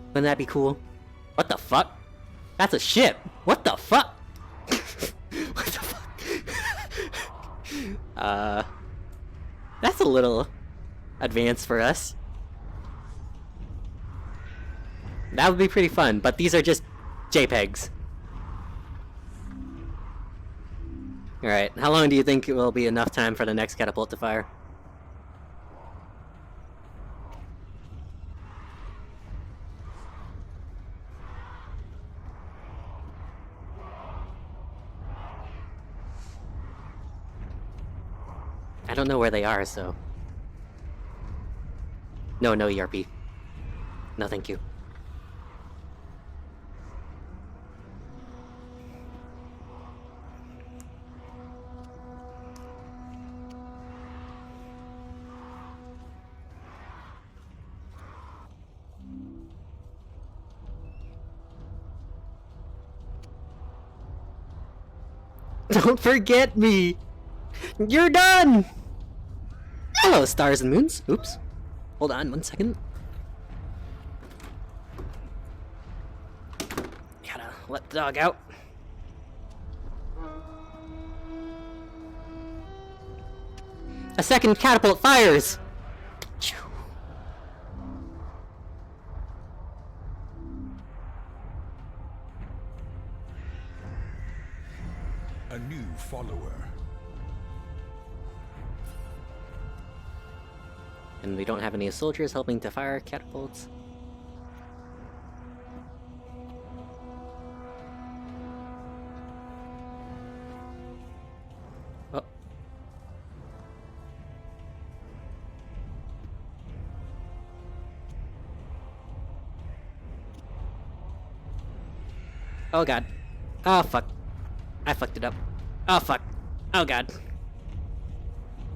Wouldn't that be cool? What the fuck? That's a ship! What the fuck? What the fuck? That's a little advanced for us. That would be pretty fun, but these are just JPEGs. Alright, how long do you think it will be enough time for the next catapult to fire? I don't know where they are, so... No ERP. No thank you. Don't forget me! You're done! Hello, stars and moons. Oops. Hold on 1 second. Gotta let the dog out. A second catapult fires! A new follower. And we don't have any soldiers helping to fire catapults. Oh. Oh god. Oh fuck. I fucked it up. Oh fuck. Oh god.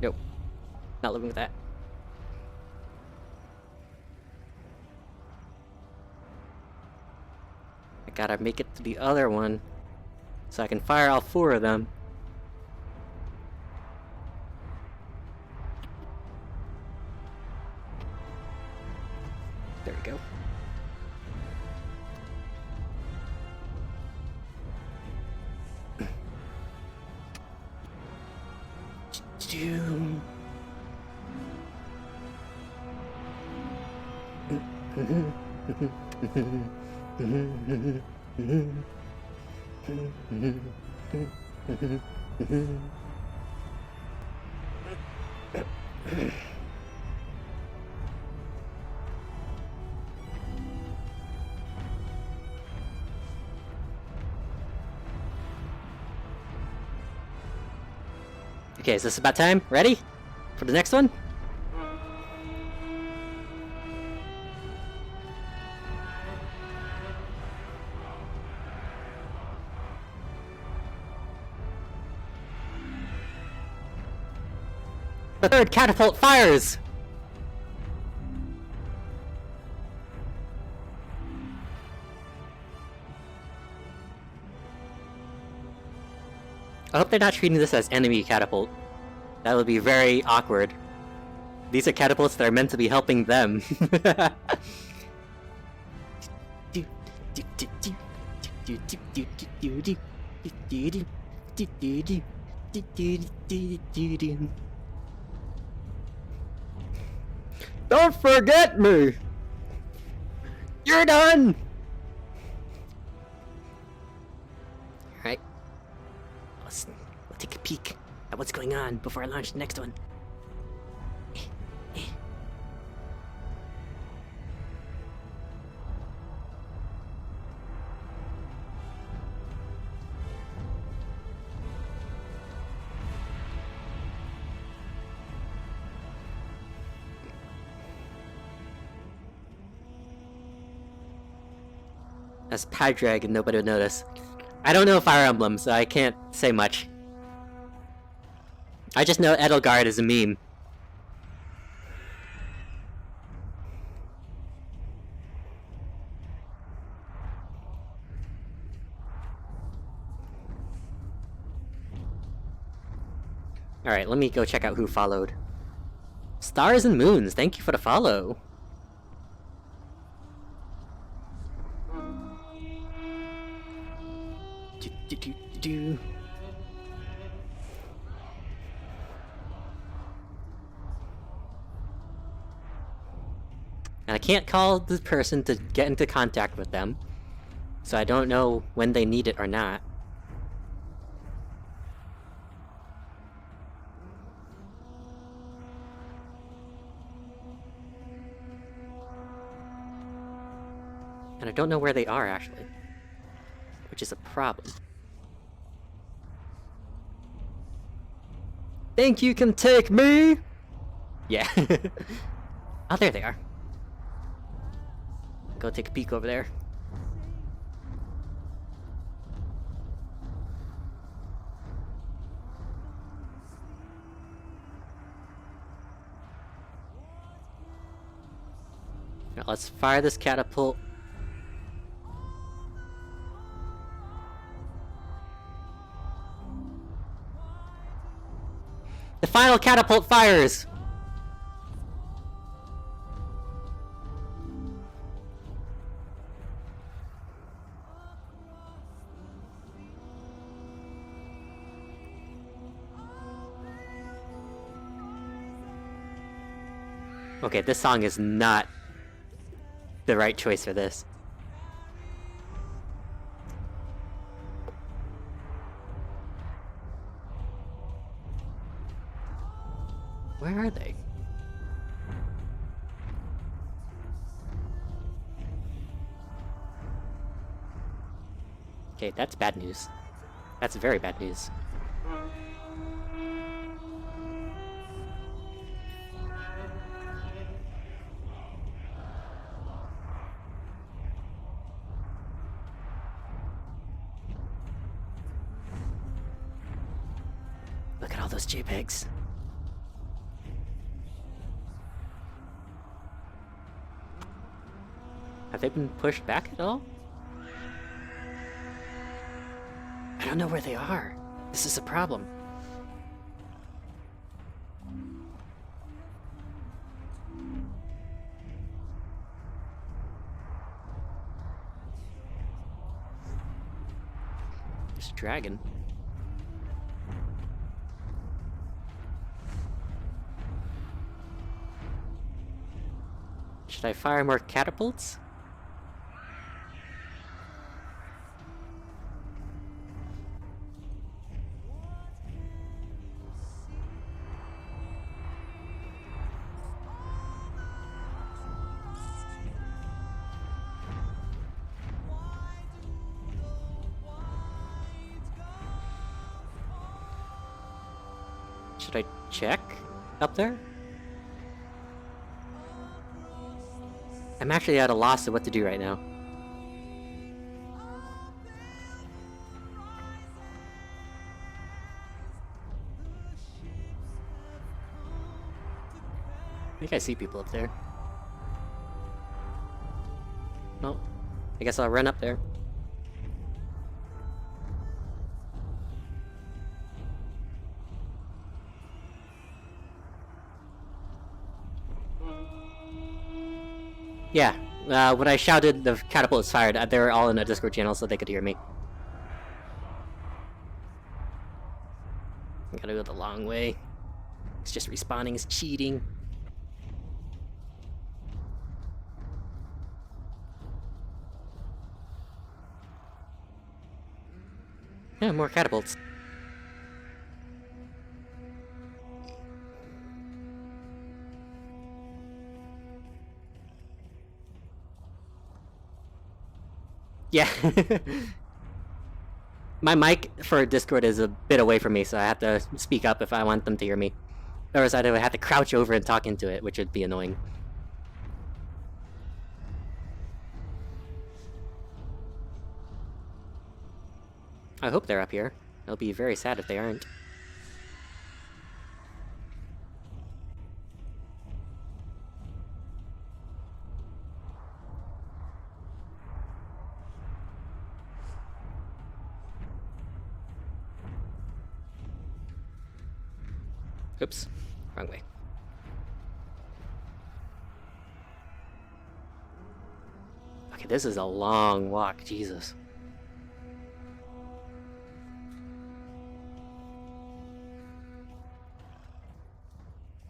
Nope. Not living with that. I gotta make it to the other one so I can fire all 4 of them. There we go. Okay, is this about time? Ready? For the next one? The third catapult fires! I hope they're not treating this as enemy catapult. That would be very awkward. These are catapults that are meant to be helping them. Don't forget me! You're done! Alright. Let's take a peek at what's going on before I launch the next one. That's Pie Dragon, nobody would notice. I don't know Fire Emblem, so I can't say much. I just know Edelgard is a meme. Alright, let me go check out who followed. Stars and Moons, thank you for the follow. Do. And I can't call this person to get into contact with them, so I don't know when they need it or not. And I don't know where they are, actually. Which is a problem. Think you can take me? Yeah. Oh, there they are. Go take a peek over there. Now let's fire this catapult. The final catapult fires! Okay, this song is not the right choice for this. Where are they? Okay, that's bad news. That's very bad news. Look at all those JPEGs. Have they been pushed back at all? I don't know where they are. This is a problem. There's a dragon. Should I fire more catapults? Should I check up there? I'm actually at a loss of what to do right now. I think I see people up there. No, I guess I'll run up there. Yeah, when I shouted the catapult was fired, they were all in a Discord channel so they could hear me. I gotta go the long way. It's just respawning is cheating. Yeah, more catapults. Yeah. My mic for Discord is a bit away from me, so I have to speak up if I want them to hear me. Otherwise I'd have to crouch over and talk into it, which would be annoying. I hope they're up here. It'll be very sad if they aren't. Oops, wrong way. Okay, this is a long walk, Jesus.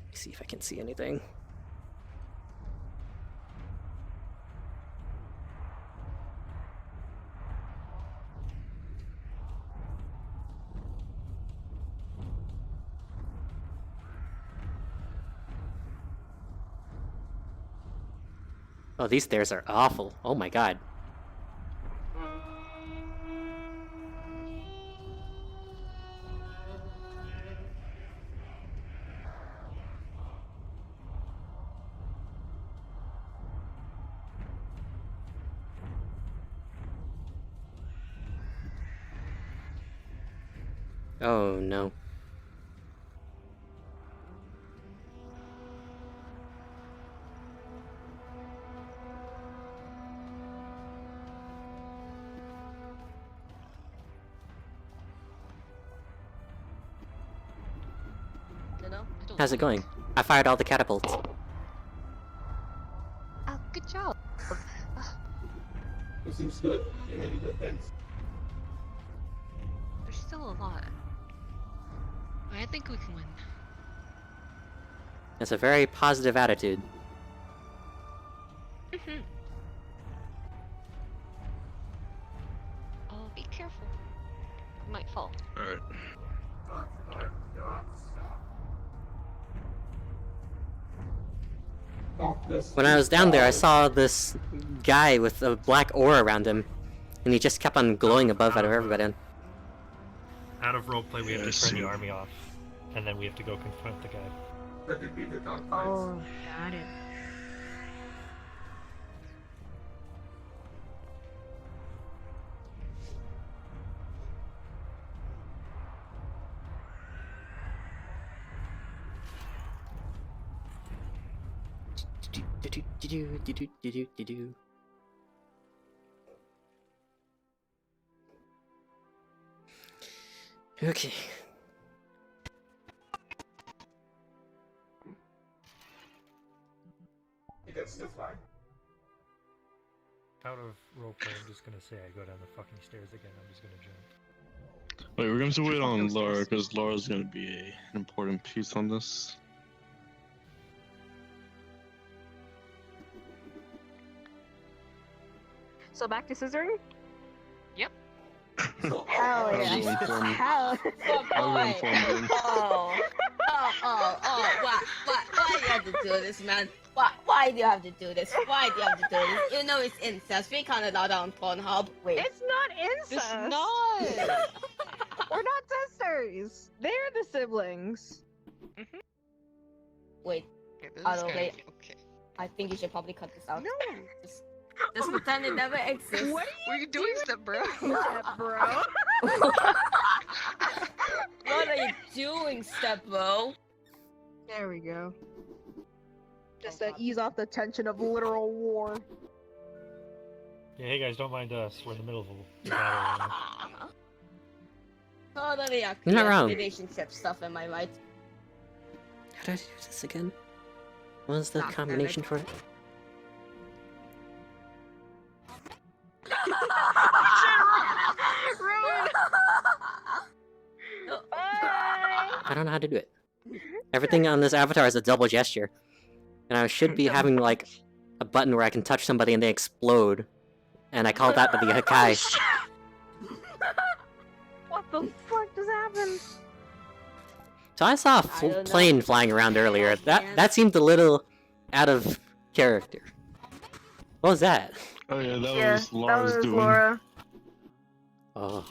Let me see if I can see anything. Oh, these stairs are awful. Oh my god. Oh no. How's it going? I fired all the catapults. Oh, good job. It seems good. You made a good fence. There's still a lot. I think we can win. That's a very positive attitude. Oh, be careful. You might fall. Alright. When I was down there, I saw this guy with a black aura around him, and he just kept on glowing above out of everybody. Out of roleplay, we have to turn the army off, and then we have to go confront the guy. Oh, got it. Okay. Out of roleplay, I'm just gonna say I go down the fucking stairs again. I'm just gonna jump. Wait, we're going to wait on Laura because Laura's going to be an important piece on this. So back to scissoring? Yep. Hell How's yeah. everyone form? Hell. Everyone form, dude. Why do you have to do this, man? Why do you have to do this? Why do you have to do this? You know it's incest. We can't allow that on Pornhub. Wait. It's not incest. It's not. We're not sisters. They're the siblings. Wait. Okay, this I is don't gonna wait. be okay. I think you should probably cut this out. No. Just pretend it never exists. What are you doing, step bro? Bro. What are you doing, step bro? There we go. Just to ease off the tension of literal war. Yeah, hey guys, don't mind us. We're in the middle of a battle right now. Totally You're not wrong. relationship stuff, am I right? How do I do this again? What was the Not combination for it? I don't know how to do it. Everything on this avatar is a double gesture. And I should be having, like, a button where I can touch somebody and they explode. And I call that the Hakai. What the fuck just happened? So I saw a I don't know. plane flying around earlier. That seemed a little out of character. What was that? Oh yeah, that was Laura's doing. Laura. Oh.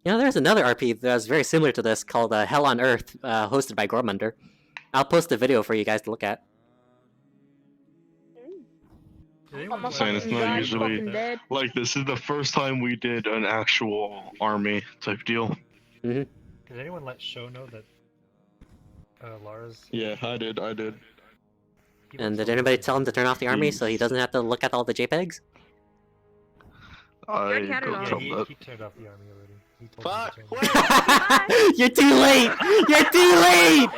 You know, there's another RP that's very similar to this called Hell on Earth, hosted by Gormunder. I'll post a video for you guys to look at. Did anyone I'm saying it's fucking not god, usually fucking dead. like this is the first time we did an actual army type deal. Did anyone let Show know that Lara's? Yeah, I did. He And looks did a anybody little- tell him to turn off the army so he doesn't have to look at all the JPEGs? I already had it don't on. Yeah, tell he, that. he turned off the army already. He told Fuck! me to turn it off. You're too late! You're too late!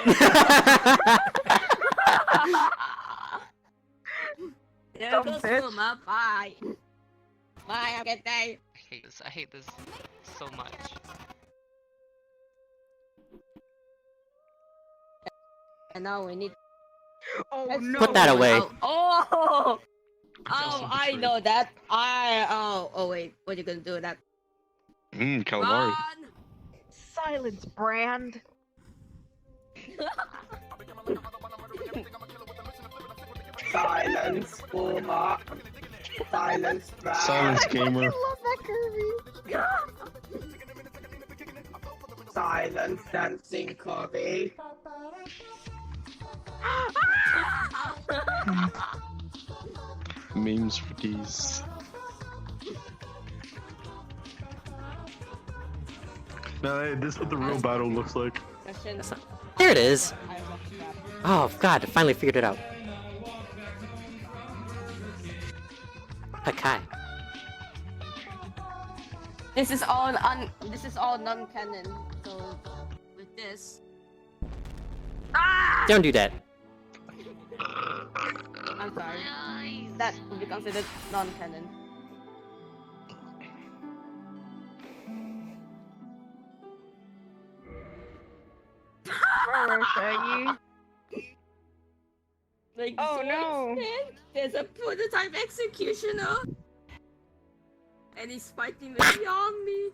There Dumb goes bitch. Puma. Bye. Bye. Have a good day. I hate this so much. And now we need. Oh Let's no! Put that away. Oh. also Oh, I betrayed. know that. Oh wait. What are you gonna do with that? Calamari. Run! Silence, Brand. Silence, Puma. Silence, Brad. Silence gamer. I love that Kirby. Silence, dancing Kirby. Memes for these. No, this is what the real battle looks like. Question. There it is. I love that. Oh god, I finally figured it out. Hakai. This is all non-canon. So with this. Don't do that. I'm sorry. That would be considered non-canon. Where are you? Like, Oh, so no. understand? There's a prototype executioner, and he's fighting the army.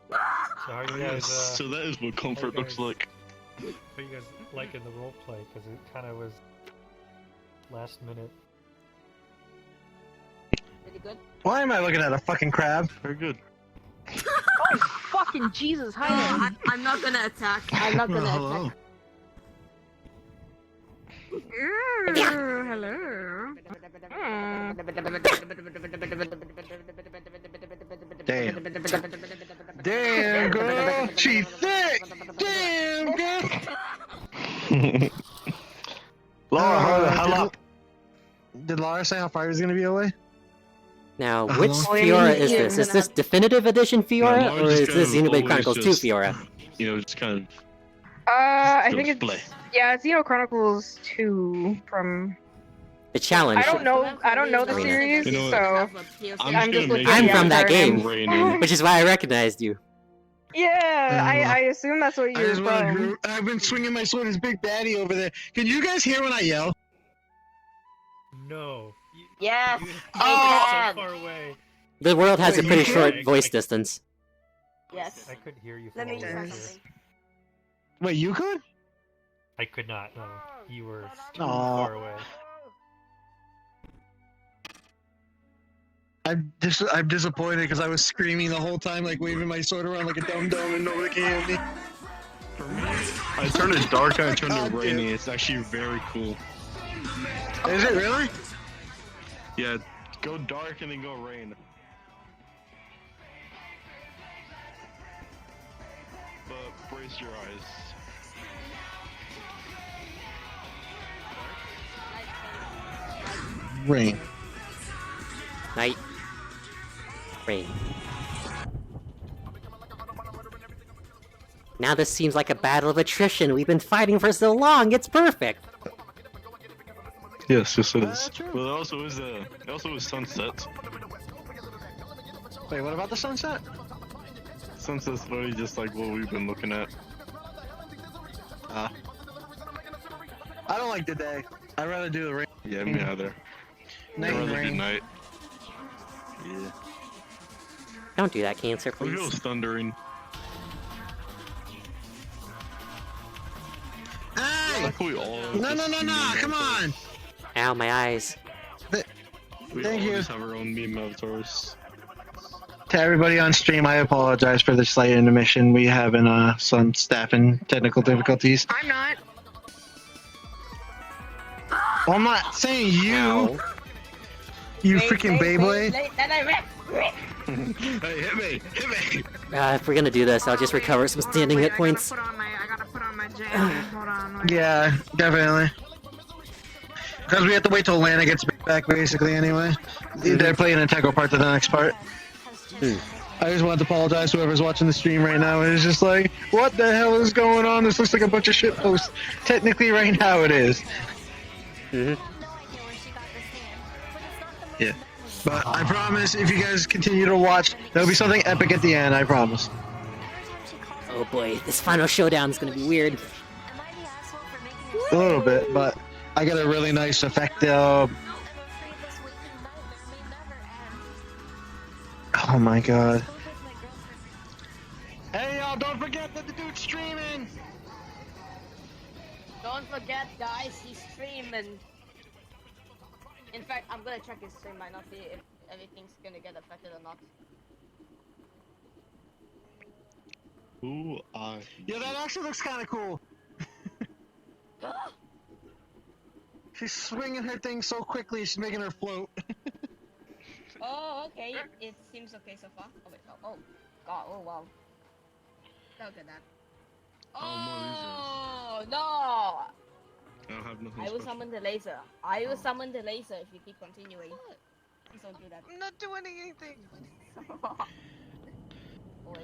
So how are you guys? So that is what comfort looks guys- like. How you guys liking the roleplay? Because it kind of was last minute. Pretty good. Why am I looking at a fucking crab? Very good. Oh, fucking Jesus! Hi. I'm not gonna attack. I'm not gonna Hello. attack. Hello. Damn. Damn, girl. She's thick. Damn, girl. Laura, hello. Did Laura say how far he was gonna be away? Now, Uh-huh. which Oh, I Fiora mean, is yeah, this? Is this Definitive Edition Fiora, Laura or just is kind this of Xenoblade always Chronicles 2 just- Fiora? You know, just kind of I think it's display. yeah, it's Xeno Chronicles 2 from. The challenge. I don't know the Arena. series, You know what? so I'm I'm just just gonna looking make I'm at the from that avatar game. and- Raining. Which is why I recognized you. Yeah, I assume that's what I you're just wanted from. to, I've been swinging my sword as Big Daddy over there. Can you guys hear when I yell? No. Yes. You, Oh! so far away. The world has Wait, a pretty you short can't? voice distance. Yes. I couldn't hear you Let from me all try over here. something. Wait, you could? I could not. No, you were too Aw. far away. I'm disappointed because I was screaming the whole time, like waving my sword around like a dum-dum, and nobody can hear me. For me, I turned it dark and I turned Oh, it dude. rainy. It's actually very cool. Is it really? Yeah, go dark and then go rain. But brace your eyes. Rain. Night. Rain. Now this seems like a battle of attrition. We've been fighting for so long. It's perfect. Yes, yes it is. Well, it also is sunset. Wait, what about the sunset? Sunset's literally just like what we've been looking at. I don't like the day. I'd rather do the rain. Yeah, me either. Night I'd and rather do rain. night. Yeah. Don't do that, Cancer, Look, it please. was thundering. Hey! Like we all No, just no, no, no! meme Come on! avatars. Ow, my eyes. We Thank all you. just have our own meme avatars. To everybody on stream, I apologize for the slight intermission. We having some staff and technical difficulties. I'm not. Well, I'm not saying you. Ow. You Wait, freaking wait, Beyblade. wait, then I rip. Hey, hit me! Hit me! If we're gonna do this, I'll just recover some standing hit points. I gotta put on my jam. Hold on. Wait. Yeah, definitely. Because we have to wait till Lana gets back, basically, anyway. They're playing an integral part to the next part. I just wanted to apologize to whoever's watching the stream right now. It's just like, what the hell is going on? This looks like a bunch of shit posts. Technically, right now it is. Yeah. But I promise, if you guys continue to watch, there'll be something epic at the end, I promise. Oh boy, this final showdown is gonna be weird. A little bit, but I got a really nice effect. Oh my god. Hey y'all, don't forget that the dude's streaming! Don't forget, guys, he's streaming. In fact, I'm gonna check his stream right now, see if everything's gonna get affected or not. Who are Yeah, that actually looks kind of cool. She's swinging her thing so quickly, she's making her float. Oh, okay. It seems okay so far. Oh wait, oh god, oh wow. Look at that. Oh no! I don't have nothing I will special. summon the laser. I will summon the laser if you keep continuing. Please don't do that. I'm not doing anything. Boy.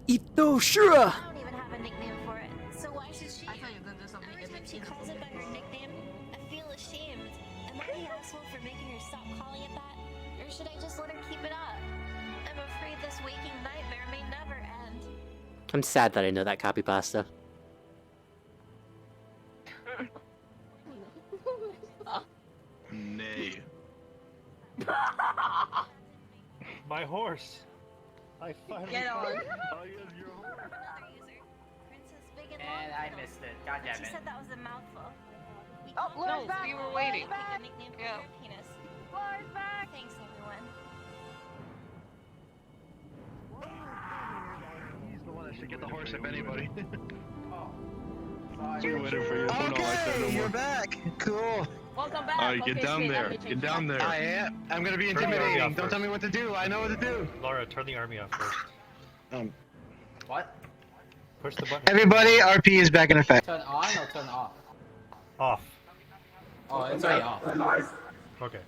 Ito Shura! I don't even have a nickname for it. So why should she? I thought you were gonna do something. Every time she calls it by her nickname, I feel ashamed. Am I the asshole for making her stop calling it that? Or should I just let her keep it up? I'm afraid this waking nightmare may never end. I'm sad that I know that copy pasta. Nay. My horse. I finally Get on. Princess Big and And I missed it. God damn She it. said that was a mouthful. We Oh, call Laura's it- back. We were waiting. Pick a nickname for Yeah. your penis. Laura's back. Thanks, everyone. He's the one that should get the horse, if anybody. We're waiting for you. Oh, no, I said no Okay, more. you're back. Cool. Welcome back. Alright, get Okay, down sweet, there. let me Get change down that. there. I am. I'm gonna be Turn the army intimidating. off Don't first. tell me what to do. I know what to do. Laura, turn the army off first. What? Push the button. Everybody, RP is back in effect. Turn on or turn off? Off. Oh, it's already off. Okay.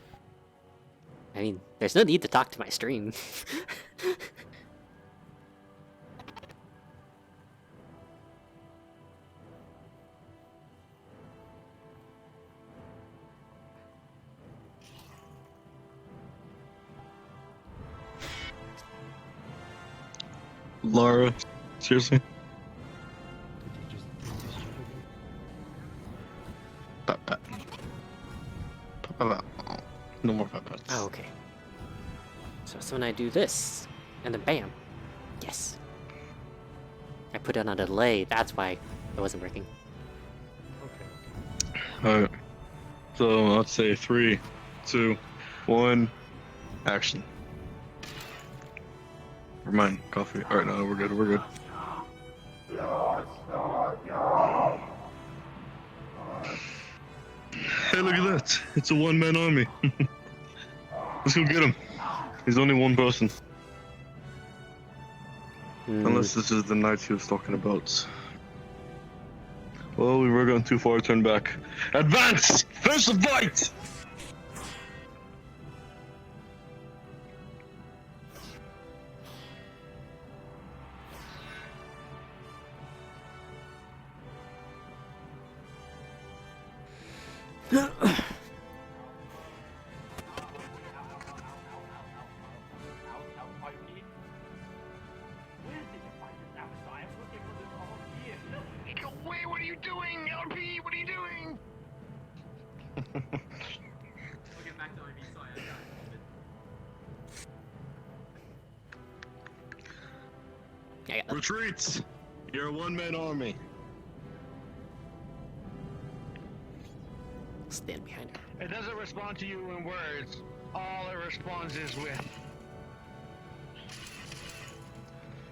I mean, there's no need to talk to my stream. Laura, seriously? Pat, pat. Pat, pat, pat. No more pat pats. Oh, okay. So when I do this, and then bam. Yes. I put it on a delay, that's why it wasn't working. Alright. So I'd say 3, 2, 1, action. Never mind, coffee. Alright, no, we're good, we're good. Hey, look at that. It's a one-man army. Let's go get him. He's only one person. Unless this is the knight he was talking about. Well, we were going too far to turn back. Advance! Finish the fight! Wait, what are you doing? LP, what are you doing? Retreat! You're a one-man army. Stand behind her. It doesn't respond to you in words. All it responds is with.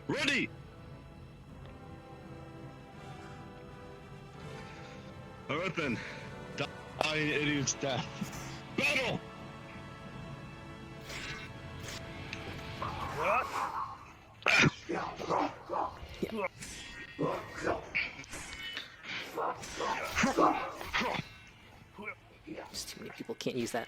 Ready! Alright then. Die an idiot's death. Battle! Just too many people can't use that.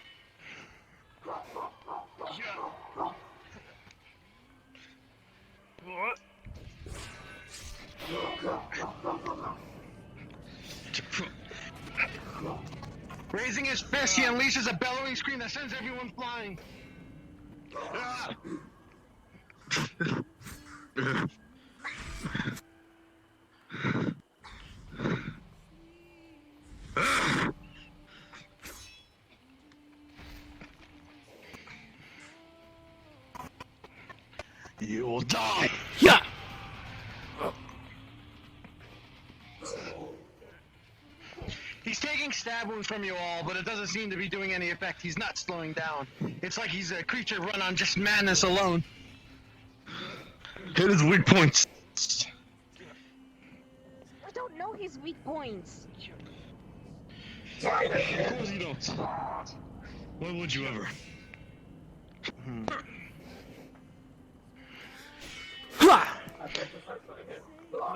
Raising his fist, he unleashes a bellowing scream that sends everyone flying. You will die! Yeah! He's taking stab wounds from you all, but it doesn't seem to be doing any effect. He's not slowing down. It's like he's a creature run on just madness alone. Hit his weak points. I don't know his weak points. Of course you don't. Why would you ever?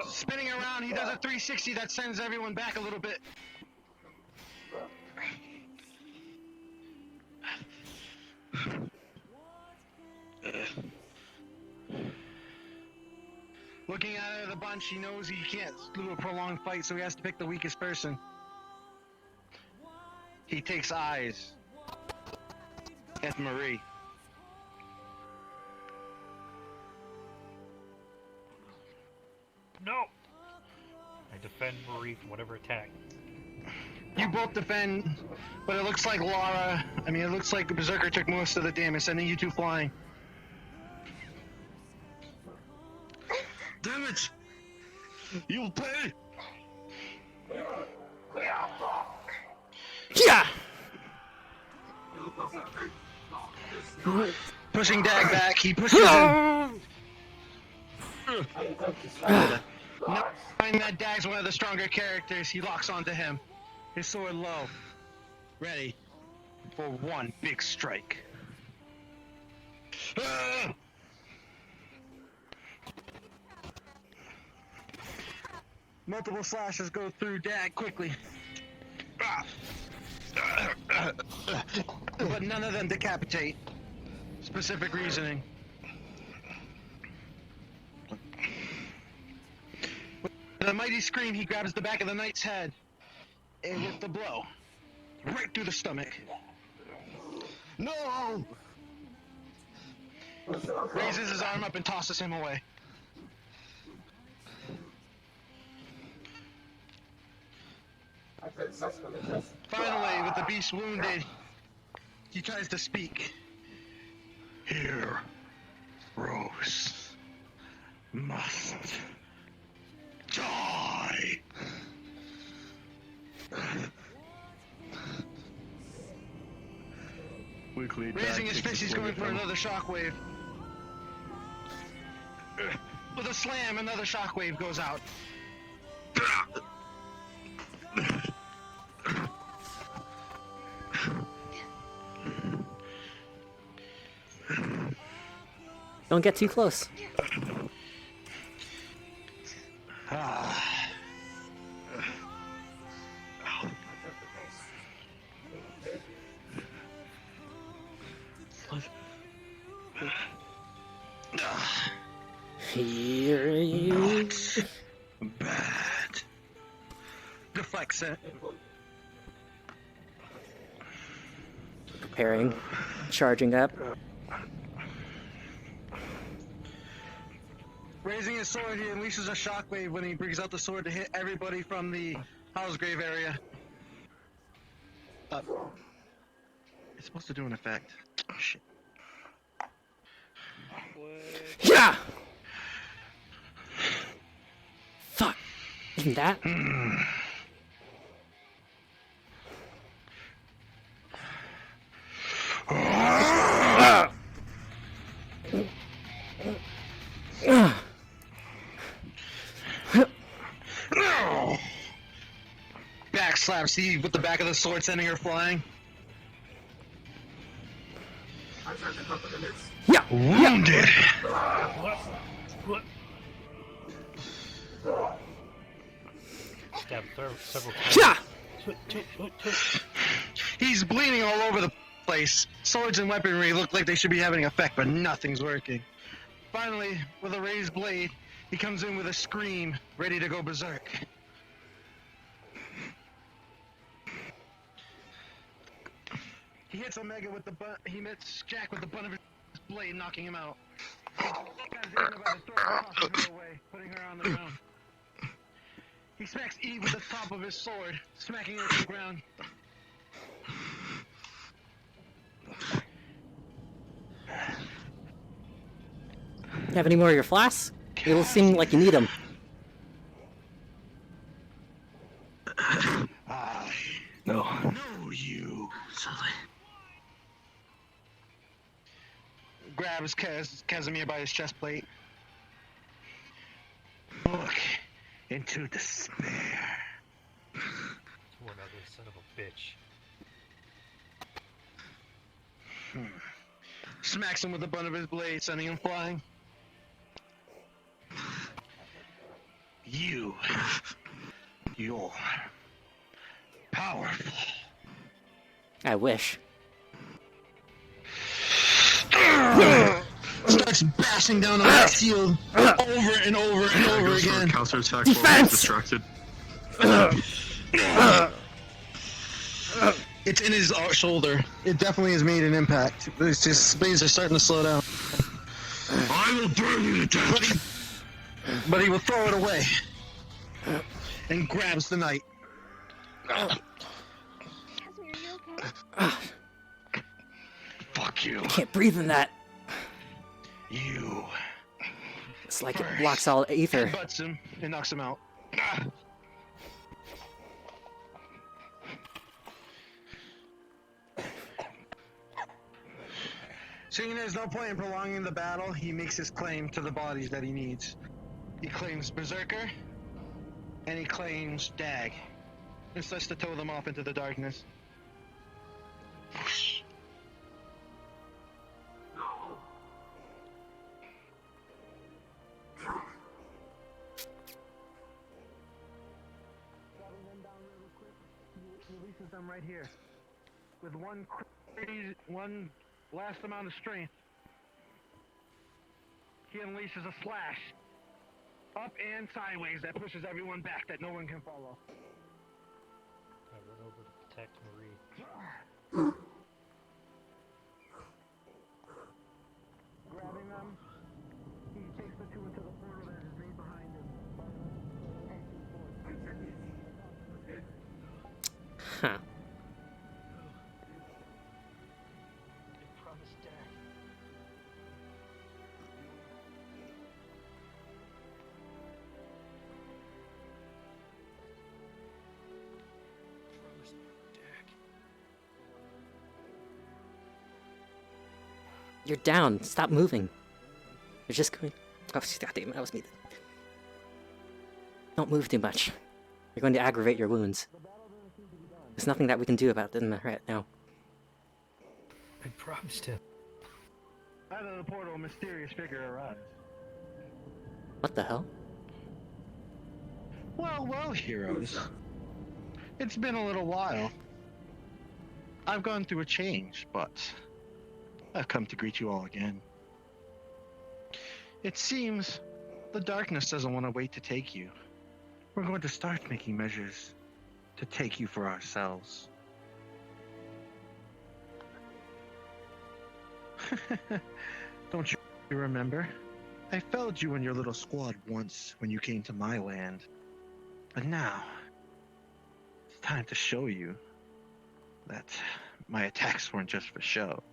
Spinning around, he does a 360 that sends everyone back a little bit. Looking at the bunch, he knows he can't do a prolonged fight, so he has to pick the weakest person. He takes eyes at Marie. No! I defend Marie from whatever attack. You both defend, but it looks like it looks like the Berserker took most of the damage, sending you two flying. Damn it! You'll pay! Yeah! Pushing Dag back, he pushes him. Knowing that Dag's one of the stronger characters, he locks onto him. His sword low. Ready for one big strike. Multiple slashes go through Dag quickly. But none of them decapitate. Specific reasoning. With a mighty scream, he grabs the back of the knight's head. And with the blow, right through the stomach. No! Raises his arm up and tosses him away. Finally, with the beast wounded, he tries to speak. Here, Rose must die. Weekly Raising his fist, he's going for another shockwave. With a slam, another shockwave goes out. Don't get too close. Here you Bad. Deflects it. preparing, charging up. Raising his sword, he unleashes a shockwave when he brings out the sword to hit everybody from the Housegrave area. It's supposed to do an effect. Oh, shit. Yeah! Fuck. Isn't that? Grab Steve with the back of the sword, sending her flying. Yeah. Wounded. Stab several times. Yeah. He's bleeding all over the place. Swords and weaponry look like they should be having effect, but nothing's working. Finally, with a raised blade, he comes in with a scream, ready to go berserk. He hits Omega with the butt. He hits Jack with the butt of his blade, knocking him out. He grabs Ava by the throat and tosses her away, putting her on the ground. He smacks Eve with the top of his sword, smacking her to the ground. You have any more of your flasks? It'll seem like you need them. No. No, you. Grabs Casimir by his chest plate. Look into despair. One other son of a bitch. Smacks him with the butt of his blade, sending him flying. You're powerful. I wish. Starts bashing down on that shield over and over and over again. Counterattack Defense! distracted. It's in his shoulder. It definitely has made an impact. His blades are starting to slow down. I will burn you to death. But he will throw it away and grabs the knight. Fuck you. I can't breathe in that. You. It's like it blocks all ether. Headbutts him and knocks him out. Seeing there's no point in prolonging the battle, he makes his claim to the bodies that he needs. He claims Berserker, and he claims Dag, and starts to tow them off into the darkness. He releases them right here, with one last amount of strength. He unleashes a slash, up and sideways, that pushes everyone back, that no one can follow. I run over to protect Marie. Grabbing them, he takes the two into the portal that is made behind him. Huh. I promised Dad. You're down. Stop moving. You're just going. Oh, goddamn! That was me. Don't move too much. You're going to aggravate your wounds. There's nothing that we can do about them right now. I promised him. Out of the portal, a mysterious figure arrives. What the hell? Well, heroes. It's been a little while. I've gone through a change, but I've come to greet you all again. It seems the darkness doesn't want to wait to take you. We're going to start making measures to take you for ourselves. Don't you remember? I felled you and your little squad once when you came to my land. But now, it's time to show you that my attacks weren't just for show.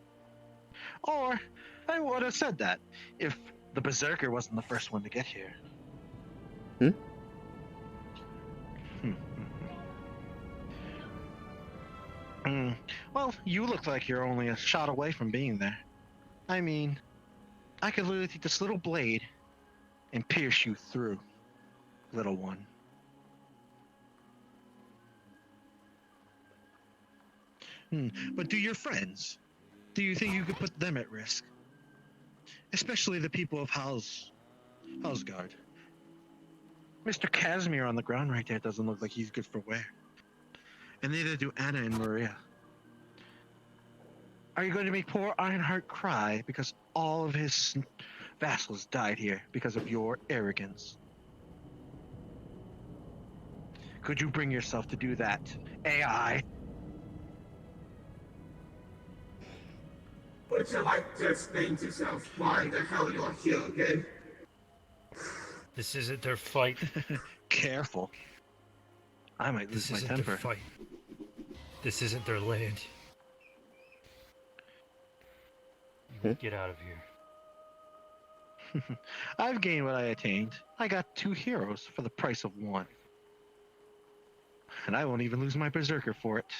Or, I would have said that if the Berserker wasn't the first one to get here. Well, you look like you're only a shot away from being there. I mean, I could literally take this little blade and pierce you through, little one. But do your friends? Do you think you could put them at risk? Especially the people of Halsgard. Mr. Casimir on the ground right there doesn't look like he's good for wear. And neither do Anna and Maria. Are you going to make poor Ironheart cry because all of his vassals died here because of your arrogance? Could you bring yourself to do that, AI? Would you like to explain to yourself why the hell you're here again? This isn't their fight. Careful. I might lose my temper. Their fight. This isn't their land. You get out of here. I've gained what I attained. I got 2 heroes for the price of 1. And I won't even lose my berserker for it.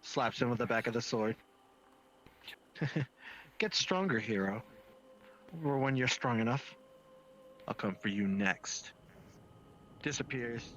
Slaps him with the back of the sword. Get stronger, hero. Or when you're strong enough, I'll come for you next. Disappears.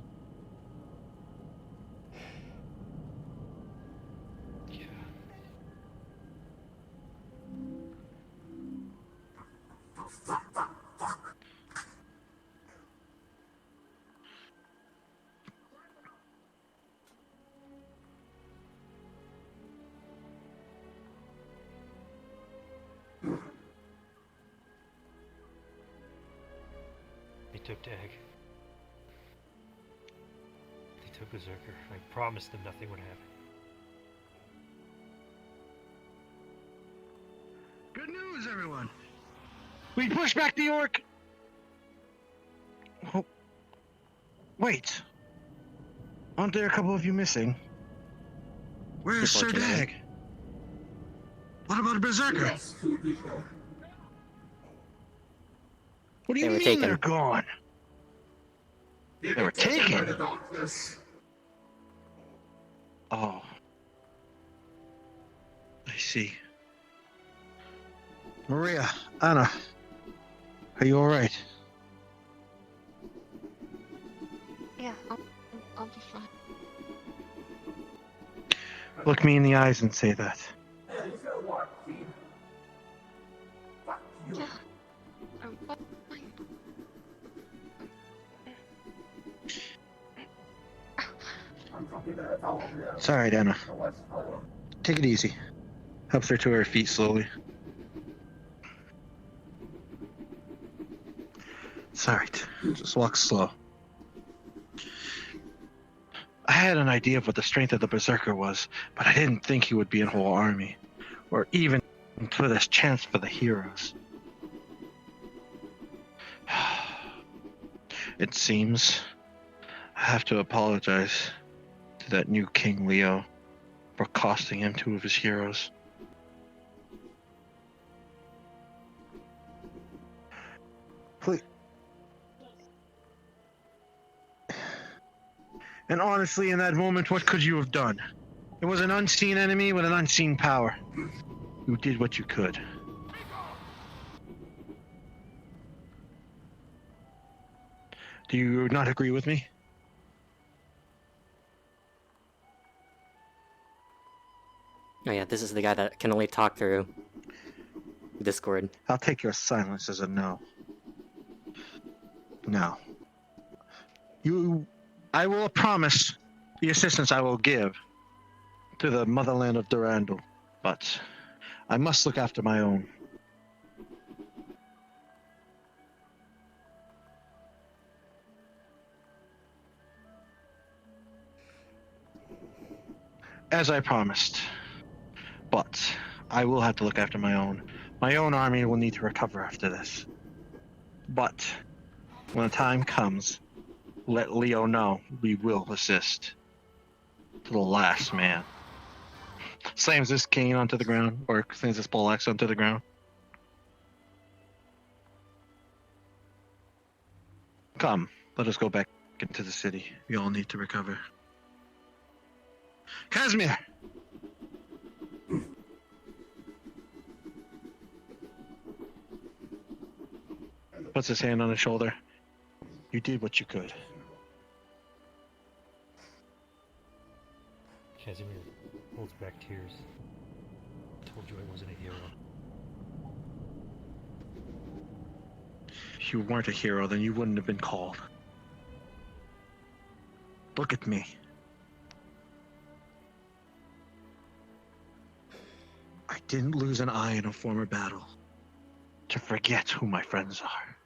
They took Dag. They took Berserker. I promised them nothing would happen. Good news, everyone! We pushed back the orc! Oh. Wait. Aren't there a couple of you missing? Where's Sir Dag? What about a berserker? Yes, 2 people. What do you They were mean taken. they're gone? They were taken? The darkness. Oh. I see. Maria, Anna, are you alright? Yeah, I'll be fine. Look me in the eyes and say that. And if you want, Queen. Fuck you. Yeah, I'm fine. I'm talking about all of you. It's alright, Anna. Take it easy. Helps her to her feet slowly. It's alright. Just walk slow. I had an idea of what the strength of the Berserker was, but I didn't think he would be a whole army. Or even for this chance for the heroes. It seems I have to apologize to that new King Leo for costing him 2 of his heroes. Please. And honestly, in that moment, what could you have done? It was an unseen enemy with an unseen power. You did what you could. Do you not agree with me? Oh yeah, this is the guy that can only talk through Discord. I'll take your silence as a no. No. I will promise the assistance I will give to the motherland of Durandal, but I must look after my own. As I promised. But I will have to look after my own. My own army will need to recover after this. But when the time comes, let Leo know we will assist. To the last man. Slams this cane onto the ground, or slams this poleaxe onto the ground. Come, let us go back into the city. We all need to recover. Casimir! Puts his hand on his shoulder. You did what you could. Casimir Holds back tears. Told you I wasn't a hero. If you weren't a hero, then you wouldn't have been called. Look at me. I didn't lose an eye in a former battle to forget who my friends are.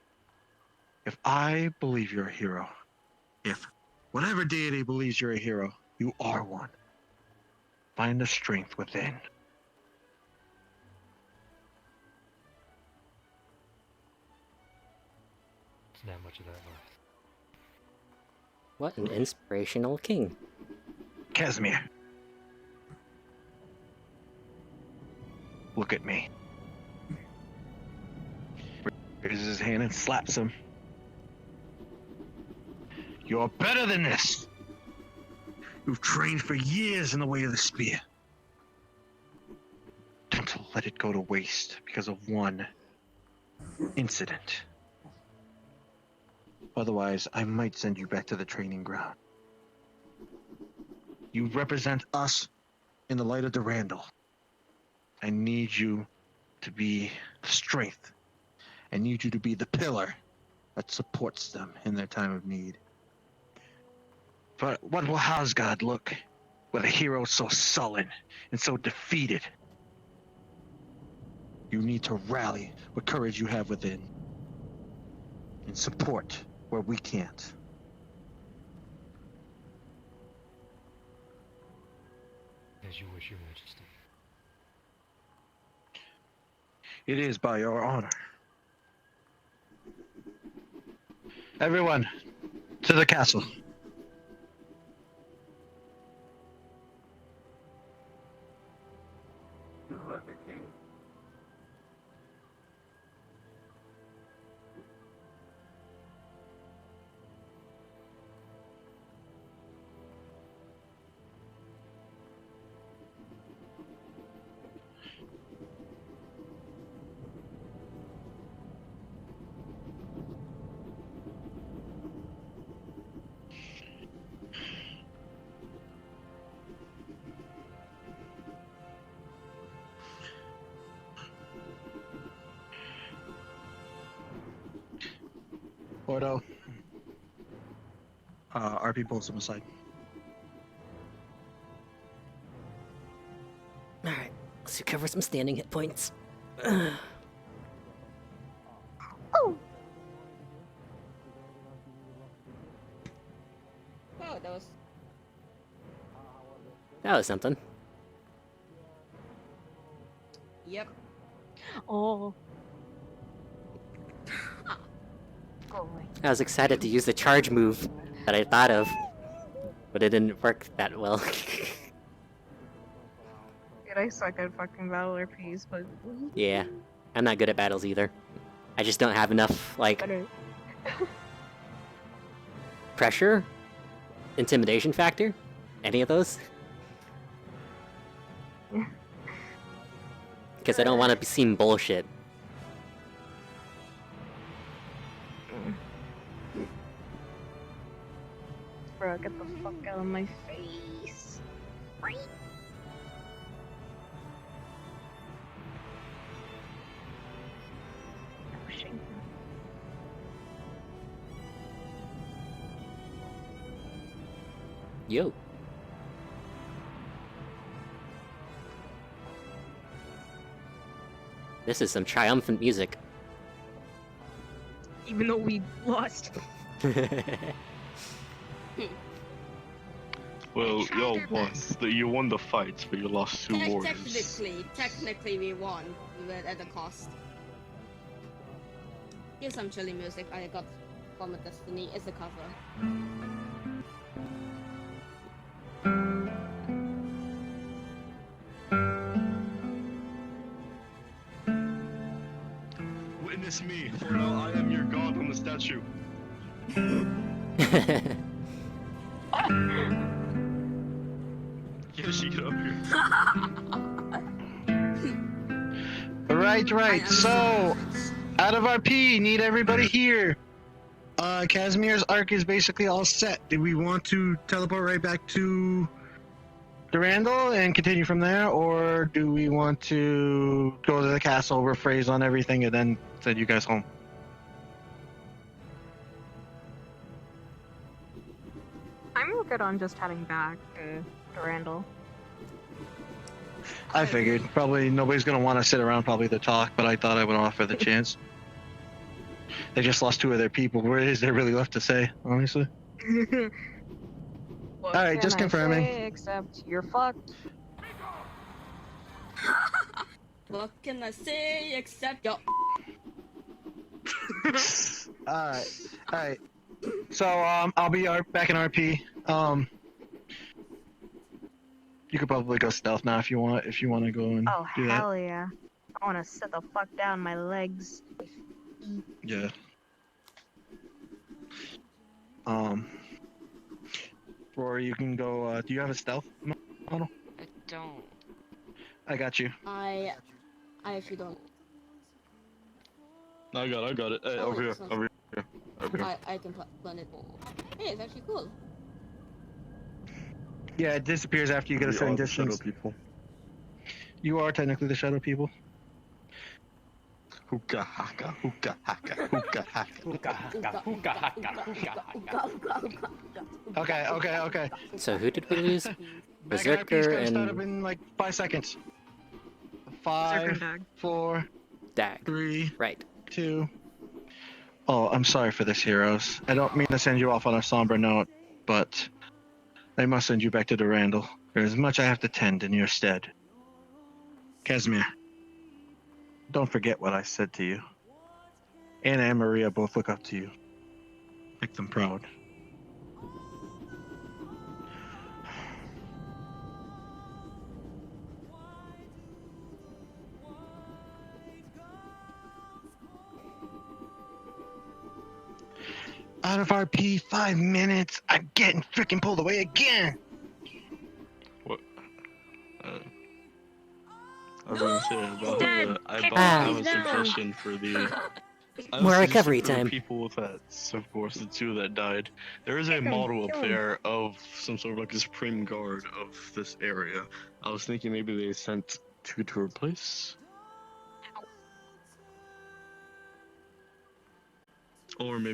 If I believe you're a hero, if whatever deity believes you're a hero, you are one. Find the strength within. It's not much of that left. What an inspirational king. Casimir. Look at me. Raises his hand and slaps him. You're better than this. You've trained for years in the way of the spear. Don't let it go to waste because of one incident. Otherwise, I might send you back to the training ground. You represent us in the light of Durandal. I need you to be the strength. I need you to be the pillar that supports them in their time of need. But what will Asgard look with a hero so sullen and so defeated? You need to rally what courage you have within and support where we can't. As you wish, Your Majesty. It is by your honor. Everyone, to the castle. Let the king. Ordo. RP pulls him aside. Alright, let's recover some standing hit points. Oh! Oh, that was... That was something. Yep. Oh. I was excited to use the charge move that I thought of, but it didn't work that well. Dude, I suck at fucking battle RPs, but... Yeah, I'm not good at battles either. I just don't have enough, like, pressure, intimidation factor, any of those. Because I don't want to seem bullshit. Bro, get the fuck out of my face. Right? Pushing. Yo. This is some triumphant music. Even though we lost. Well, y'all won. You won the fight, but you lost two warriors. Technically we won, but at a cost. Here's some chilly music I got from a Destiny. It's a cover. Witness me, for now I am your god on the statue. Get she get up here. Right. So, out of RP, need everybody here. Casimir's arc is basically all set. Do we want to teleport right back to Durandal and continue from there, or do we want to go to the castle, rephrase on everything, and then send you guys home? I'm good on just heading back to Randall. I figured probably nobody's gonna want to sit around probably to talk, but I thought I would offer the chance. They just lost 2 of their people. What is there really left to say, honestly? All right, just confirming. Except you're fucked. What can I say except yo? All right. So I'll be back in RP. You could probably go stealth now if you want. If you want to go and Oh do that. hell yeah! I want to sit the fuck down my legs. Yeah. Rory, you can go. Do you have a stealth model? I don't. I got you. I actually don't. I got it. Hey, Oh, over here, this one's- over here, over here. I can plan it. Hey, it's actually cool. Yeah, it disappears after you get a certain the shadow distance. people. You are technically the shadow people. Hookah haka, hookah haka, hookah haka. Okay. So who did we lose? Back RP Berserker is gonna start up and in like 5 seconds. Berserker 5, and Dag. 4, Dag. 3, Right. 2. Oh, I'm sorry for this, heroes. I don't mean to send you off on a somber note, but I must send you back to Durandal. There's much I have to tend in your stead. Casimir, don't forget what I said to you. Anna and Maria both look up to you. Make them proud. Out of RP, 5 minutes. I'm getting freaking pulled away again. What? I was gonna say about Dad, I kick have a these down. suggestion for the. I have More a recovery suggestion for time. the people with pets, of course, the 2 that died. There is a Kick 'em, model up kill 'em. there of some sort of like a supreme guard of this area. I was thinking maybe they sent 2 to replace. Or maybe